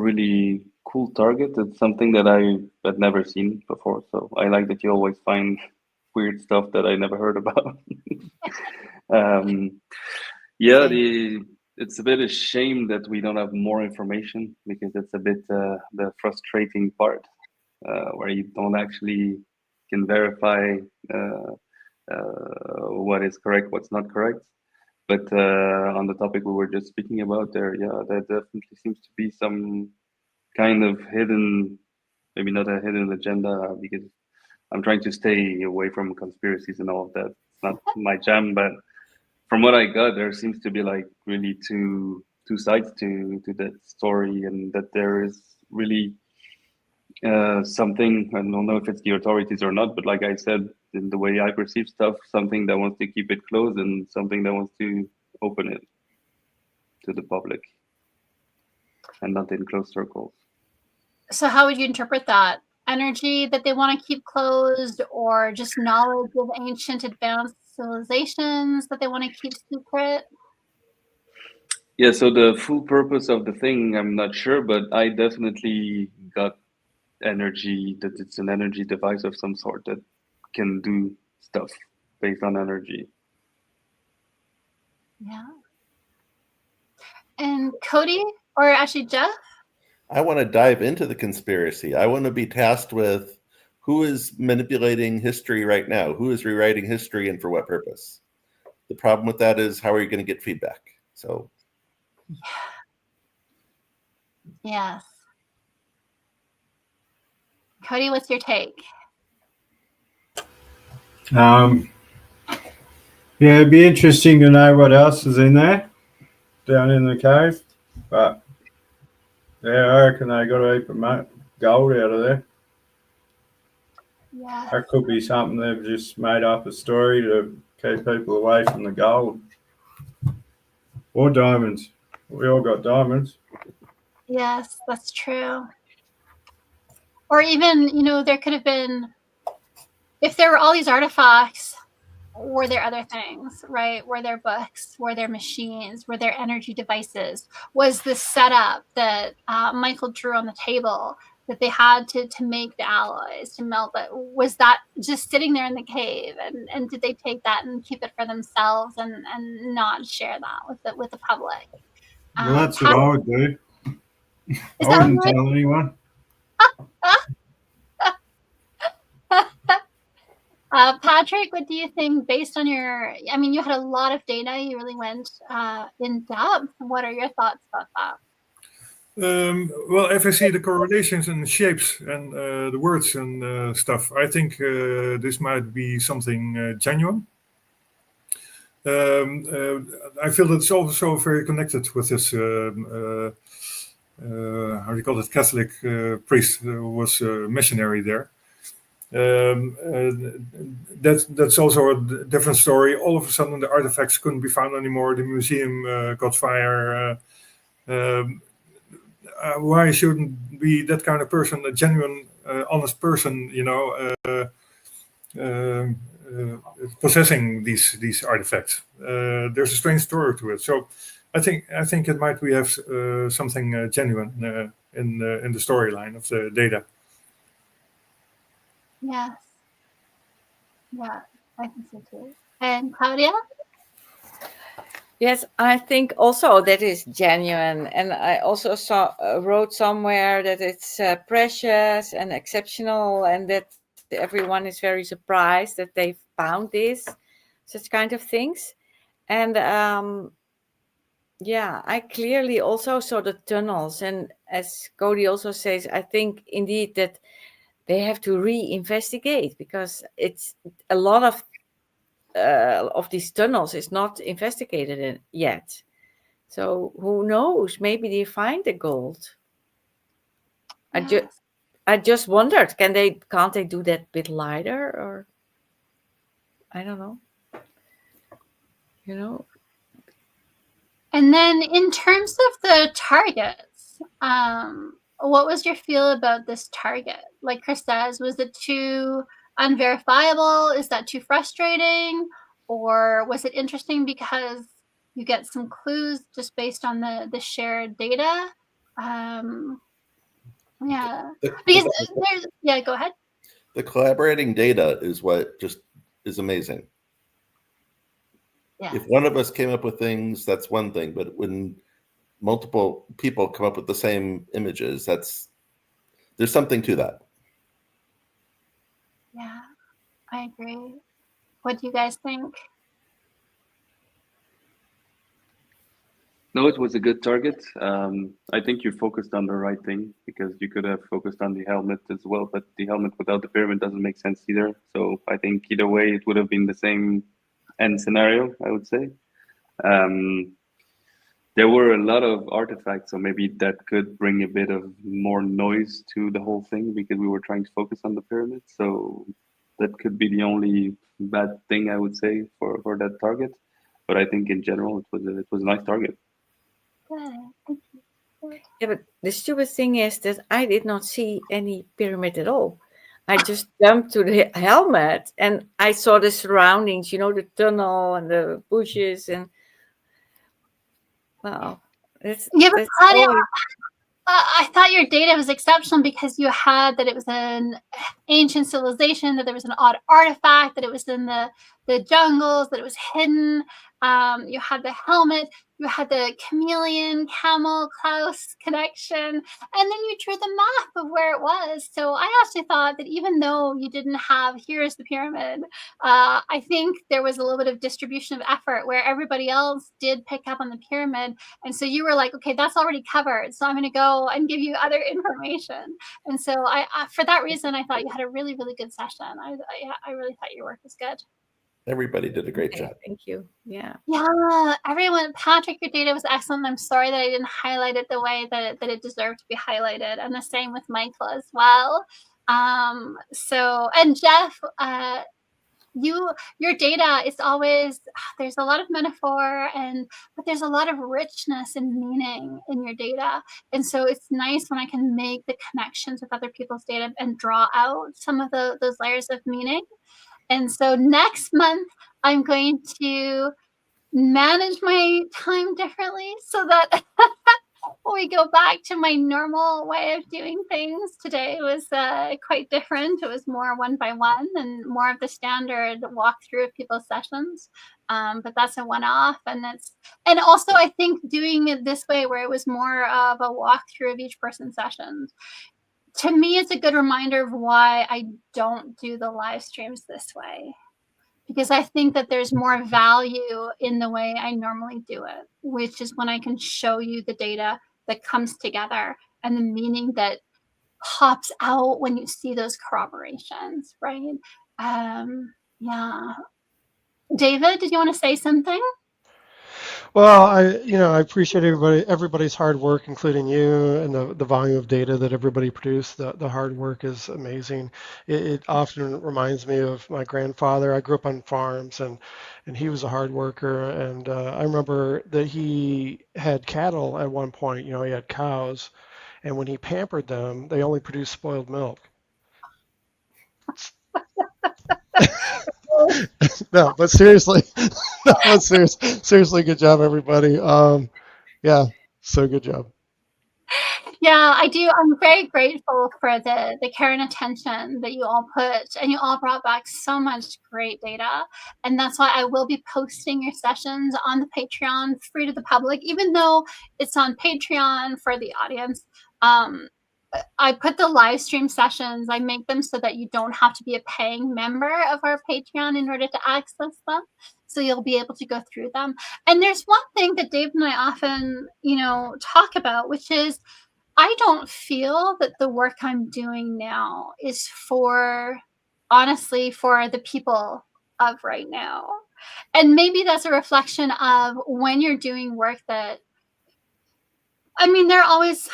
really cool target. It's something that I had never seen before. So I like that you always find weird stuff that I never heard about. Yeah, it's a bit a shame that we don't have more information, because it's a bit the frustrating part, where you don't actually can verify what is correct, what's not correct. But on the topic we were just speaking about there, yeah, there definitely seems to be some kind of hidden, maybe not a hidden agenda, because I'm trying to stay away from conspiracies and all of that. It's not my jam, but from what I got, there seems to be like really two sides to that story, and that there is really something, I don't know if it's the authorities or not, but like I said, in the way I perceive stuff, something that wants to keep it closed and something that wants to open it to the public and not in closed circles. So how would you interpret that? Energy that they want to keep closed, or just knowledge of ancient advanced civilizations that they want to keep secret? Yeah, so the full purpose of the thing, I'm not sure, but I definitely got energy, that it's an energy device of some sort that can do stuff based on energy. Yeah. And Cody, or actually Jeff? I want to dive into the conspiracy. I want to be tasked with who is manipulating history right now, who is rewriting history, and for what purpose. The problem with that is, how are you going to get feedback? So, Yes. Cody, what's your take? Yeah, it'd be interesting to know what else is in there down in the cave. But yeah, I reckon they got a heap of gold out of there. Yeah. That could be something they've just made up a story to keep people away from the gold. Or diamonds. We all got diamonds. Yes, that's true. Or even, there could have been, if there were all these artifacts, were there other things, right? Were there books? Were there machines? Were there energy devices? Was the setup that Michael drew on the table that they had to make the alloys, to melt it, was that just sitting there in the cave? And did they take that and keep it for themselves and not share that with the public? Well, that's what I would do. Is I that wouldn't right? tell anyone. Patrick, what do you think based on you had a lot of data, you really went in depth. What are your thoughts about that? Well, if I see the correlations and the shapes and the words and stuff, I think this might be something genuine. I feel that it's also very connected with this, how do you call it, Catholic priest who was a missionary there. That's also a different story. All of a sudden, the artifacts couldn't be found anymore. The museum got fire. Why shouldn't be that kind of person, a genuine, honest person, possessing these artifacts? There's a strange story to it. So I think it might be have something genuine in the storyline of the data. Yes. Yeah, I think so too. And Claudia? Yes, I think also that is genuine. And I also wrote somewhere that it's precious and exceptional, and that everyone is very surprised that they found such kind of things. And yeah, I clearly also saw the tunnels. And as Cody also says, I think indeed that they have to re-investigate, because it's a lot of these tunnels is not investigated yet. So who knows? Maybe they find the gold. Yes. I just wondered, can't they do that a bit lighter, or I don't know. And then in terms of the targets, what was your feel about this target? Like Chris says, was it too unverifiable? Is that too frustrating? Or was it interesting because you get some clues just based on the shared data? Yeah. The- Because the- there's, yeah, go ahead. The collaborating data is what just is amazing. Yeah. If one of us came up with things, that's one thing, but when multiple people come up with the same images, there's something to that. Yeah, I agree. What do you guys think? No, it was a good target. I think you focused on the right thing because you could have focused on the helmet as well, but the helmet without the pyramid doesn't make sense either. So I think either way, it would have been the same end scenario, I would say. There were a lot of artifacts, so maybe that could bring a bit of more noise to the whole thing because we were trying to focus on the pyramid. So that could be the only bad thing I would say for that target. But I think in general, it was a nice target. Good. Thank you. Yeah, but the stupid thing is that I did not see any pyramid at all. I just jumped to the helmet and I saw the surroundings, the tunnel and the bushes and wow. Yeah, but That's Claudia, all. I thought your data was exceptional because you had that it was an ancient civilization, that there was an odd artifact, that it was in the jungles, that it was hidden. You had the helmet, you had the chameleon, camel, Klaus connection, and then you drew the map of where it was. So I actually thought that even though you didn't have here's the pyramid, I think there was a little bit of distribution of effort where everybody else did pick up on the pyramid. And so you were like, okay, that's already covered. So I'm going to go and give you other information. And so I for that reason, I thought you had a really, really good session. I really thought your work was good. Everybody did a great job. Thank you. Yeah. Yeah, everyone. Patrick, your data was excellent. I'm sorry that I didn't highlight it the way that it deserved to be highlighted. And the same with Michael as well. And Jeff, your data is always, there's a lot of metaphor but there's a lot of richness and meaning in your data, and so it's nice when I can make the connections with other people's data and draw out some of those layers of meaning. And so next month I'm going to manage my time differently so that we go back to my normal way of doing things. Today was quite different. It was more one by one and more of the standard walkthrough of people's sessions. But that's a one-off, and also I think doing it this way, where it was more of a walkthrough of each person's sessions, to me, it's a good reminder of why I don't do the live streams this way. Because I think that there's more value in the way I normally do it, which is when I can show you the data that comes together and the meaning that pops out when you see those corroborations, right? Yeah. David, did you want to say something? Well, I appreciate everybody's hard work, including you, and the volume of data that everybody produced. The hard work is amazing. It often reminds me of my grandfather. I grew up on farms, and he was a hard worker. And I remember that he had cattle at one point. He had cows, and when he pampered them, they only produced spoiled milk. No, but seriously, seriously, good job, everybody. Yeah, so good job. Yeah, I do. I'm very grateful for the care and attention that you all put, and you all brought back so much great data. And that's why I will be posting your sessions on the Patreon, free to the public, even though it's on Patreon for the audience. I put the live stream sessions, I make them so that you don't have to be a paying member of our Patreon in order to access them. So you'll be able to go through them. And there's one thing that Dave and I often, talk about, which is I don't feel that the work I'm doing now is honestly, for the people of right now. And maybe that's a reflection of when you're doing work there are always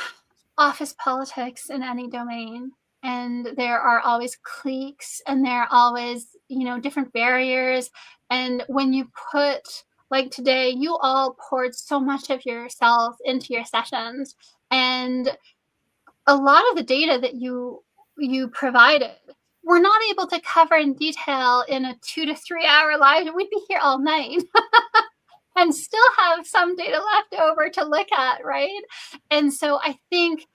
office politics in any domain, and there are always cliques, and there are always, different barriers. And when you like today, you all poured so much of yourselves into your sessions, and a lot of the data that you provided, we're not able to cover in detail in a 2 to 3 hour live. We'd be here all night and still have some data left over to look at, right? And so I think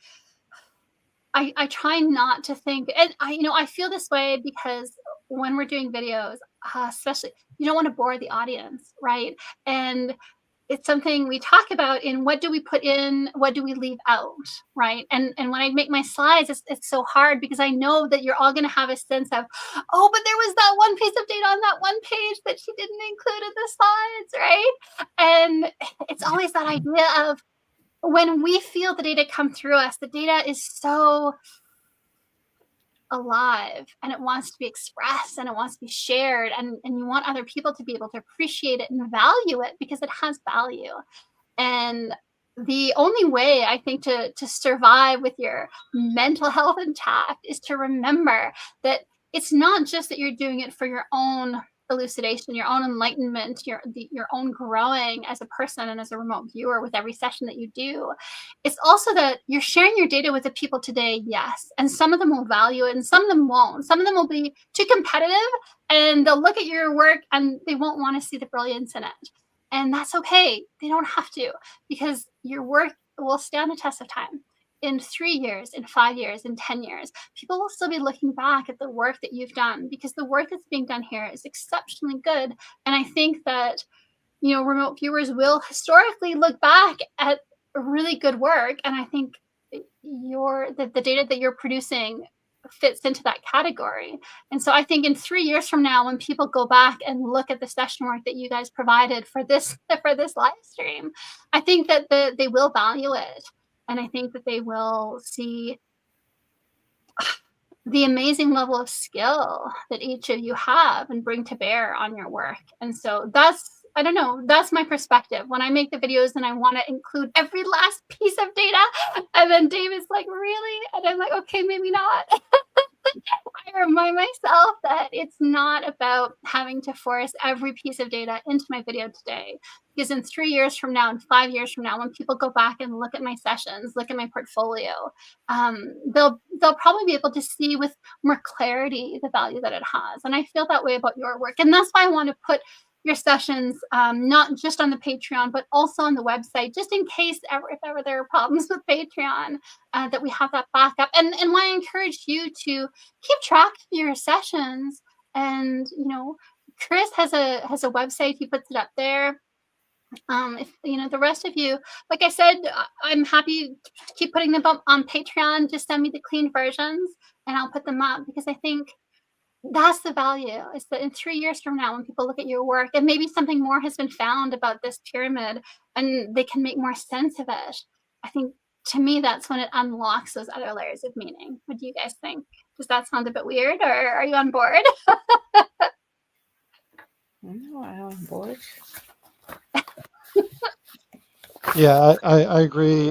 I try not to think, and I feel this way because when we're doing videos, especially, you don't want to bore the audience, right? And it's something we talk about in what do we put in, what do we leave out, right? And when I make my slides, it's so hard because I know that you're all going to have a sense of, oh, but there was that one piece of data on that one page that she didn't include in the slides, right? And it's always that idea of when we feel the data come through us, the data is so alive and it wants to be expressed and it wants to be shared, and you want other people to be able to appreciate it and value it because it has value. And the only way I think to survive with your mental health intact is to remember that it's not just that you're doing it for your own elucidation, your own enlightenment, your own growing as a person and as a remote viewer with every session that you do. It's also that you're sharing your data with the people today, yes, and some of them will value it and some of them won't. Some of them will be too competitive and they'll look at your work and they won't want to see the brilliance in it. And that's okay. They don't have to, because your work will stand the test of time. In 3 years, in 5 years, in 10 years, people will still be looking back at the work that you've done because the work that's being done here is exceptionally good. And I think that, remote viewers will historically look back at really good work. And I think the data that you're producing fits into that category. And so I think in 3 years from now, when people go back and look at the session work that you guys provided for this live stream, I think that they will value it. And I think that they will see the amazing level of skill that each of you have and bring to bear on your work. And so I don't know, that's my perspective. When I make the videos and I want to include every last piece of data, and then David's like, really? And I'm like, okay, maybe not. I remind myself that it's not about having to force every piece of data into my video today, because in 3 years from now and 5 years from now, when people go back and look at my sessions, look at my portfolio, they'll probably be able to see with more clarity the value that it has. And I feel that way about your work. And that's why I want to put your sessions not just on the Patreon, but also on the website, just in case if ever there are problems with Patreon, that we have that backup. And why I encourage you to keep track of your sessions. And Chris has a website, he puts it up there. If the rest of you, like I said, I'm happy to keep putting them up on Patreon. Just send me the clean versions and I'll put them up, because I think that's the value, is that in 3 years from now, when people look at your work and maybe something more has been found about this pyramid and they can make more sense of it, I think, to me, that's when it unlocks those other layers of meaning. What do you guys think? Does that sound a bit weird, or are you on board? No, I'm on board. Yeah, I agree.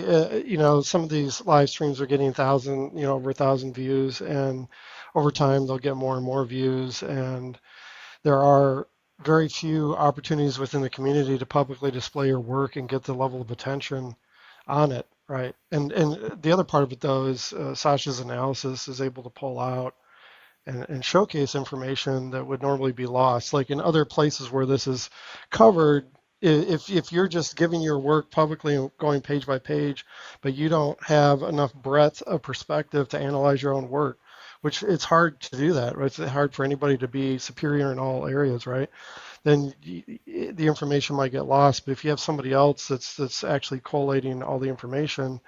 Some of these live streams are getting over 1,000 views, and over time they'll get more and more views. And there are very few opportunities within the community to publicly display your work and get the level of attention on it, right? And the other part of it, though, is Sasha's analysis is able to pull out and showcase information that would normally be lost. Like in other places where this is covered, if you're just giving your work publicly and going page by page, but you don't have enough breadth of perspective to analyze your own work, which it's hard to do that, right? It's hard for anybody to be superior in all areas, right? Then the information might get lost. But if you have somebody else that's actually collating all the information,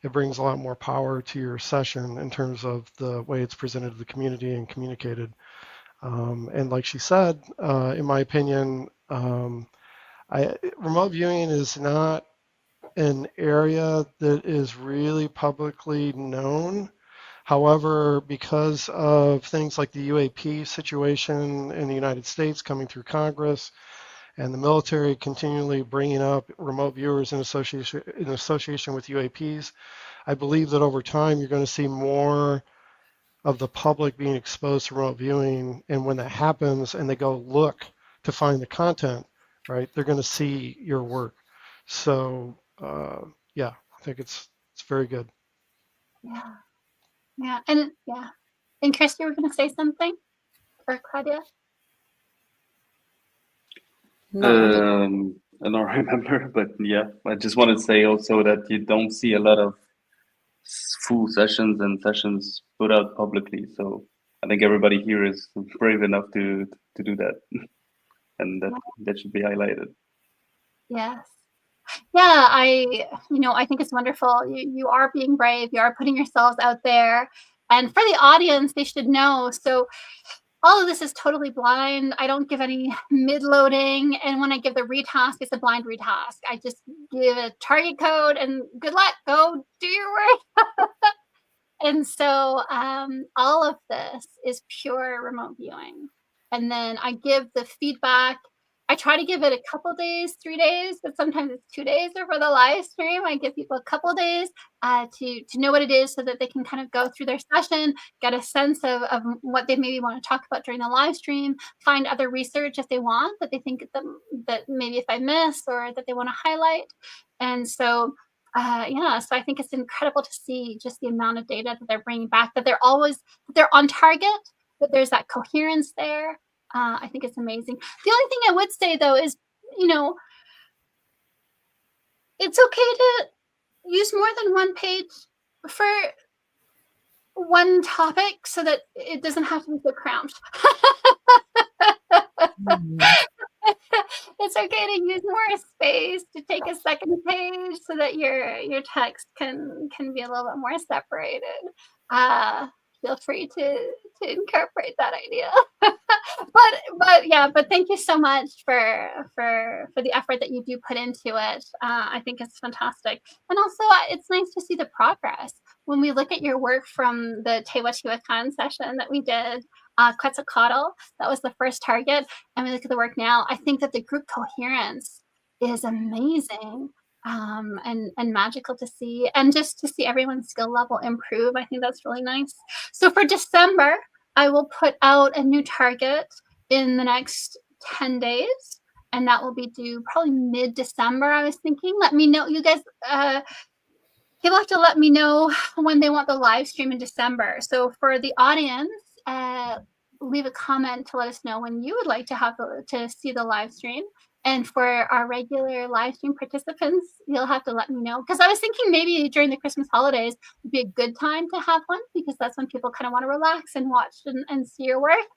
it brings a lot more power to your session in terms of the way it's presented to the community and communicated. And like she said, in my opinion, remote viewing is not an area that is really publicly known. However, because of things like the UAP situation in the United States coming through Congress, and the military continually bringing up remote viewers in association with UAPs, I believe that over time you're going to see more of the public being exposed to remote viewing, and when that happens and they go look to find the content, right, they're going to see your work. So yeah, I think it's very good. Yeah. And Chris, you were going to say something, or Claudia? I don't remember, but yeah, I just want to say also that you don't see a lot of full sessions and sessions put out publicly. So I think everybody here is brave enough to do that, and that should be highlighted. Yes. Yeah, I think it's wonderful. You are being brave. You are putting yourselves out there, and for the audience, they should know. So all of this is totally blind. I don't give any mid-loading, and when I give the retask, it's a blind retask. I just give a target code and good luck. Go do your work. And so all of this is pure remote viewing. And then I give the feedback. I try to give it a couple days, 3 days, but sometimes it's 2 days. Or for the live stream, I give people a couple days to know what it is so that they can kind of go through their session, get a sense of what they maybe want to talk about during the live stream, find other research if they want that they think that maybe if I miss or that they want to highlight. And so so I think it's incredible to see just the amount of data that they're bringing back, that they're on target, that there's that coherence there. I think it's amazing. The only thing I would say though is, it's okay to use more than one page for one topic so that it doesn't have to be so cramped. It's okay to use more space, to take a second page so that your text can be a little bit more separated. Feel free to incorporate that idea. but thank you so much for the effort that you do put into it. I think it's fantastic. And also it's nice to see the progress. When we look at your work from the Teotihuacan session that we did, Quetzalcoatl, that was the first target, and we look at the work now, I think that the group coherence is amazing. And magical to see, and just to see everyone's skill level improve. I think that's really nice. So for December, I will put out a new target in the next 10 days, and that will be due probably mid-December, I was thinking. Let me know, you guys, you'll have to let me know when they want the live stream in December. So for the audience, leave a comment to let us know when you would like to see the live stream. And for our regular live stream participants, you'll have to let me know. Because I was thinking maybe during the Christmas holidays would be a good time to have one, because that's when people kind of want to relax and watch and see your work.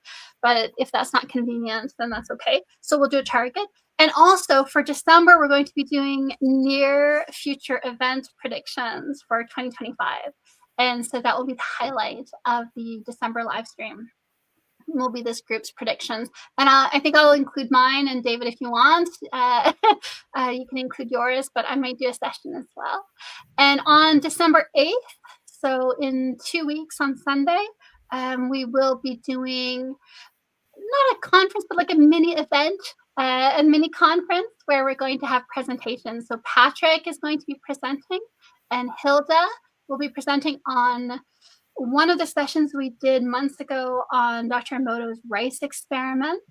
But if that's not convenient, then that's okay. So we'll do a target. And also for December, we're going to be doing near future event predictions for 2025. And so that will be the highlight of the December live stream. Will be this group's predictions, and I think I'll include mine, and David, if you want, you can include yours, but I might do a session as well. And on December 8th, so in 2 weeks on Sunday, we will be doing not a conference, but like a mini event, a mini conference where we're going to have presentations. So Patrick is going to be presenting, and Hilda will be presenting on one of the sessions we did months ago on Dr. Emoto's rice experiment.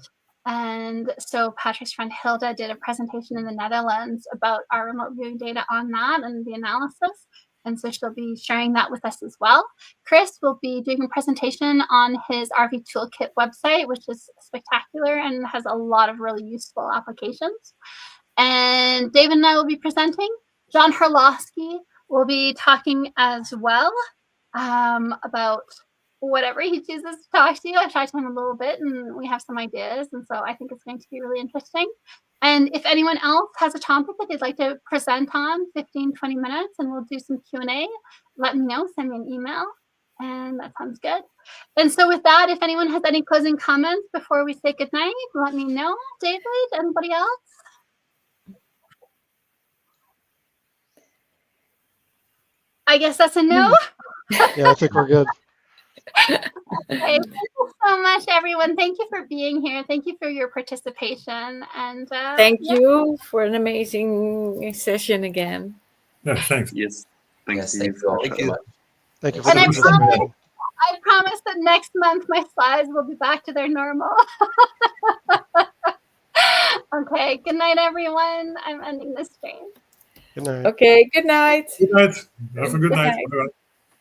And so Patrick's friend Hilda did a presentation in the Netherlands about our remote viewing data on that and the analysis. And so she'll be sharing that with us as well. Chris will be doing a presentation on his RV Toolkit website, which is spectacular and has a lot of really useful applications. And David and I will be presenting. John Herlowski will be talking as well. About whatever he chooses to talk to you. I've talked to him a little bit and we have some ideas, and so I think it's going to be really interesting. And if anyone else has a topic that they'd like to present on, 15-20 minutes, and we'll do some Q&A, let me know, send me an email, and that sounds good. And so with that, if anyone has any closing comments before we say goodnight, let me know. David, anybody else? I guess that's a no. Yeah, I think we're good. Okay, thank you so much, everyone. Thank you for being here. Thank you for your participation. And thank you for an amazing session again. Yeah, thanks. Yes, thanks. Thank you all so much. Thank you for And the participation. I promise that next month my slides will be back to their normal. Okay, good night, everyone. I'm ending the stream. Good night. Okay, good night. Good night. Have a good night. night. Bye-bye.